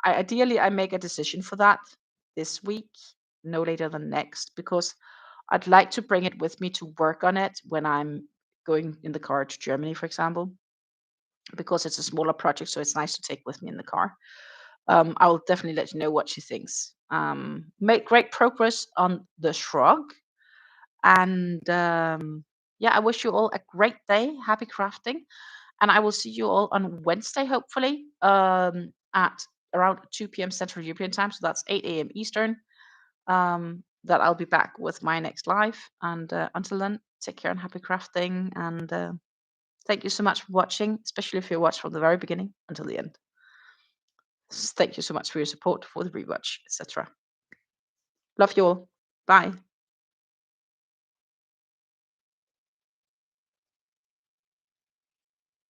Ideally, I make a decision for that this week. no later than next, because I'd like to bring it with me to work on it when I'm going in the car to Germany, for example, because it's a smaller project, so it's nice to take with me in the car. I will definitely let you know what she thinks. Make great progress on the shrug, and yeah, I wish you all a great day. Happy crafting, and I will see you all on Wednesday, hopefully, at around 2 p.m. Central European Time. So that's 8 a.m. Eastern. That I'll be back with my next live. And until then, take care and happy crafting. And thank you so much for watching, especially if you watched from the very beginning until the end. Thank you so much for your support, for the rewatch, etc. Love you all. Bye.